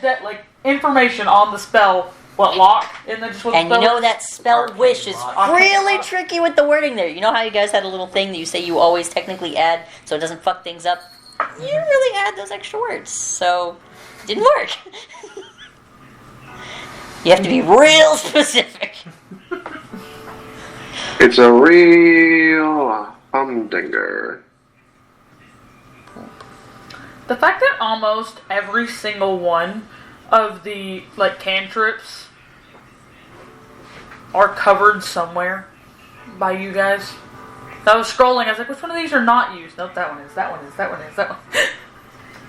information on the spell. What lock? Isn't that just what the And you spell know is? that spell Arcane wish is lock. really Arcane tricky with the wording there. You know how you guys had a little thing that you say you always technically add so it doesn't fuck things up? You didn't really add those extra words, so it didn't work. You have to be real specific. It's a real humdinger. The fact that almost every single one of the cantrips are covered somewhere by you guys. I was scrolling, I was like, which one of these are not used? Nope, that one is, that one is, that one is, that one.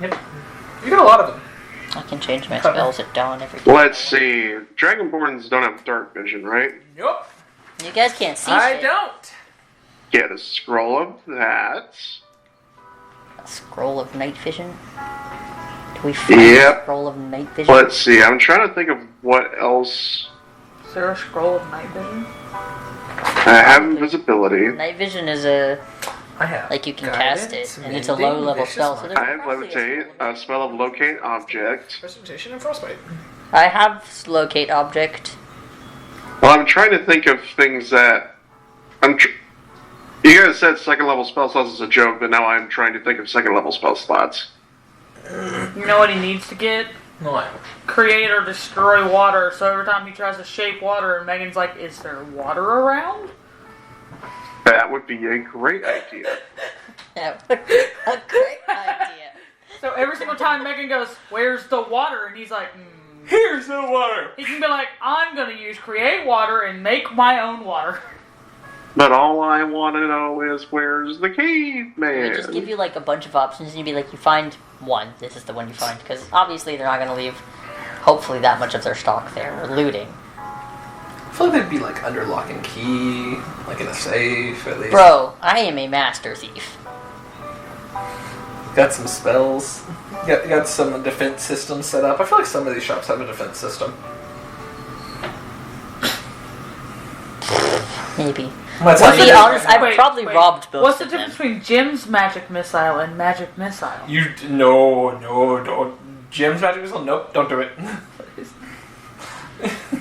Yep. You got a lot of them. I can change my spells at dawn every day. Let's see. Dragonborns don't have dark vision, right? Nope. You guys can't see I shit. don't. Get a scroll of that. A scroll of night vision? Do we find Yep. a scroll of night vision? Let's see. I'm trying to think of what else. Is there a scroll of night vision? I have invisibility. Night vision is a... I have. Like you can Guidance, cast it, and it's a mending, low-level vicious spell, so mark, there's I have probably a levitate, scroll a spell of locate object. Precipitation and frostbite. I have locate object. Well, I'm trying to think of things that you guys said second level spell slots is a joke, but now I'm trying to think of second level spell slots. You know what he needs to get? What? Create or destroy water, so every time he tries to shape water, and Megan's like, is there water around? That would be a great idea. That would be a great idea. So every single time Megan goes, where's the water? And he's like, Here's the water. He can be like, I'm gonna use create water and make my own water. But all I want to know is where's the caveman? They just give you like a bunch of options, and you'd be like, you find one. This is the one you find, because obviously they're not going to leave, hopefully, that much of their stock there or looting. I feel like they'd be like under lock and key, like in a safe at least. Bro, I am a master thief. Got some spells. Got some defense systems set up. I feel like some of these shops have a defense system. Maybe. That's To how you be do it. honest, I've probably robbed both What's the of them. difference between Jim's magic missile and magic missile? No, don't. Jim's magic missile? Nope, don't do it.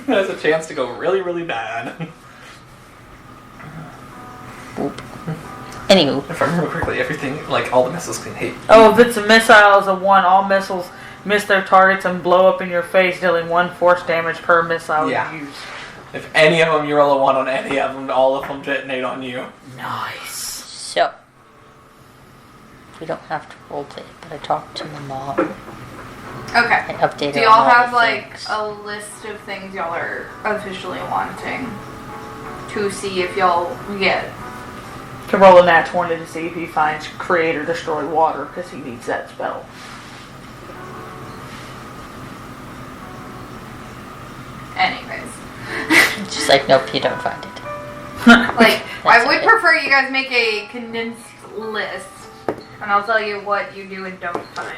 There's a chance to go really, really bad. Anywho. If I remember correctly, everything, like all the missiles can hit. Oh, if it's a missile, it's a 1. All missiles miss their targets and blow up in your face, dealing 1 force damage per missile Yeah. you use. If any of them, you roll a 1 on any of them, all of them detonate on you. Nice. So, we don't have to roleplay, but I talked to my mom. Okay. I updated Do her y'all on all have the like things. a list of things y'all are officially wanting to see if y'all get? Can roll a nat 20 to see if he finds create or destroy water, because he needs that spell. Anyways, She's like, nope, you don't find it. like I That's would okay. prefer you guys make a condensed list, and I'll tell you what you do and don't find.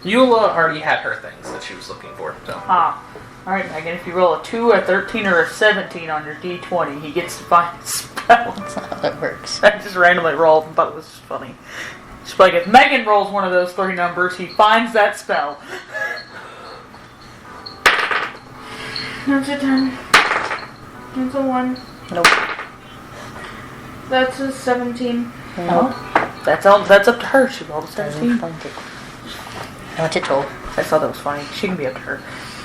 Eula already had her things that she was looking for, so. Ah. Alright, Megan, if you roll a 2, a 13, or a 17 on your d20, he gets to find a spell. That's not how that works. I just randomly rolled and thought it was funny. Just like if Megan rolls one of those 3 numbers, he finds that spell. That's a 10. That's a 1. Nope. That's a 17. Nope. That's up to her. She rolled a Doesn't 17. find it. Not at all. I thought that was funny. She can be up to her.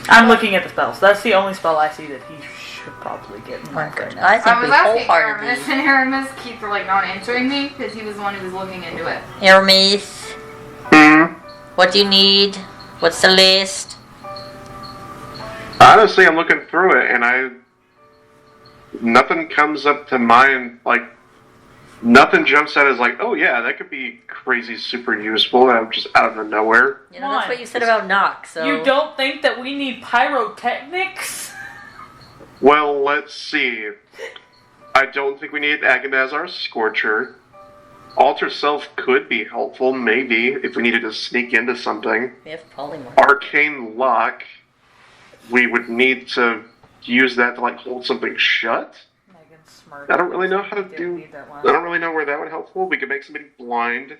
I'm looking at the spells. That's the only spell I see that he should probably get. My goodness. Right I I think was we asking wholeheartedly... Aramis, and Aramis keeps like not answering me because he was the one who was looking into it. Hermes, Hmm. what do you need? What's the list? Honestly, I'm looking through it, and nothing comes up to mind. Like, nothing jumps out as like, oh yeah, that could be crazy, super useful. Just out of nowhere. You know, that's what you said about Nox, so... You don't think that we need pyrotechnics? Well, let's see. I don't think we need Agonazar's Scorcher. Alter Self could be helpful, maybe, if we needed to sneak into something. We have polymorph. Arcane Lock. We would need to use that to like hold something shut. Megan smirked. I don't really know how to Didn't do. need that one. I don't really know where that would helpful. We could make somebody blind. It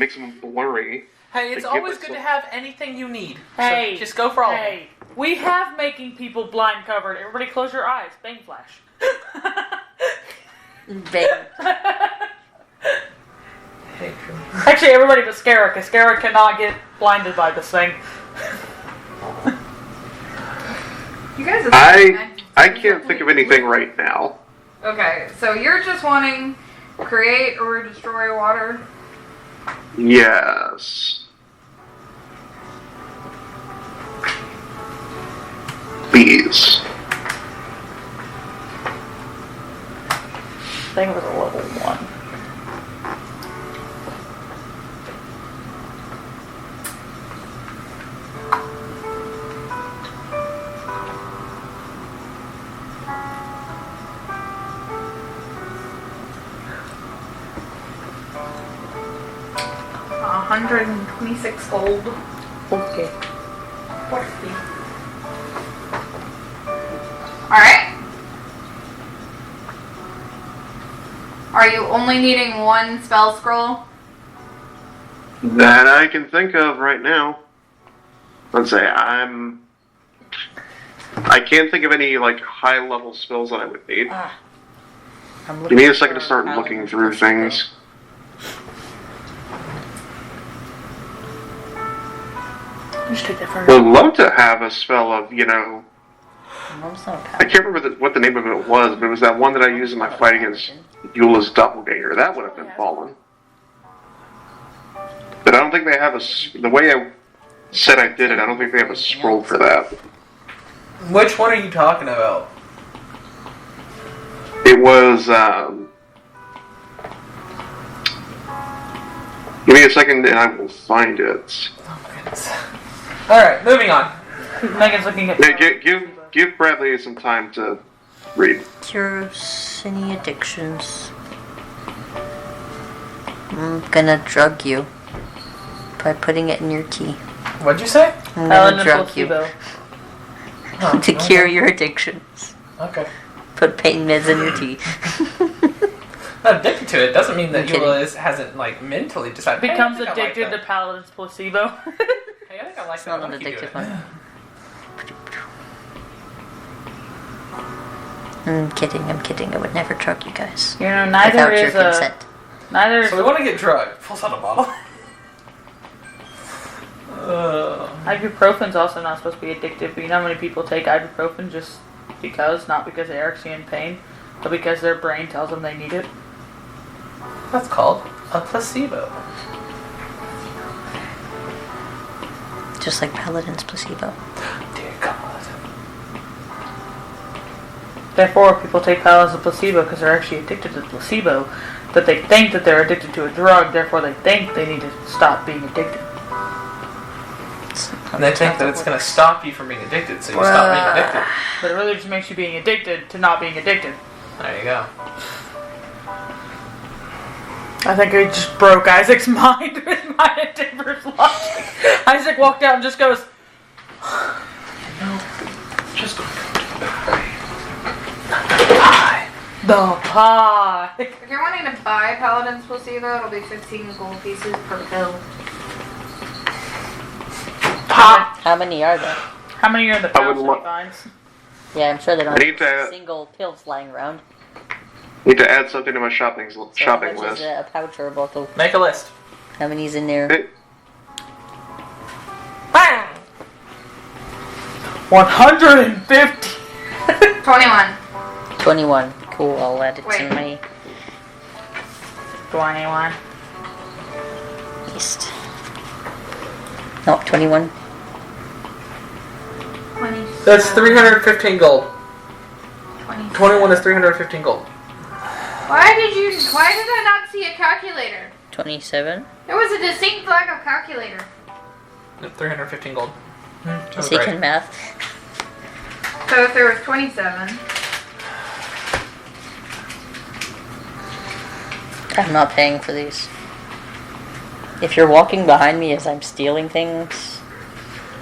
makes them blurry. Hey, it's Like, give always us good some- to have anything you need. Hey, So just go for all of them. Hey, we have making people blind covered. Everybody close your eyes. Bang flash. Bang. Hey, true. Actually, everybody but Scara, because Scara cannot get blinded by this thing. You guys. I can't think of anything right now. Okay, so you're just wanting create or destroy water. Yes. Please. Thing was a level 1. $126 gold. Okay. Alright. Are you only needing 1 spell scroll? That I can think of right now. Let's say I can't think of any like high level spells that I would need. I'm Give me a second for to start Alan looking through first. things. Just take that for Would love to have a spell of, you know, Mom's not I can't remember what the name of it was, but it was that one that I used in my fight against Eula's doppelganger. That would have been fallen. But I don't think they have the way I said I did it, I don't think they have a scroll for that. Which one are you talking about? It was, give me a second and I will find it. Oh my goodness. Alright, moving on. Megan's looking at. Yeah, give Bradley some time to read. Cures any addictions. I'm gonna drug you by putting it in your tea. What'd you say? I'm gonna drug you Oh, to cure your addictions. Okay. Put pain meds in your tea. Not addicted to it doesn't mean that I'm kidding. Eula hasn't like mentally decided. Becomes hey, I think I addicted like to Paladin's placebo. Hey, I think I like It's that. not an Why don't you do addictive it? one. I'm kidding. I would never drug you guys. You know, neither Without your is consent. neither. So we want to get drugged. Pulls out a bottle. Ibuprofen's also not supposed to be addictive, but you know how many people take ibuprofen just because, not because they're actually in pain, but because their brain tells them they need it. That's called a placebo. Just like Paladin's placebo. Dear God. Therefore, people take Paladin's placebo because they're actually addicted to the placebo, that they think that they're addicted to a drug, therefore they think they need to stop being addicted. And they think that it's going to stop you from being addicted, so you stop being addicted. But it really just makes you being addicted to not being addicted. There you go. I think I just broke Isaac's mind with my Denver's logic. Isaac walked out and just goes, No, just go to the pie. the pie. If you're wanting to buy Paladin's placebo, it'll be 15 gold pieces per pill. How many are there? How many are in the I would pouch that he finds? Yeah, I'm sure they don't I need have to- single pills lying around. Need to add something to my shopping So how much list. is a pouch or a bottle? Make a list. How many's in there? Hey, 150. 21. 21. Cool, I'll add it Wait. to my 21. list. No, 21. 20. That's 315 gold. 20. 21 is 315 gold. Why did I not see a calculator? 27. There was a distinct lack of calculator. 315 gold. That's Seeking right. math. So if there was 27. I'm not paying for these. If you're walking behind me as I'm stealing things,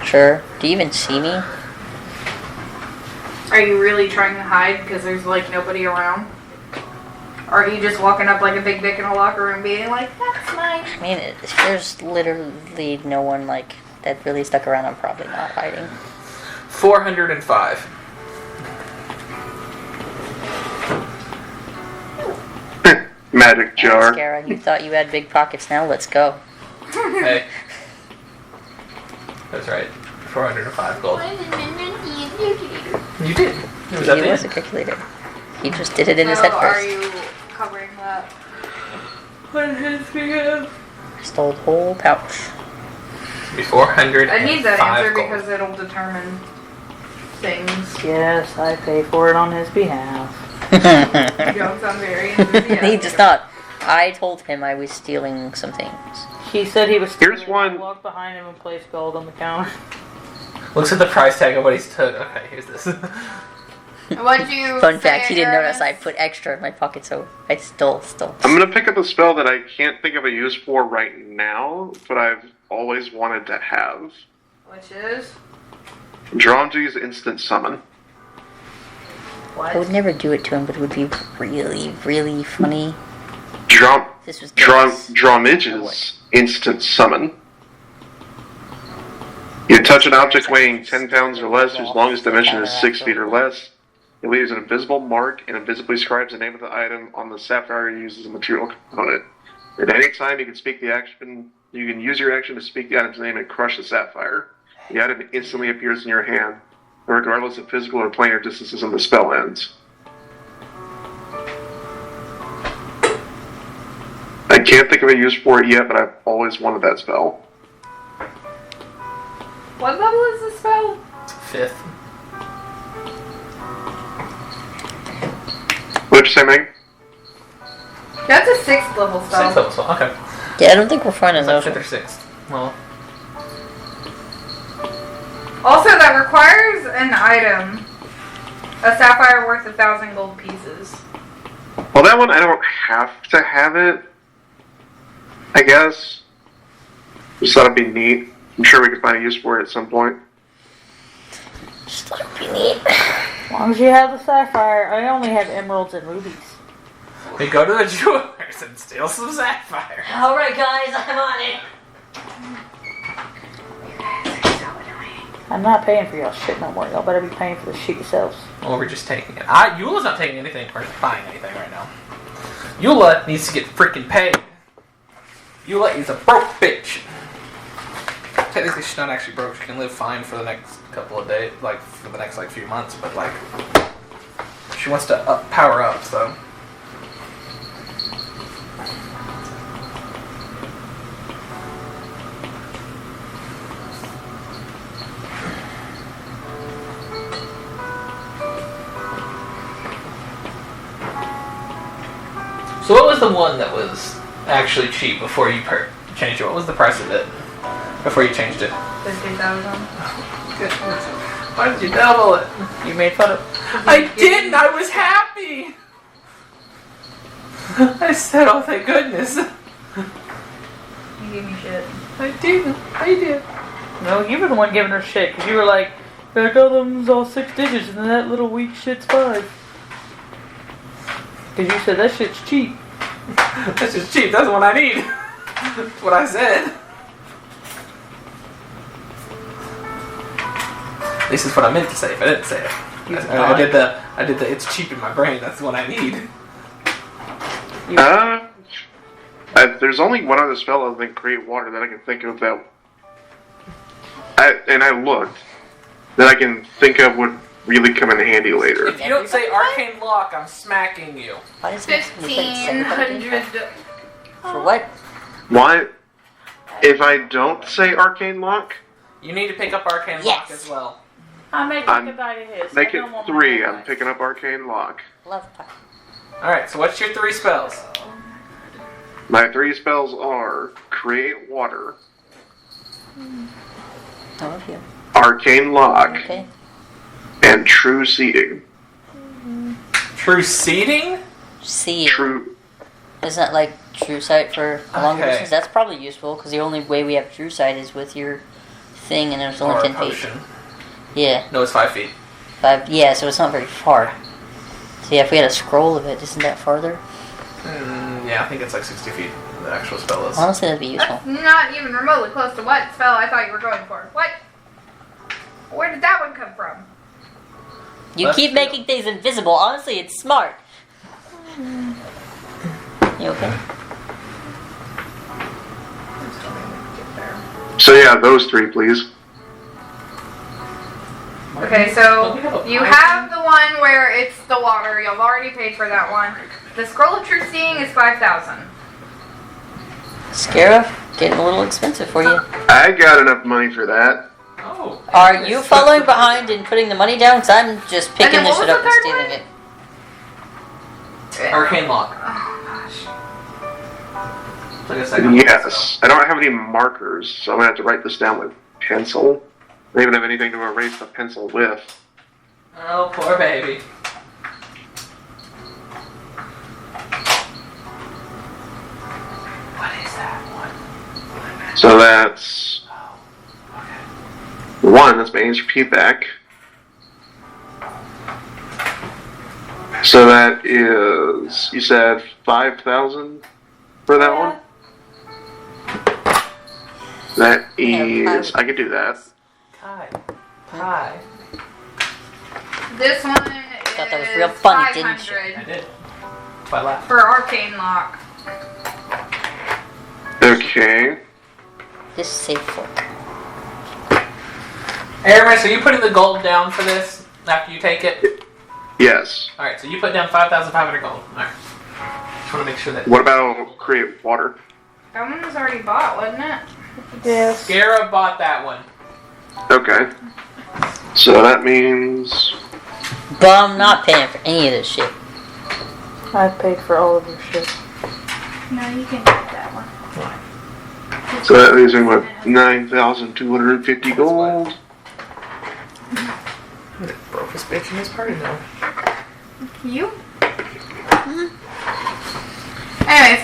sure. Do you even see me? Are you really trying to hide because there's like nobody around? Or are you just walking up like a big dick in a locker room being like, that's mine? I mean, if there's literally no one like that really stuck around, I'm probably not hiding. 405. magic jar. Scara, you thought you had big pockets, now let's go. Hey. That's right. 405 gold. You did. It was at He the was a end. calculator. He just did it in his So head are first. you covering that? What did we have? Stole the whole pouch. Be 405 I need that answer gold. because it'll determine things. Yes, I pay for it on his behalf. You don't sound very enthusiastic. He just thought. I told him I was stealing some things. He said he was Here's stealing. I one- walked behind him and placed gold on the counter. Looks at the price tag of what he's took. Okay, here's this. What'd you Fun say, fact, he didn't notice I Aramis? put extra in my pocket, so I stole. I'm gonna pick up a spell that I can't think of a use for right now, but I've always wanted to have. Which is? Dramji's instant summon. What? I would never do it to him, but it would be really, really funny. This was Dramidge's instant summon. You touch an object weighing 10 pounds or less whose longest dimension is 6 feet or less. It leaves an invisible mark and invisibly scribes the name of the item on the sapphire you use as a material component. At any time, you can speak the action. You can use your action to speak the item's name and crush the sapphire. The item instantly appears in your hand, regardless of physical or planar distances when the spell ends. I can't think of a use for it yet, but I've always wanted that spell. What level is the spell? 5th. What'd you say, Meg? That's a 6th level spell. 6th level spell. Okay. Yeah, I don't think we're finding those. 5th or 6th. Well, Also, that requires an item. A sapphire worth 1,000 gold pieces. Well, that one I don't have to have it. I guess. Just thought it'd be neat. I'm sure we could find a use for it at some point. Just thought it'd be neat. As long as you have the sapphire, I only have emeralds and rubies. we go to the jeweler's and steal some sapphire. Alright, guys, I'm on it. I'm not paying for y'all shit no more. Y'all better be paying for the shit yourselves. Well, we're just taking it. Eula's not taking anything. We're not buying anything right now. Eula needs to get freaking paid. Eula is a broke bitch. Technically, she's not actually broke. She can live fine for the next couple of days, like for the next few months. But like, she wants to power up. So. So what was the one that was actually cheap before you changed it? What was the price of it before you changed it? 50,000. Goodness. Why did you double it? You made fun of. I didn't! I was happy! I said, oh thank goodness. You gave me shit. I did. I did. No, you were the one giving her shit because you were like, "That them's all 6 digits and then that little weak shit's 5." Because you said that shit's cheap. That's just cheap. That's what I need. That's what I said. This is what I meant to say, but I didn't say it. I did the it's cheap in my brain. That's what I need. There's only one other spell other than Create Water that I can think of that... I looked. That I can think of would really come in handy later. If you don't say Arcane Lock, I'm smacking you. Why does it have to be played separately? 1,500. For what? What? If I don't say Arcane Lock, You need to pick up Arcane Yes. Lock as well. I'm making a goodbye to his. make I it don't want 3. my I'm life. picking up Arcane Lock. Love pie. Alright, so what's your 3 spells? My 3 spells are Create Water, I love you. Arcane Lock, Okay. and True Seeding. True Seeding? See, True. isn't that like True Sight for a longer Okay. distance? That's probably useful because the only way we have True Sight is with your thing, and it's Or only a 10 feet. potion. Yeah, No, it's 5 feet. 5. Yeah, so it's not very far. So yeah, if we had a scroll of it, isn't that farther? Yeah, I think it's like 60 feet. The actual spell is. Honestly, that'd be useful. That's not even remotely close to what spell I thought you were going for. What? Where did that one come from? You Left keep field. making things invisible. Honestly, it's smart. You okay? So yeah, those 3, please. Okay, so you have the one where it's the water. You've already paid for that one. The Scroll of True Seeing is 5,000. Scarab, getting a little expensive for you. I got enough money for that. Oh. Are you following behind and putting the money down? Because I'm just picking then this what shit was up the and third stealing one? it. Arcane Lock. Oh gosh. Like a second Yes. I don't have any markers, so I'm going to have to write this down with pencil. I don't even have anything to erase the pencil with. Oh, poor baby. What is that one? So that's 1. That's my HP back. So that is, you said 5,000 for that one? That is, I could do that. Hi. This one Thought that was is real funny, didn't you? 500 I did. By laugh. for Arcane Lock. Okay. This is safe fork. Aramis, are you putting the gold down for this after you take it? Yes. Alright, so you put down 5,500 gold. Alright. Just want to make sure that. What about Create Water? That one was already bought, wasn't it? Yes. Scarab bought that one. Okay. So that means... But I'm not paying for any of this shit. I paid for all of your shit. No, you can get that one. So that leaves me with 9,250 gold. Broke this bitch in this party now. You? Anyways,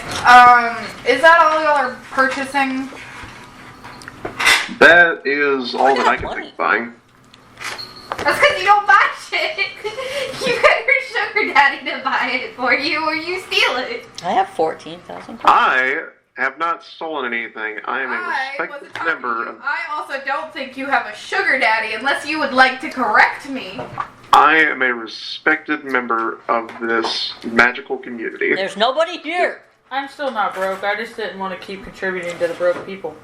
is that all y'all are purchasing? That is all that I can money. think of buying. That's because you don't buy shit. You got your sugar daddy to buy it for you, or you steal it. I have 14,000. I have not stolen anything. I am a I respected wasn't talking member to of... you. I also don't think you have a sugar daddy, unless you would like to correct me. I am a respected member of this magical community. There's nobody here. I'm still not broke. I just didn't want to keep contributing to the broke people.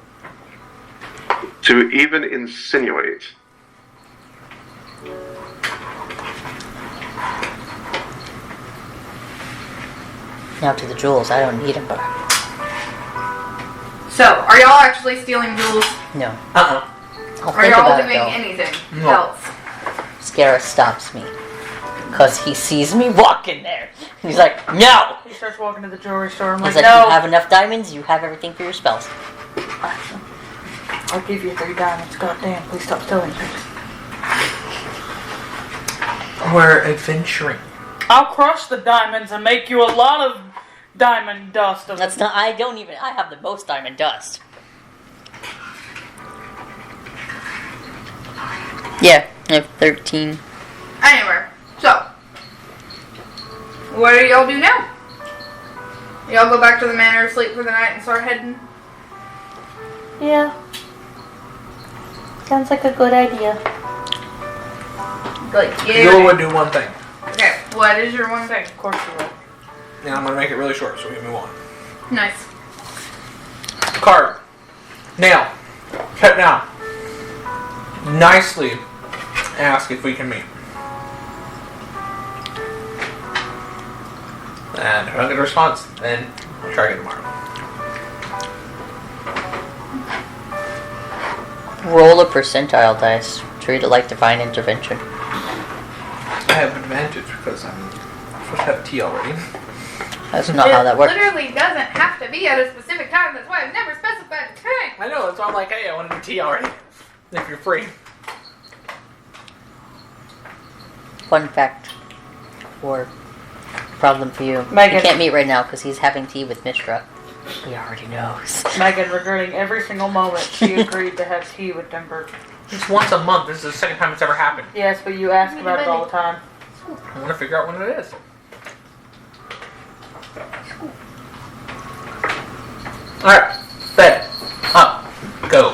To even insinuate. Now to the jewels. I don't need them, but So, are y'all actually stealing jewels? no. Uh-uh. I'll Are think y'all about doing it though. anything No. else? Scarra stops me because he sees me walking there. He's like, "No." He starts walking to the jewelry store. I'm He's like, like, no. "You have enough diamonds. You have everything for your spells." I'll give you 3 diamonds. Goddamn, please stop stealing things. We're adventuring. I'll crush the diamonds and make you a lot of diamond dust. Of That's not. I don't even. I have the most diamond dust. Yeah, I have 13. Anyway, so, what do y'all do now? Y'all go back to the manor, sleep for the night, and start heading? Yeah. Sounds like a good idea. Like, You yeah. would do one thing. Okay, what is your one thing? Of course you will. And I'm going to make it really short so we can move on. Nice. Card. Nail. Cut down. Nicely ask if we can meet. And if I don't get a response, then I'll try again tomorrow. Roll a percentile dice. Treat it like divine intervention. I have advantage because I'm supposed to have tea already. That's not how that works. It literally doesn't have to be at a specific time. That's why I've never specified the time. I know, that's why I'm like, hey, I want to do tea already. If you're free. Fun fact. Or problem for you. Megan. You can't meet right now because he's having tea with Mishra. He already knows. Megan, regretting every single moment she agreed to have tea with Denver. It's once a month. This is the second time it's ever happened. Yes, but you ask about it all the time. I want to figure out when it is. Alright. Bed. Up. Go.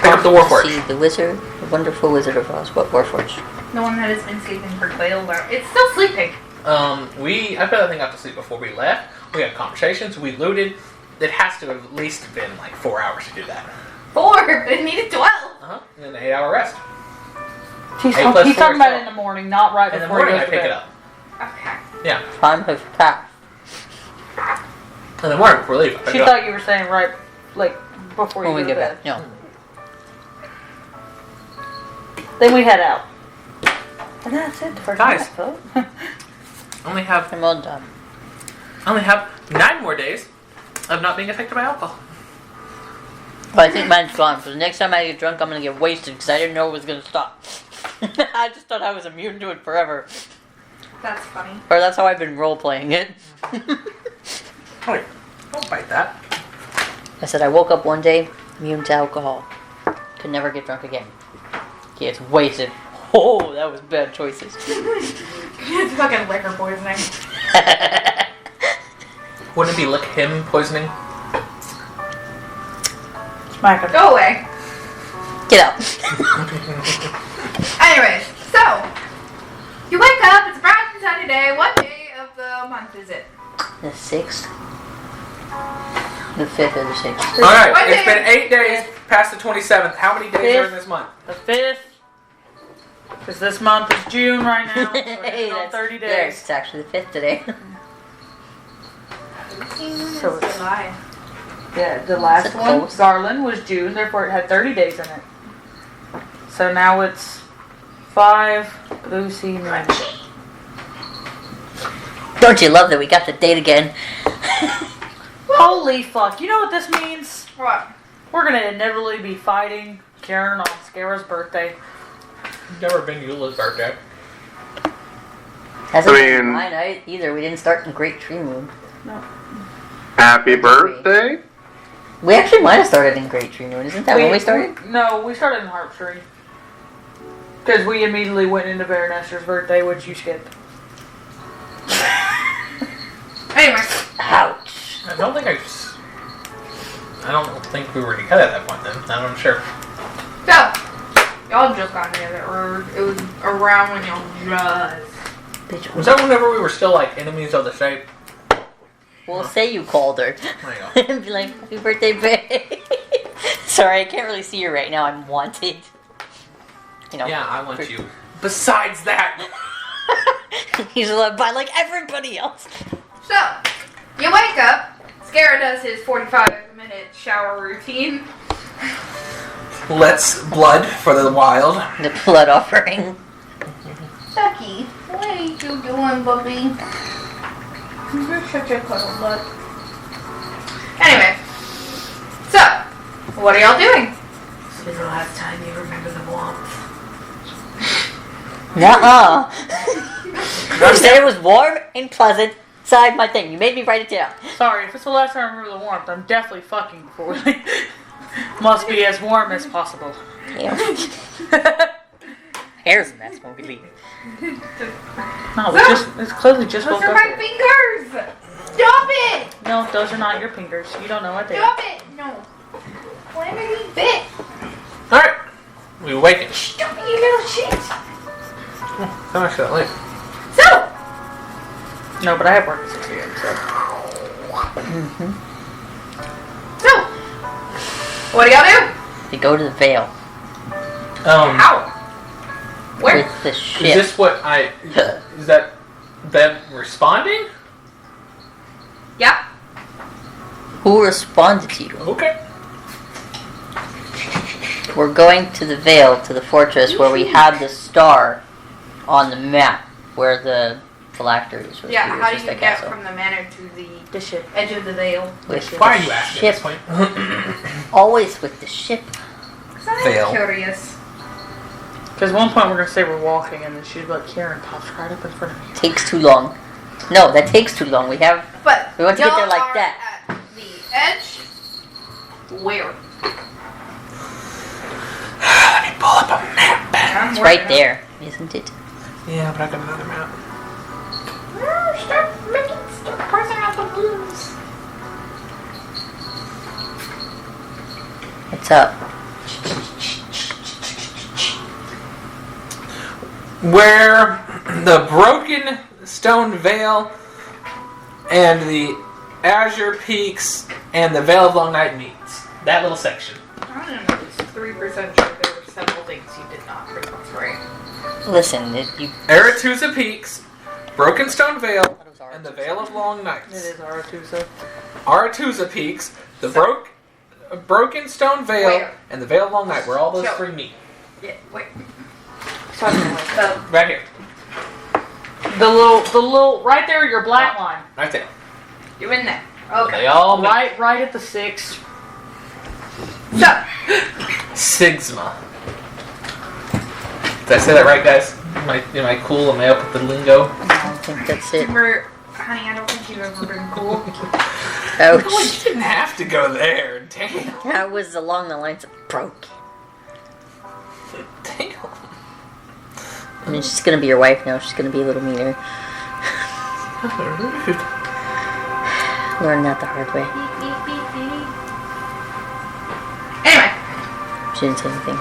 Pick up the Warforged. See the wizard, the wonderful Wizard of Oz. What Warforged? The one that has been sleeping for 12 hours. It's still sleeping. I bet that thing got to sleep before we left. We had conversations. We looted. It has to have at least been like 4 hours to do that. 4, but it needed 12. And then an 8-hour rest. He's 8 plus 4 talking is about 12. it in the morning, not right In the before he morning I goes to pick bed. it up. Okay. Yeah. Time has passed. In the morning before we leave, I pick She it up. thought you were saying right, like, before you When we go to get bed. back. No. Then we head out. And that's it for Guys. tonight, folks. I only have I'm all done. 9 more days of not being affected by alcohol. But I think mine's gone. So the next time I get drunk, I'm gonna get wasted because I didn't know it was gonna stop. I just thought I was immune to it forever. That's funny. Or that's how I've been role playing it. Wait, don't bite that. I said I woke up one day immune to alcohol. Could never get drunk again. Gets wasted. Oh, that was bad choices. It's fucking liquor poisoning. Wouldn't it be lick him poisoning? Smack him. Go away. Get out. Anyways, so, you wake up, it's a bright and sunny day. What day of the month is it? The 6th. The 5th or the 6th. Alright, What it's day? been 8 days past the 27th. How many days are in this month? The 5th. Because this month is June right now. So we're Hey, on that's 30 there. days. It's actually the 5th today. So it's July. Yeah, the last Is it one, close? Garland, was June, therefore it had 30 days in it. So now it's 5 blue sea moons. Don't you love that we got the date again? Holy fuck! You know what this means? What? We're gonna inevitably be fighting Karen on Scara's birthday. Never been Eula's birthday. Hasn't I been mean- mine either. We didn't start in Great Tree Moon. No. Happy birthday? We actually might have started in Great Tree Moon. Isn't that when we started? No, we started in Harp Tree. Because we immediately went into Baronester's birthday, which you skipped. Anyway. Ouch. I don't think we were together at that point then. I'm not sure. So, y'all just got together, or it was around when y'all just... Bitch, Was that whenever we were still like enemies of the shape? Well, say you called her. There you go. And be like, happy birthday, babe. Sorry, I can't really see you right now. I'm wanted. You know. Yeah, I want you. Besides that, He's loved by like everybody else. So, you wake up, Scara does his 45-minute shower routine. let's blood for the wild. The blood offering. Ducky, what are you doing, Bubby? You're such a cuddle butt. Anyway, so, what are y'all doing? This is the last time you remember the warmth. Nuh-uh. You said it was warm and pleasant. Side my thing. You made me write it down. Sorry, if it's the last time I remember the warmth, I'm definitely fucking before we leave. Must be as warm as possible. Yeah. Hair's a mess when we leave. No, it's clearly just Those woke are up. my fingers! Stop it! No, those are not your fingers. You don't know what they are. Stop it! No. Why am I being bit? Alright. We awaken. Stop it, you little shit! How much that late? So, No, but I have work at 6 a.m., so, what do y'all do? We go to the Vale How? Where? with the Is ship. this what I... Is that them responding? Yeah. Who responded to you? Okay. We're going to the Vale, to the fortress where we had the star on the map, where the phylactery is supposed to be. Yeah, It's how do just you a get castle. from the manor to the ship. edge of the veil? With Why are the you asking at ship. this point? Always with the ship. 'Cause I'm Veil. curious. Because one point we're going to say we're walking, and then she's like, Karen pops right up in front of me. Takes too long. No, that takes too long. We want But to get there y'all like are that. at the edge. Where? Let me pull up a map. It's right there, isn't it? Yeah, but I got another map. Stop parsing out the blues. What's up? Where the broken stone veil and the azure peaks and the Vale of Long Night meets. That little section. I don't know. It's 3% sure there were several things you did not pronounce right. Listen, you. Aretusa Peaks, Broken Stone Vale, and the Vale of Long It Nights. is Aratusa. Aratusa Peaks, the Broken Stone Vale, Where? and the Vale of Long Night, where all those Show. three meet. Yeah, wait. Right here. The little, right there, your black line. Right there. You in there. They Okay. all meet. Right at the 6. So, Sigma. Did I say that right, guys? Am I cool? Am I up with the lingo? I don't think that's it. honey, I don't think you've ever been cool. Oh, you Ouch. didn't have to go there. Damn. That was along the lines of broken. Damn. I mean, she's gonna be your wife now. She's gonna be a little meaner. Rude. Learn that the hard way. Anyway, She didn't say anything.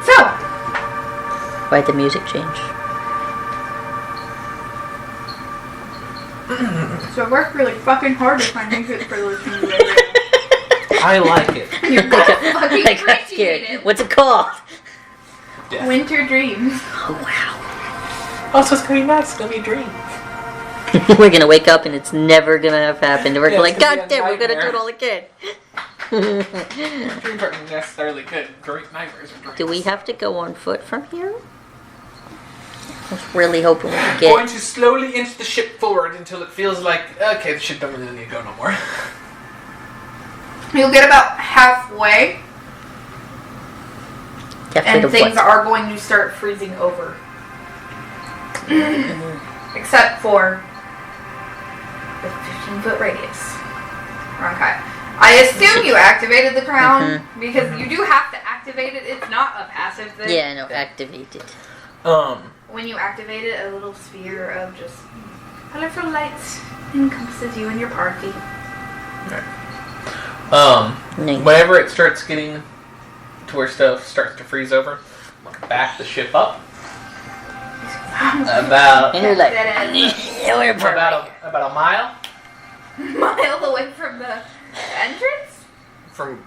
so, Why'd the music change? so I worked really fucking hard to find music for this movie. I like it. You I fucking got appreciate scared. it. What's it called? Yeah. Winter Dreams. Oh wow. Oh, so it's gonna be nice. It's gonna be a dream. We're gonna wake up and it's never gonna have happened. We're Yeah, like, it's gonna be God a damn, we're gonna do nightmare." it all again. Dreams aren't necessarily good. Great nightmares are dreams. Do we have to go on foot from here? I was really hoping we could Going get. to slowly inch the ship forward until it feels like, okay, the ship don't really need to go no more. You'll get about halfway, and things are going to start freezing over. Except for the 15-foot radius. Okay. I assume you activated the crown, because you do have to activate it. It's not a passive thing. Yeah, no, activated. When you activate it, a little sphere of just colorful lights encompasses you and your party. Whenever it starts getting to where stuff starts to freeze over, I'm gonna back the ship up about And you're like, about a mile Miles away from the entrance? from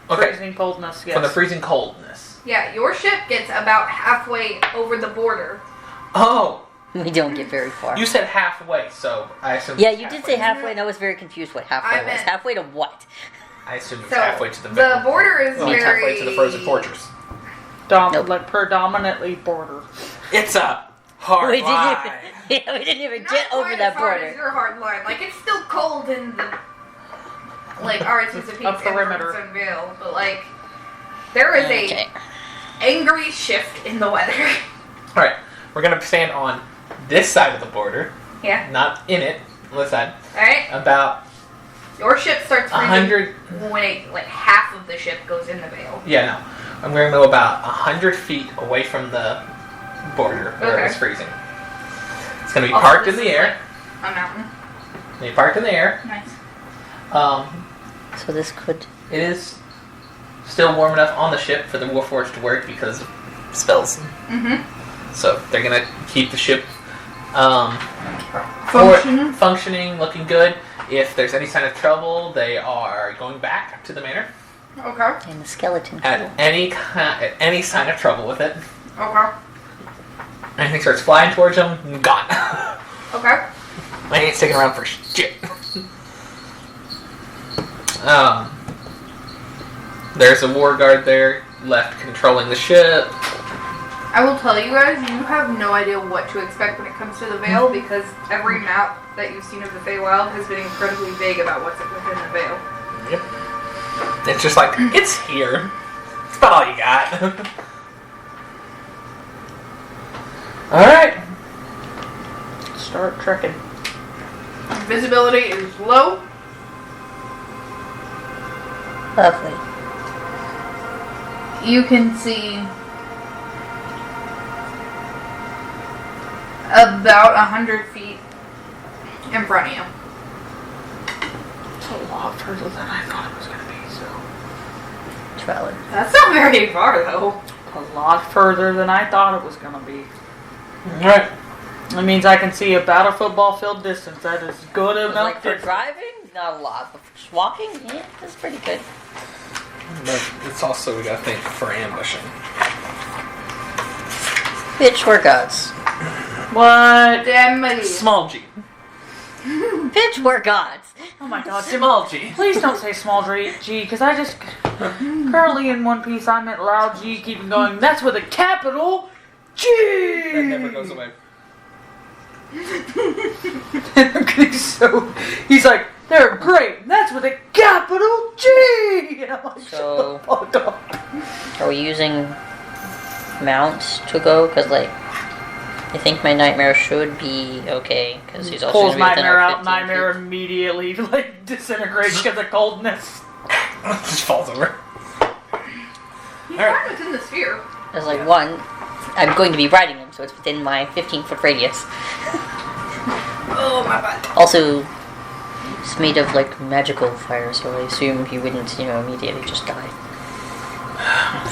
Freezing coldness, yes. from the freezing coldness. Yeah, your ship gets about halfway over the border. Oh, we don't get very far. you said halfway, so I assumed. Yeah, it was you did halfway. say halfway, and I was very confused what halfway I was. meant- Halfway to what? I assumed it was So, halfway to the the border is like very... halfway to the frozen fortress. Nope. Like predominantly border. It's a hard We didn't line. even, yeah, we didn't even Not get over quite that as hard border. as your hard line. Like, it's still cold in the... Like, RSU's a A perimeter. and Vale, but, like, there is Okay. a angry shift in the weather. Alright, we're gonna stand on this side of the border, Yeah. not in it, on this side, Alright? about Your ship starts freezing 100. when, like, half of the ship goes in the Vale. Yeah, no. I'm going to go about 100 feet away from the border where Okay. it's freezing. It's going to be Also, parked in this the is, air. like, a mountain. It's going to be parked in the air. Nice. So this could... It is still warm enough on the ship for the Warforged to work because of spells. Mm-hmm. So they're going to keep the ship functioning, looking good. If there's any sign of trouble, they are going back to the manor. Okay. And the skeleton. At any sign of trouble with it, Okay. anything starts flying towards them, gone. Okay. I ain't sticking around for shit. There's a war guard there left controlling the ship. I will tell you guys, you have no idea what to expect when it comes to the Vale because every map that you've seen of the Feywild has been incredibly vague about what's within the Vale. Yep. It's just like, it's here. That's about all you got. Alright. Start trekking. Visibility is low. Lovely. You can see about 100 feet in front of you. It's a lot further than I thought it was going to be, so. Traveler. That's not very far though. A lot further than I thought it was going to be. Alright. That means I can see about a football field distance. That is good enough. Like for distance. driving, not a lot. But for just walking, yeah, that's pretty good. But it's also, we gotta think, for ambushing. Bitch, we're gods. What? Emily. Small G. Bitch, we're gods. Oh my god, Small G. please don't say small G, because I just... Currently in One Piece, I meant loud G, keeping going. That's with a capital G! That never goes away. He's like, they're great. That's with a capital G! And I'm like, So- shut the fuck up. Are we using mounts to go? Because, like, I think my nightmare should be okay. Because he's also Pulls gonna be within Nightmare our out, 15 Nightmare feet. immediately, like, disintegrates because of coldness. Just falls over. He's Alright. right within the sphere. There's, like, one. I'm going to be riding him, so it's within my 15-foot radius. Oh my butt. Also, it's made of, like, magical fire, so I assume he wouldn't, immediately just die.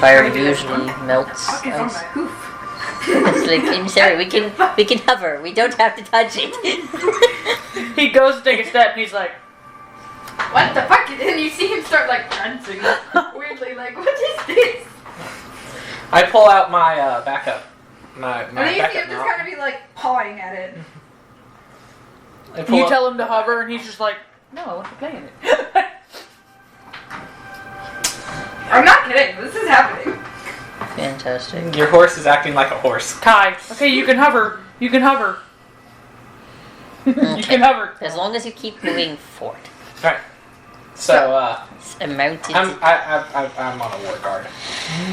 Fire usually melts Fuck is on ice. my hoof. It's like, I'm sorry, we can hover. We don't have to touch it. He goes to take a step and he's like, What the fuck? And you see him start like dancing weirdly, like, what is this? I pull out my backup. My And then you see backup him just mount. kind of be like pawing at it. I pull you up- tell him to hover, and he's just like, no, I want to play in it. I'm not kidding. This is happening. Fantastic. Your horse is acting like a horse. Kai. Okay, you can hover. You can hover. You can hover. As long as you keep moving forward. Alright. So, Mounted. I'm on a war guard.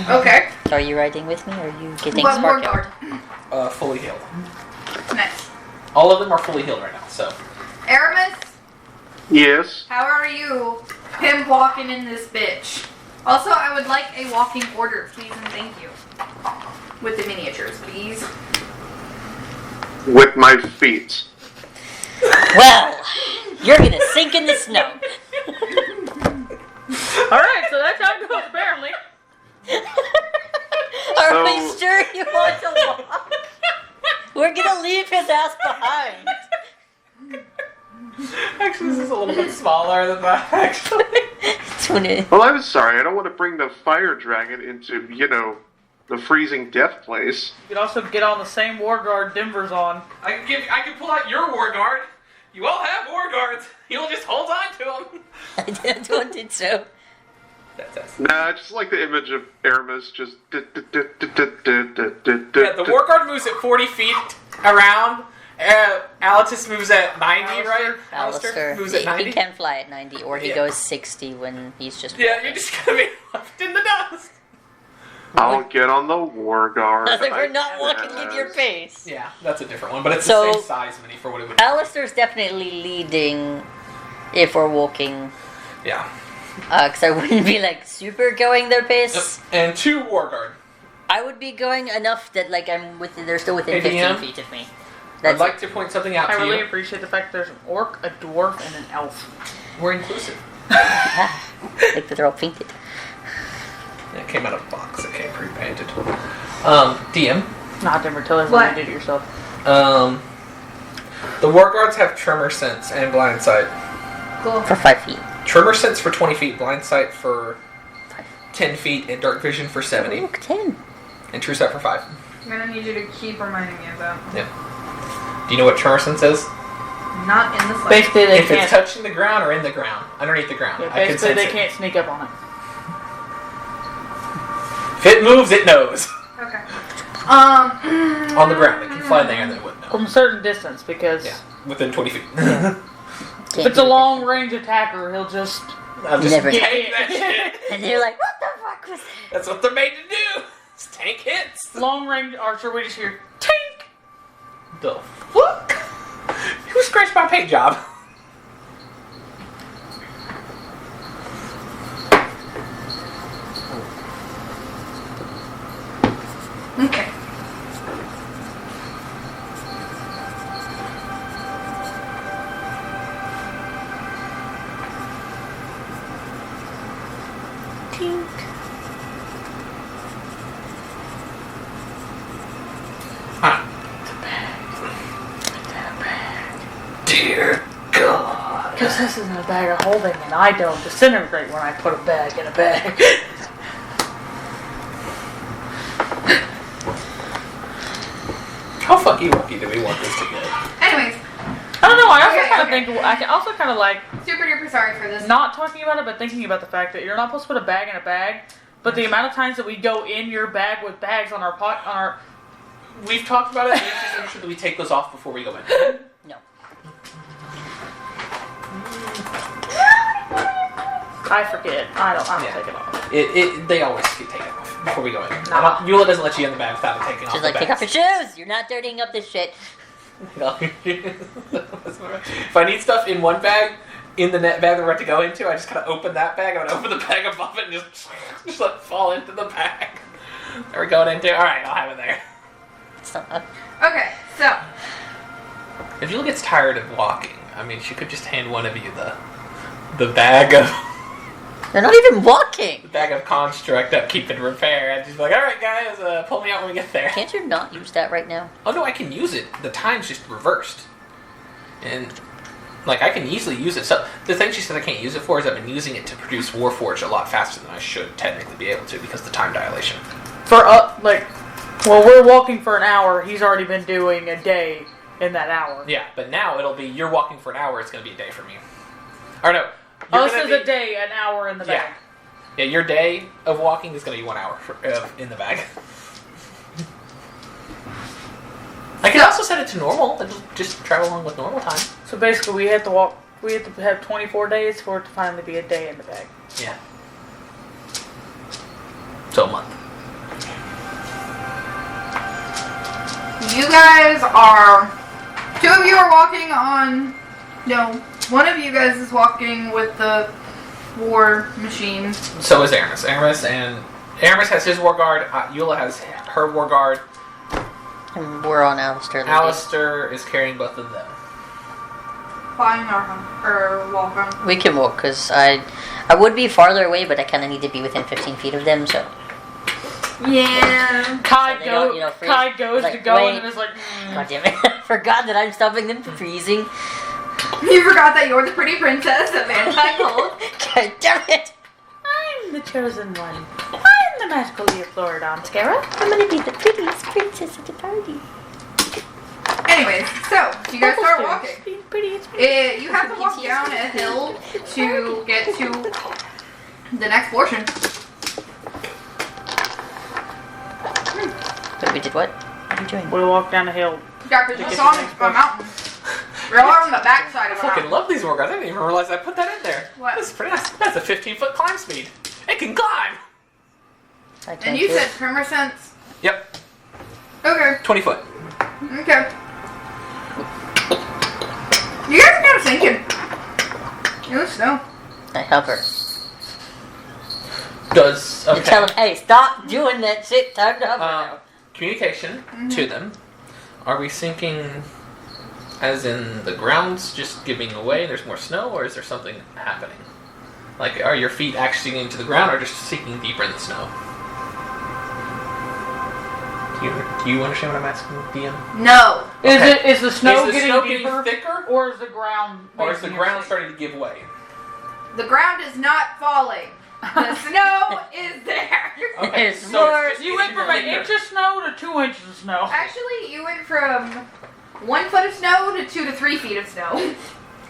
Okay. Are you riding with me, or are you getting What more spark guard? Fully healed. Nice. All of them are fully healed right now, so. Aramis, Yes. how are you? Him walking in this bitch. Also, I would like a walking order, please and thank you. With the miniatures, please. With my feet. Well, you're gonna sink in the snow. Alright, so that's how it goes, apparently. Are we sure you want to walk? We're gonna leave his ass behind. Actually, this is a little bit smaller than that, actually. Well, I'm sorry. I don't want to bring the fire dragon into, the freezing death place. You can also get on the same war guard Denver's on. I can pull out your war guard. You all have war guards. You'll just hold on to them. I don't think so. Nah, I just like the image of Aramis just. Yeah, the war guard moves at 40 feet around. Alatus moves at 90, right? Alistair moves at 90. He can fly at 90, or he goes 60 when he's just. Yeah, you're just gonna be left in the dust. I'll get on the war guard. We're not walking with your pace. Yeah, that's a different one, but it's So- the same size mini for what it would be. Alistair's definitely leading if we're walking. Yeah. Because I wouldn't be like super going their pace. Yep. And 2 war guard. I would be going enough that like they're still within ADM? 15 feet of me. I'd like to point something out I to really you. appreciate the fact that there's an orc, a dwarf, and an elf. We're inclusive. Like they're all painted. It came out of a box. It came pre-painted. DM. Not Denver, tell us What? you did it yourself. The war guards have tremor sense and blind sight. Cool. For 5 feet. Tremor sense for 20 feet, blind sight for 10 feet, and dark vision for 70. Look, 10. And true sight for 5. I'm gonna need you to keep reminding me of that. Yeah. Do you know what tremor sense is? Not in the slightest. Basically, they If can't. it's touching the ground or in the ground, underneath the ground. Yeah, I can basically, sense they it. can't sneak up on it. If it moves, it knows. Okay. On the ground, it can fly there and then it wouldn't know. From a certain distance, because Yeah, within 20 feet. if it's a long range attacker, he'll just. I'll just Never tank that shit. And they're like, what the fuck was that? That's what they're made to do. It's tank hits. Long range archer, we just hear tank! The fuck? Who scratched my paint job? Okay. Dear God. Because this isn't a bag of holding, and I don't disintegrate when I put a bag in a bag. How fucking lucky do we want this to get? Anyways, I don't know, I also Okay, kind of okay. think, I can also kind of like, super duper sorry for this. not talking about it, but thinking about the fact that you're not supposed to put a bag in a bag, but the amount of times that we go in your bag with bags on our We've talked about it. We have to make sure that we take those off before we go in. No. I forget. I don't Yeah. take it off. They always get taken off before we go in. Nah. Eula doesn't let you in the bag without it taking off She's the like, take off your shoes. You're not dirtying up this shit. If I need stuff in one bag, in the net bag that we're about to go into, I just kind of open that bag. I would open the bag above it and just let it fall into the bag. Are we going into? All right, I'll have it there. It's not, Okay, so If Yula gets tired of walking, I mean, she could just hand one of you the bag of they're not even walking. construct upkeep and repair, and she's like, "All right, guys, pull me out when we get there." Can't you not use that right now? Oh no, I can use it. The time's just reversed, and like I can easily use it. So the thing she said I can't use it for is I've been using it to produce Warforged a lot faster than I should technically be able to because of the time dilation. For well, we're walking for an hour. He's already been doing a day in that hour. Yeah, but now it'll be you're walking for an hour. It's going to be a day for me. Or no. Us is a day, an hour in the Yeah. bag. Yeah, your day of walking is going to be 1 hour in the bag. I can also set it to normal. It'll just travel along with normal time. So basically, we have to walk. We have to have 24 days for it to finally be a day in the bag. Yeah. So a month. You guys are... 2 of you are walking on... No, 1 of you guys is walking with the war machine. So is Aramis. Aramis has his war guard. Eula has her war guard. And we're on Alistair. Alistair is carrying both of them. Flying or walking. We can walk, because I would be farther away, but I kind of need to be within 15 feet of them, so... Yeah. Kai, So Kai goes like, to go wait. and is like, God damn it. I forgot that I'm stopping them from freezing. You forgot that you're the pretty princess of anti-cold. God damn it. I'm the chosen one. I'm the magical Floridon Scara. I'm gonna be the prettiest princess at the party. Anyways, so you guys start walking. Being pretty, it's You have to walk down a hill to get to the next portion. Wait, we did what? What are you doing? We walk down a hill. Yeah, because it's on a mountain. We're on the backside I of a fucking mountain. love these war guards. I didn't even realize I put that in there. What? That's pretty nice. That's a 15-foot climb speed. It can climb. I can't And you do said it. tremor sense? Yep. Okay. 20 foot. Okay. You guys are kind of sinking. It was snow. I hover. Does You tell them, hey, stop doing that shit. Time to hover now. Communication to them. Are we sinking as in the ground's just giving away and there's more snow, or is there something happening? Like, are your feet actually sinking to the ground or just sinking deeper in the snow? Do you understand what I'm asking, DM? No. Okay. Is the snow Is the getting snow deeper, getting thicker? or is the ground? Or is the making it ground sink? starting to give way? The ground is not falling. The snow is there. Okay, It's so more- it's just You went getting from an thicker. inch of snow to 2 inches of snow. Actually, you went from 1 foot of snow to 2 to 3 feet of snow.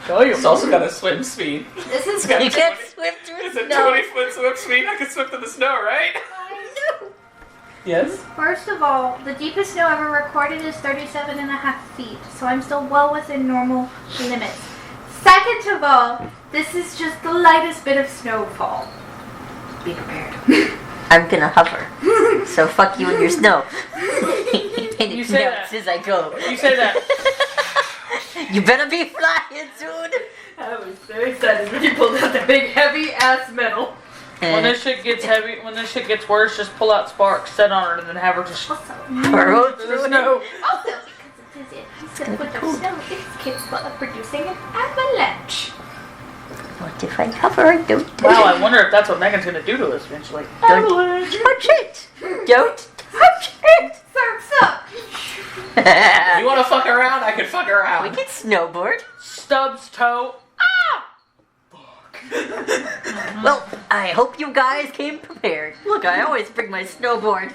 Tell you. It's also got a swim speed. This is got You a can't 20 swim through It's a snow. 20-foot swim speed. I can swim through the snow, right? Yes? First of all, the deepest snow ever recorded is 37.5 feet, so I'm still well within normal limits. Second of all, this is just the lightest bit of snowfall. Be prepared. I'm gonna hover. So fuck you and your snow. And You it say melts that. as I go. You say that. You better be flying soon. I was so excited when you pulled out the big heavy ass metal. When this shit gets heavy, when this shit gets worse, just pull out Sparks, set on her, and then have her just Also, Burrow through through the it. snow. also because it is a piece of snow, it's capable of producing an avalanche. What if I hover and don't Wow, I wonder if that's what Megan's gonna do to us eventually. Don't touch it. Don't touch it. Surf's up. You want to fuck around? I can fuck We around. can snowboard. Stubbs toe. Well, I hope you guys came prepared. Look, I always bring my snowboard.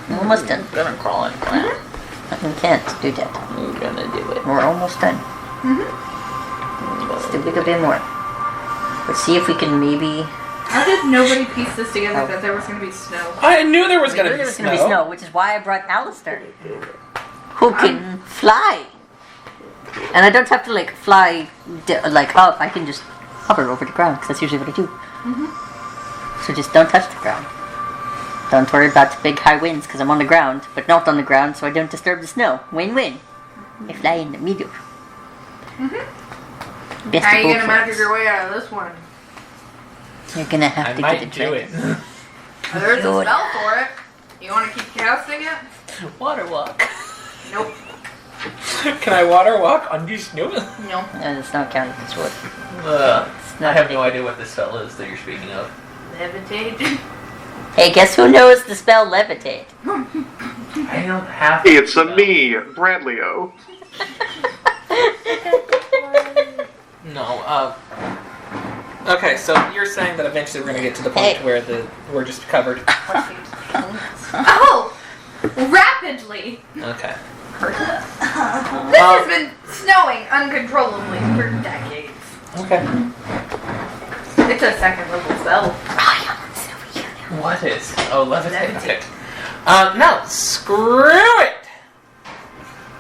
I'm almost done. I'm gonna crawl in. You can't do that. I'm gonna do it. We're almost done. Still a bit more. Let's see if we can maybe... How did nobody piece this together Oh. that there was going to be snow? I knew there was We going knew to there be was gonna be snow, which is why I brought Alistair. Who can fly. And I don't have to like fly like up. I can just hover over the ground because that's usually what I do. So just don't touch the ground. Don't worry about the big high winds because I'm on the ground, but not on the ground, so I don't disturb the snow. Win-win. I fly in the middle. Best How are of you going both to magic worlds. your way out of this one? You're gonna have I to might get it do right. it. There's a Good. spell for it. You want to keep casting it? Water walk. Nope. Can I water walk on this snow? No. No, it's not counted as wood. I have no idea what this spell is that you're speaking of. Levitate. Hey, guess who knows the spell levitate? I don't have It's a me, Bradley-O. No, okay, so you're saying that eventually we're gonna get to the point Hey. where we're just covered. Oh! Rapidly! Okay. This has been snowing uncontrollably for decades. Okay. It's a second level spell. What is? Oh, levitate. Okay. No, screw it!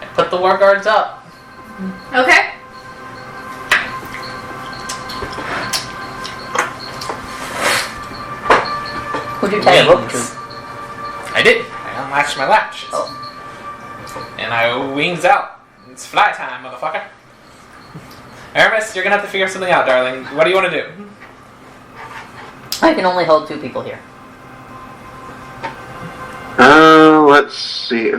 I put the war guards up. Okay. Who'd you tie a rope to? I did. I unlatched my latch. Oh. And I wings out. It's fly time, motherfucker. Aramis, you're gonna have to figure something out, darling. What do you want to do? I can only hold 2 people here. Let's see.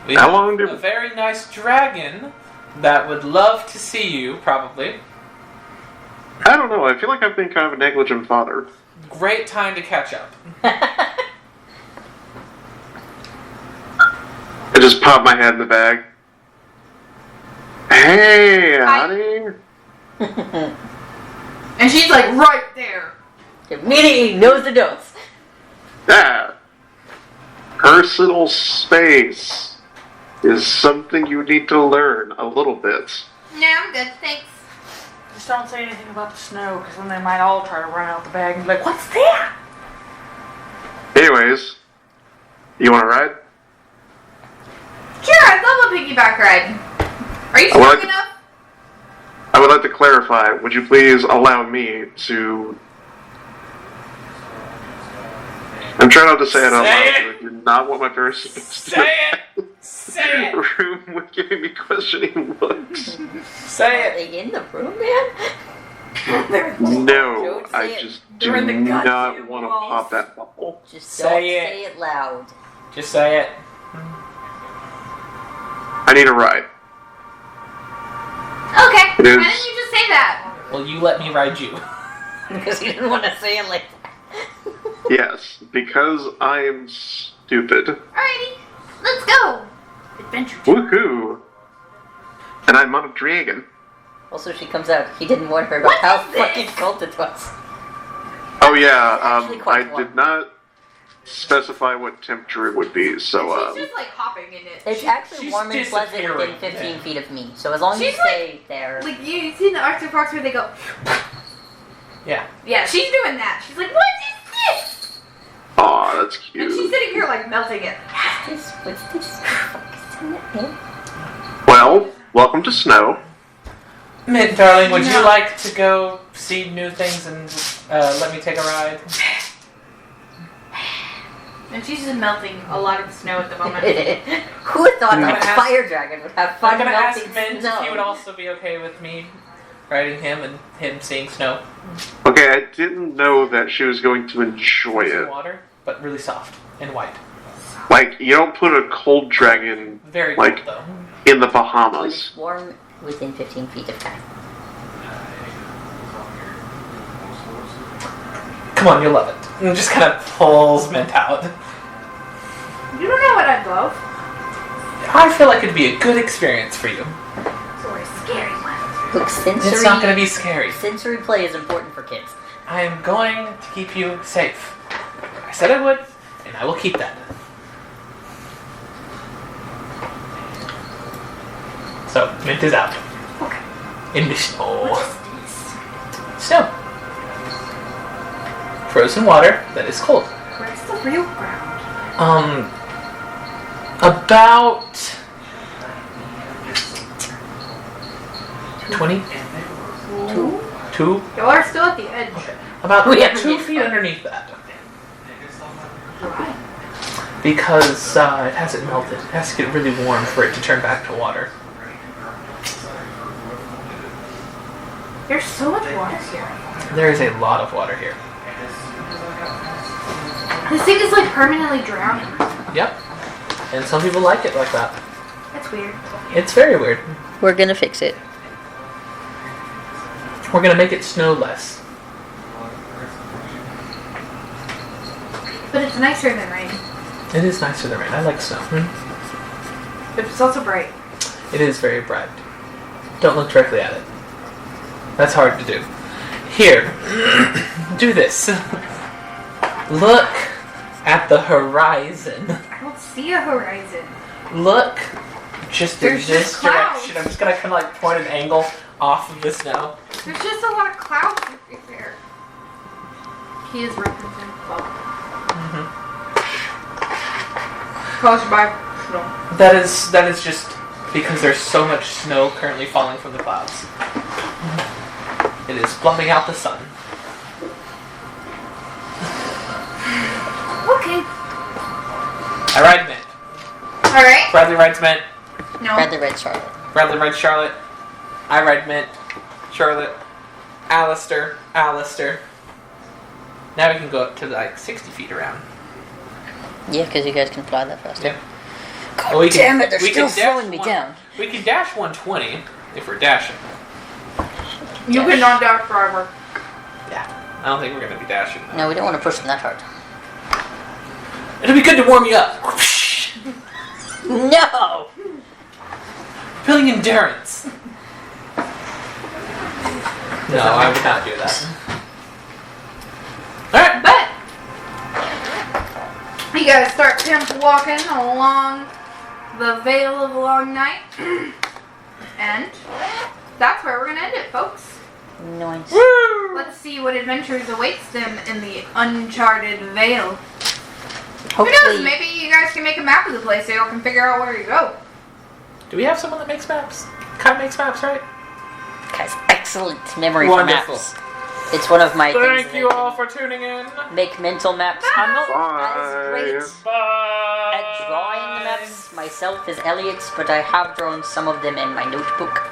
We How have long do- a very nice dragon that would love to see you, probably. I don't know. I feel like I've been kind of a negligent father. Great time to catch up. I just pop my head in the bag. Hey, honey. And she's like right there. Immediately knows the dose. That personal space is something you need to learn a little bit. Yeah, I'm good, thanks. Just don't say anything about the snow, because then they might all try to run out the bag and be like, what's that? Anyways, you want to ride? Sure, I'd love a piggyback ride. Are you strong enough? I would like to clarify. Would you please allow me to... I'm trying not to say it out loud. Say it! I do not want my parents to Say it! Say it! room with giving me questioning looks. Say Are it! they in the room, man? No, Don't I say it. just They're do in the not goddamn want to walls. pop that bubble. Just Say don't it. say it loud. Just say it. I need a ride. Okay, It is- why didn't you just say that? Well, you let me ride you. Because you didn't want to say it like that. Yes, because I am stupid. Alrighty, let's go. Adventure. Woohoo! And I'm on a dragon. Also, she comes out. He didn't warn her about What how is this? fucking cold it was. Oh yeah, Actually quite I warm. did not specify what temperature it would be, so She's just like hopping in it. It's actually she's warm and pleasant disappearing. within 15 feet of me. So as long as you She's like- stay there. Like you see in the Arctic Fox where they go. Yeah. Yeah, she's doing that. She's like, what is this? aw, that's And cute. she's sitting here like melting it. What's this? Fuck, isn't it, man? Well, welcome to snow. Mint, darling, would you No. like to go see new things and let me take a ride? And she's just melting a lot of snow at the moment. Who would thought I'm a gonna ask- fire dragon would have fun I'm gonna ask melting Mint snow? if he would also be okay with me riding him and him seeing snow. Okay, I didn't know that she was going to enjoy Some it. water, but really soft and white. Like, you don't put a cold dragon Very Like- cold, though. in the When Bahamas. it's warm within 15 feet of time. Come on, you'll love it. And just kind of pulls Mint out. You don't know what I'd love. I feel like it'd be a good experience for you. So we're a scary one. Look, sensory, It's not going to be scary. sensory play is important for kids. I am going to keep you safe. I said I would, and I will keep that. So, Mint is out. Okay. In the snow. What is this? Snow. Frozen water that is cold. Where's the real ground? About 20? Two? You are still at the edge. About We haven't 2 hit feet fun. underneath that. Why? Because it hasn't melted. It has to get really warm for it to turn back to water. There's so much water here. There is a lot of water here. This thing is like permanently drowning. Yep. And some people like it like that. That's weird. It's very weird. We're gonna fix it. We're gonna make it snow less. But it's nicer than rain. It is nicer than rain. I like snow. But it's also bright. It is very bright. Don't look directly at it. That's hard to do. Here, do this. Look at the horizon. I don't see a horizon. Look just in There's this just clouds. direction. I'm just gonna kind of like point an angle off of the snow. There's just a lot of clouds everywhere. He is referencing fog. Caused by snow. That is just because there's so much snow currently falling from the clouds. It is blotting out the sun. Okay. I ride Mint. Alright. Bradley rides Mint. No. Bradley Red Charlotte. Bradley rides Charlotte. I ride Mint. Charlotte. Alistair. Now we can go up to like 60 feet around. Yeah, because you guys can fly that fast. Yeah. God Well, damn it, they're we still can dash throwing me one- down. We can dash 120 if we're dashing. You cannot dash forever. Yeah. I don't think we're going to be dashing. Though. No, we don't want to push them that hard. It'll be good to warm you up. No! Building endurance. No, I would not do that. Alright. But you guys start temp walking along the Vale of Long Night. And that's where we're gonna end it, folks. Nice. Let's see what adventures awaits them in the uncharted Vale. Who knows? Hopefully, Maybe you guys can make a map of the place so y'all can figure out where you go. Do we have someone that makes maps? Kai makes maps, right? has excellent memory Wonderful. for maps. It's one of my things. Thank that you I all can for tuning in. make mental maps. I'm not as great Bye. at drawing the maps myself as Elliot, but I have drawn some of them in my notebook.